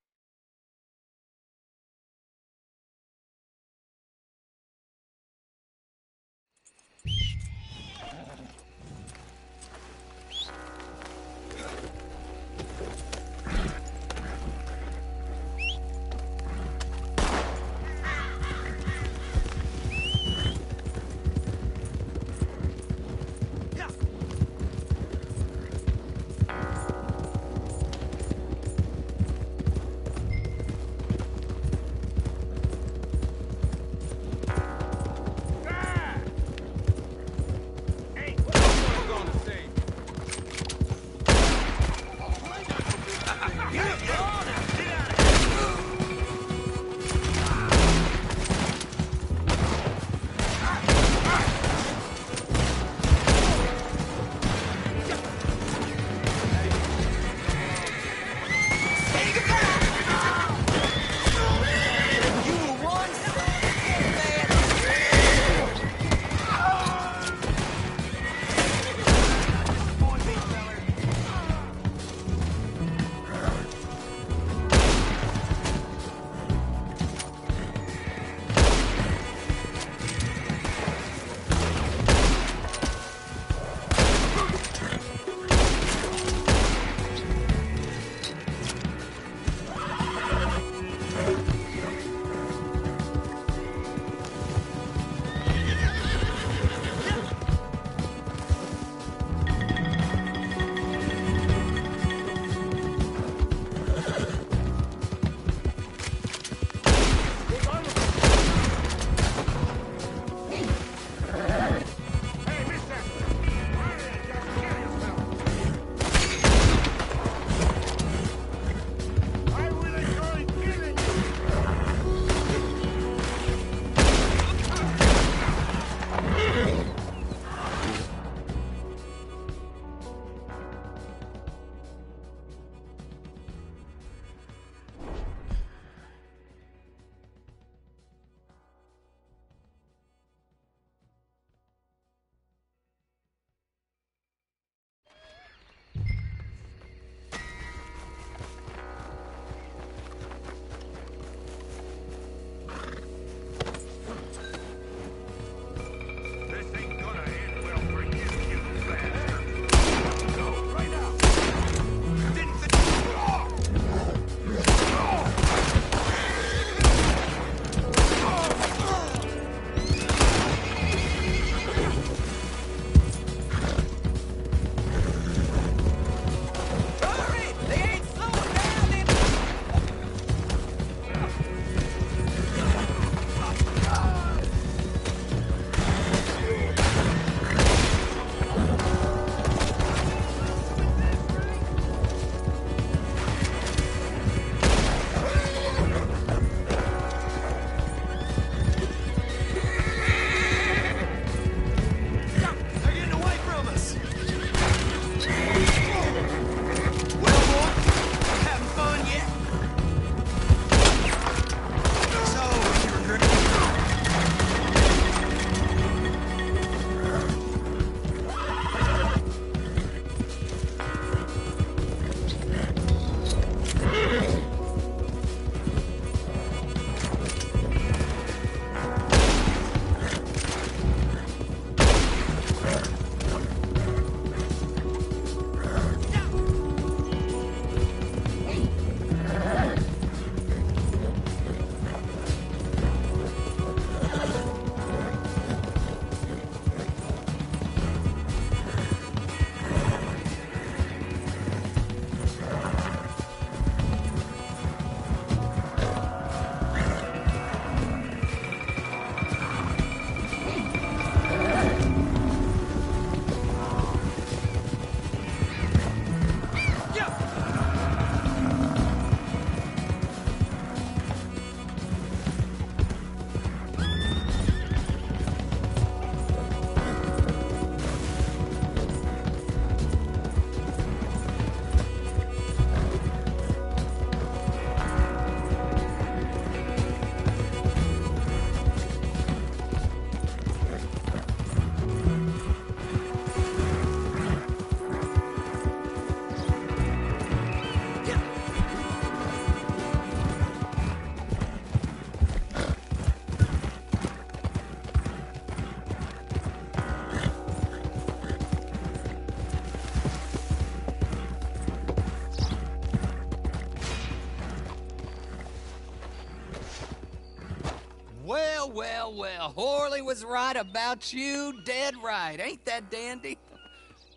Speaker 6: well. Horley was right about you, dead right. Ain't that dandy?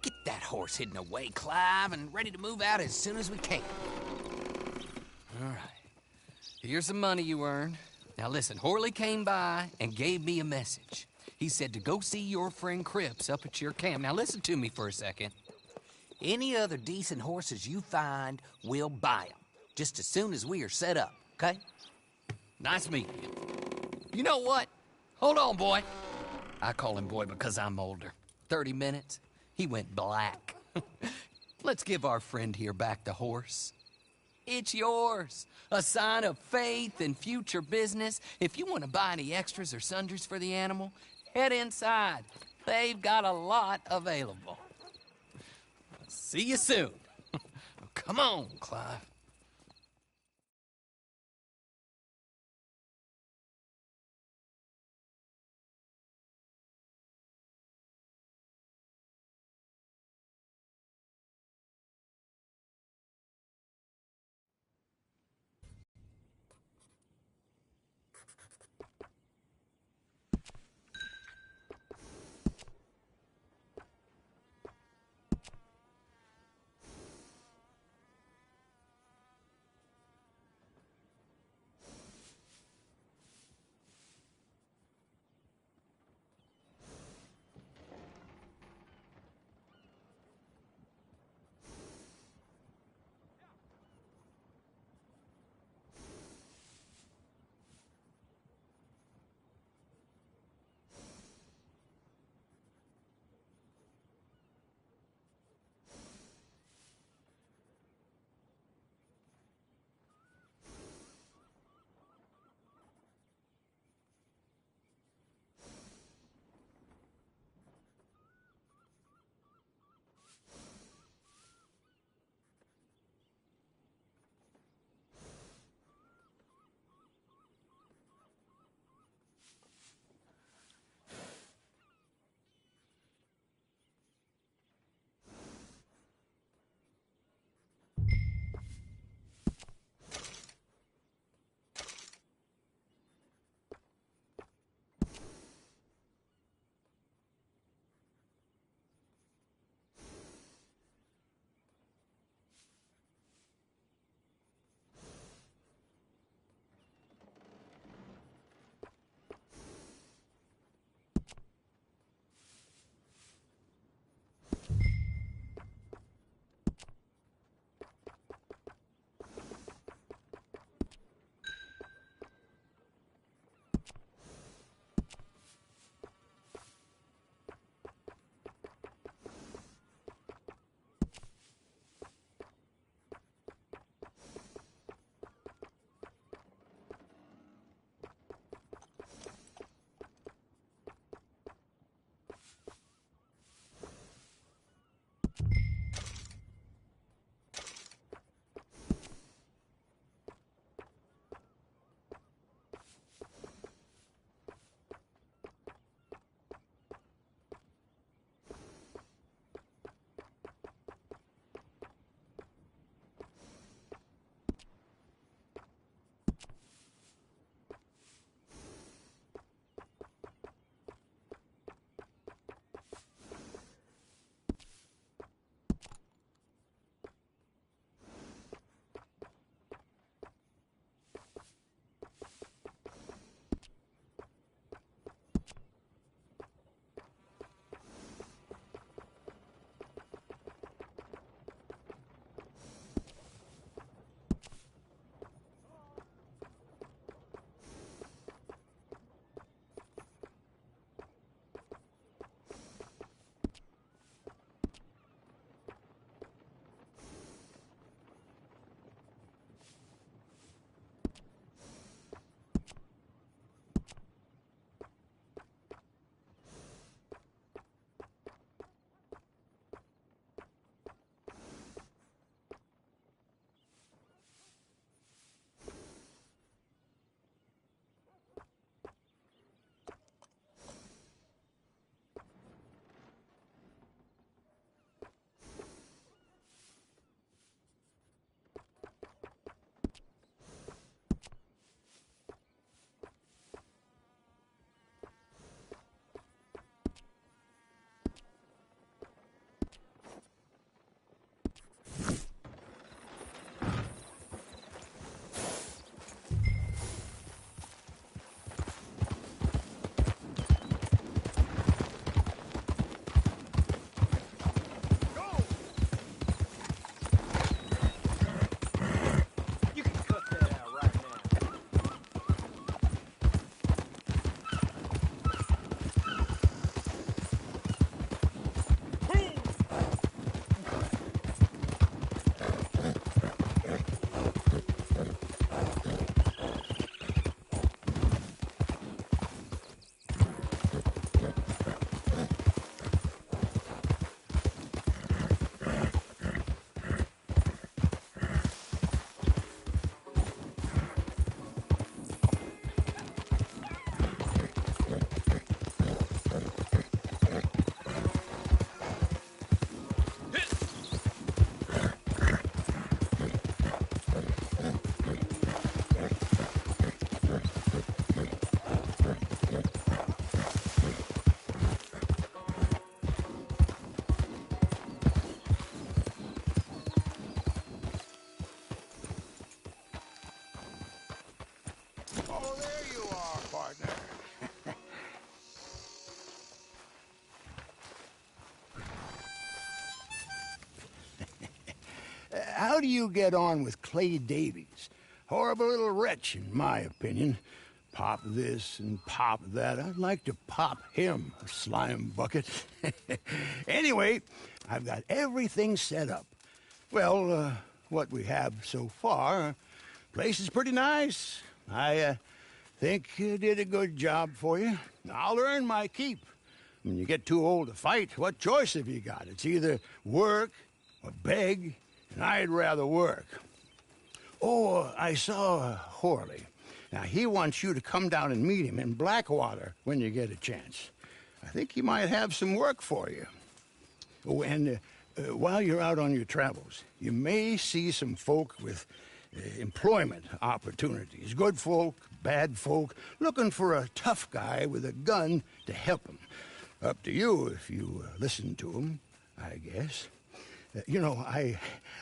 Speaker 6: Get that horse hidden away, Clive, and ready to move out as soon as we can. All right. Here's the money you earned. Now listen, Horley came by and gave me a message. He said to go see your friend Cripps up at your camp. Now listen to me for a second. Any other decent horses you find, we'll buy them. Just as soon as we are set up, okay? Nice meeting you. You know what? Hold on, boy. I call him boy because I'm older. 30 minutes, he went black. Let's give our friend here back the horse. It's yours. A sign of faith and future business. If you want to buy any extras or sundries for the animal, head inside. They've got a lot available. See you soon. Come on, Clive.
Speaker 10: Oh, there you are, partner. How do you get on with Clay Davies? Horrible little wretch, in my opinion. Pop this and pop that. I'd like to pop him, a slime bucket. Anyway, I've got everything set up. Well, what we have so far, place is pretty nice. I think you did a good job for you. I'll earn my keep. When you get too old to fight, what choice have you got? It's either work or beg, and I'd rather work. Oh, I saw Horley. Now, he wants you to come down and meet him in Blackwater when you get a chance. I think he might have some work for you. Oh, and while you're out on your travels, you may see some folk with employment opportunities. Good folk, bad folk, looking for a tough guy with a gun to help them. Up to you if you listen to them, I guess. You know,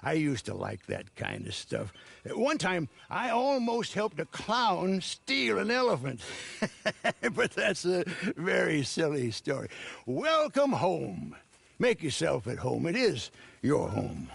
Speaker 10: I used to like that kind of stuff. One time, I almost helped a clown steal an elephant. But that's a very silly story. Welcome home. Make yourself at home. It is your home.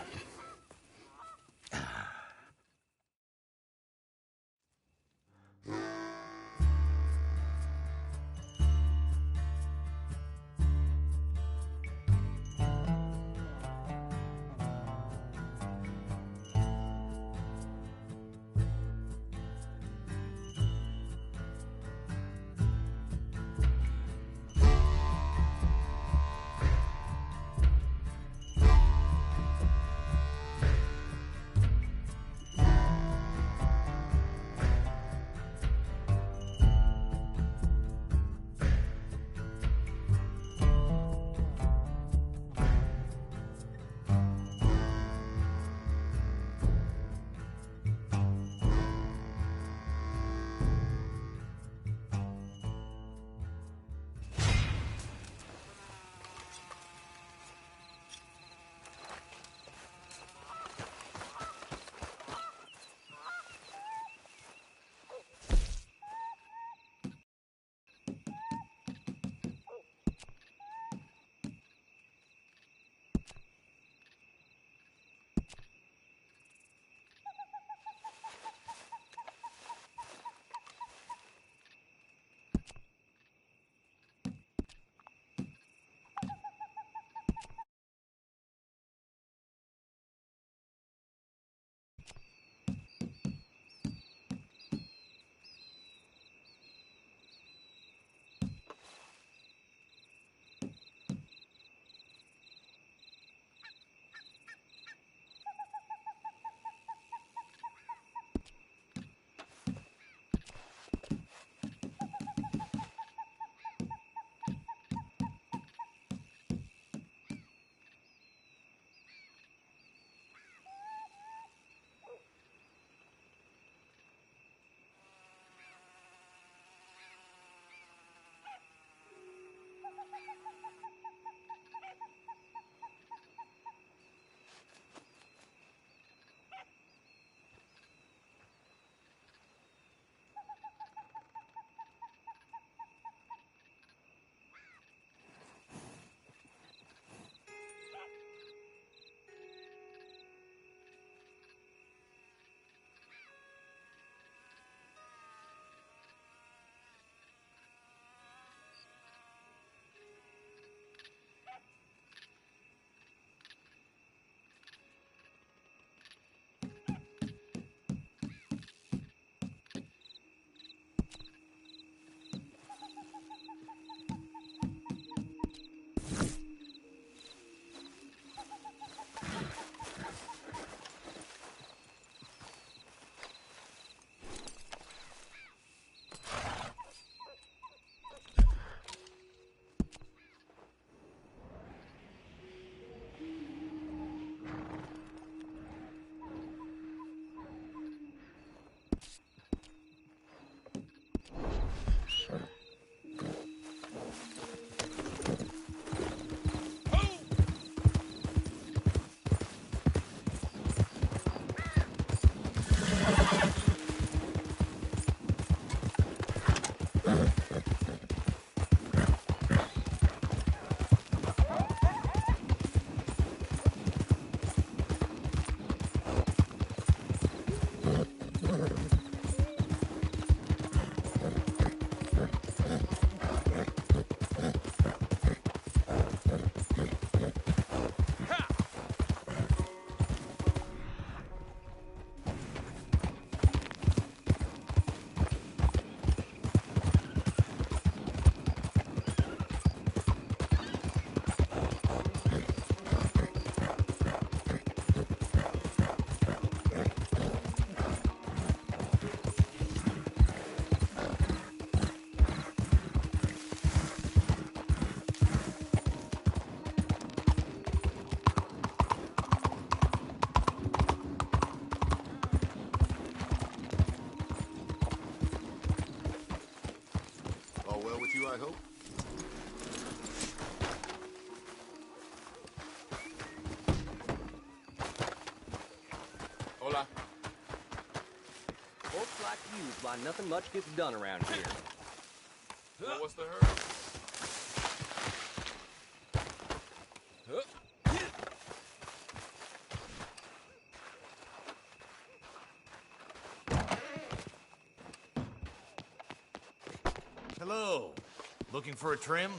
Speaker 2: I hope.
Speaker 13: Hola. Folks like you is why nothing much gets done around here.
Speaker 20: Well, what's the hurry?
Speaker 22: Hello. Looking for a trim?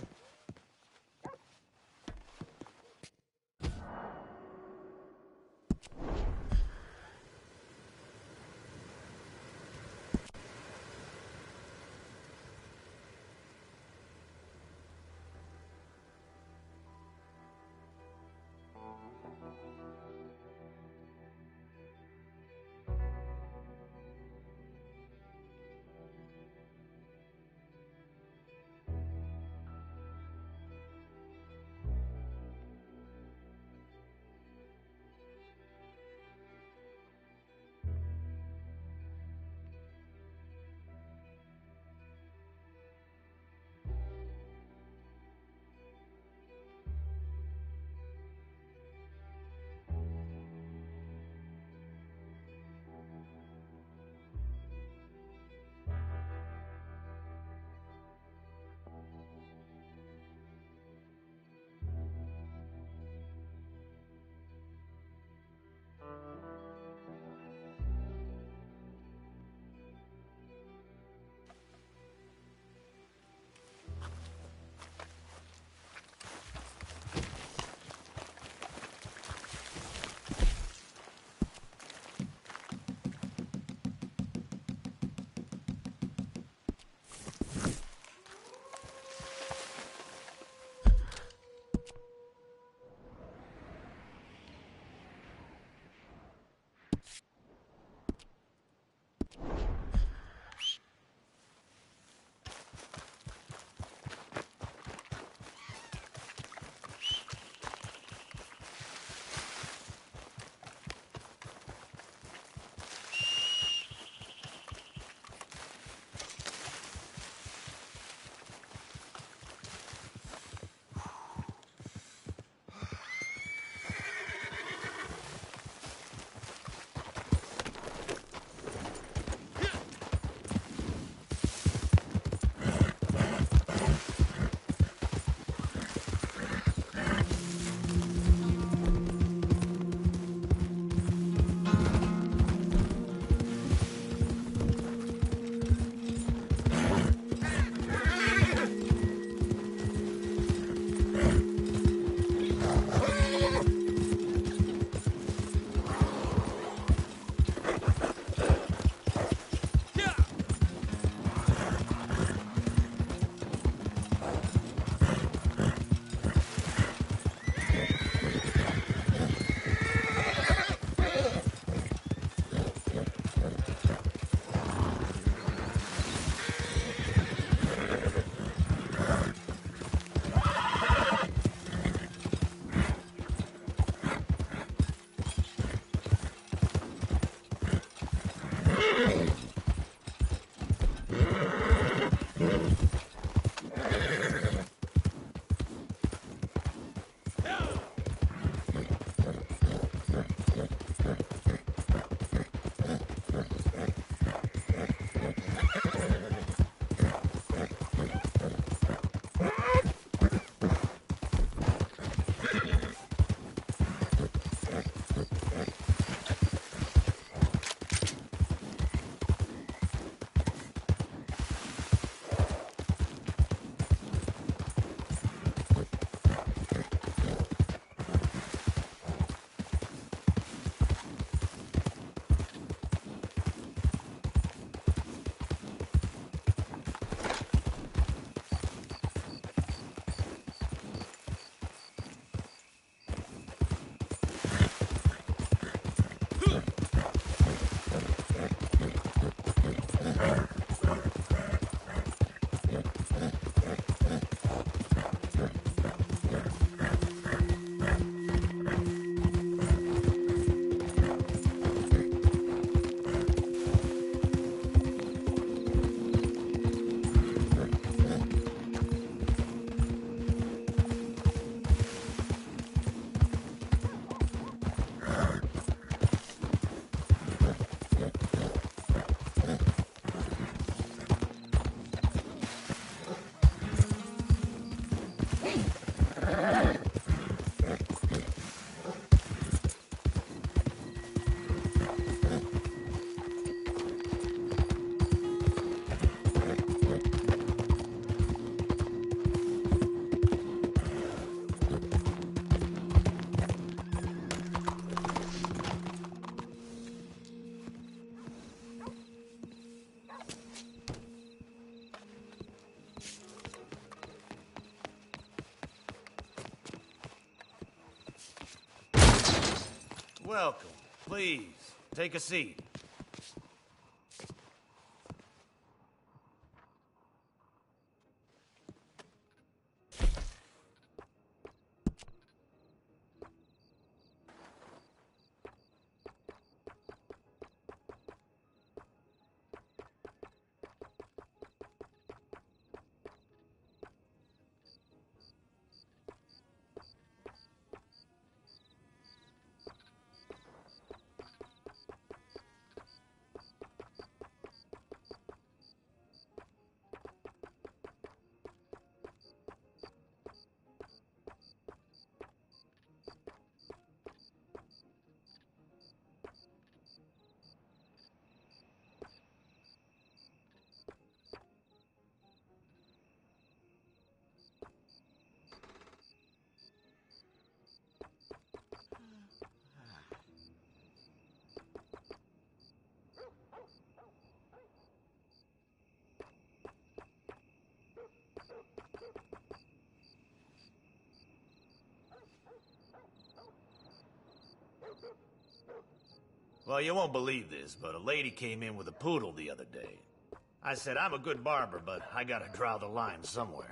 Speaker 12: welcome. Please, take a seat. Well, you won't believe this, but a lady came in with a poodle the other day. I said, I'm a good barber, but I gotta draw the line somewhere.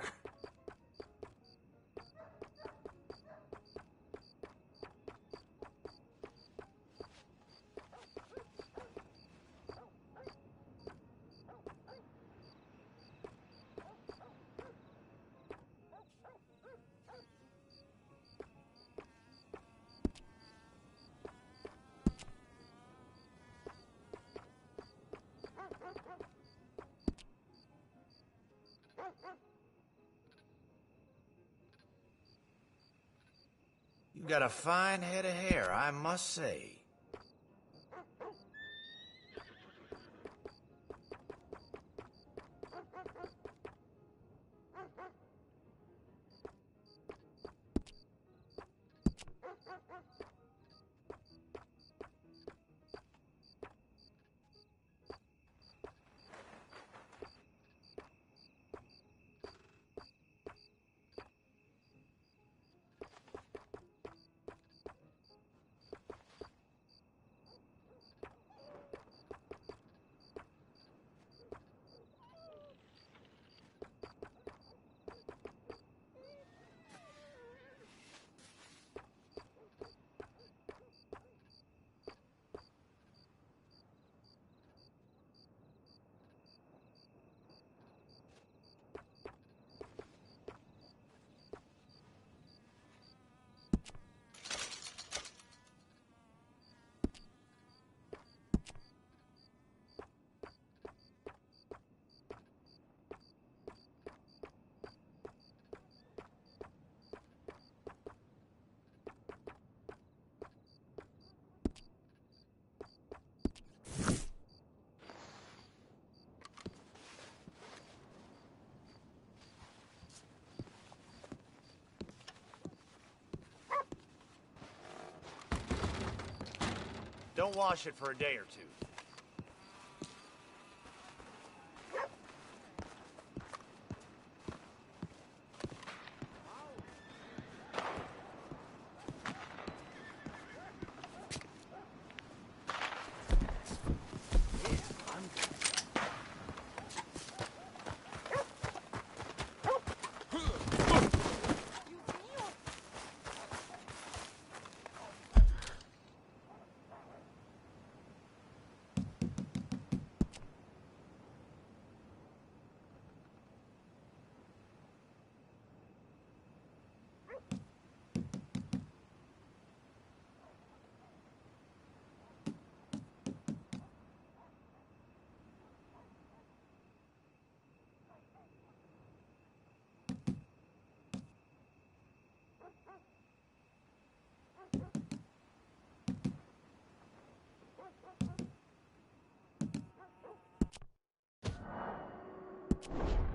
Speaker 12: You got a fine head of hair, I must say. Don't wash it for a day or two.
Speaker 1: You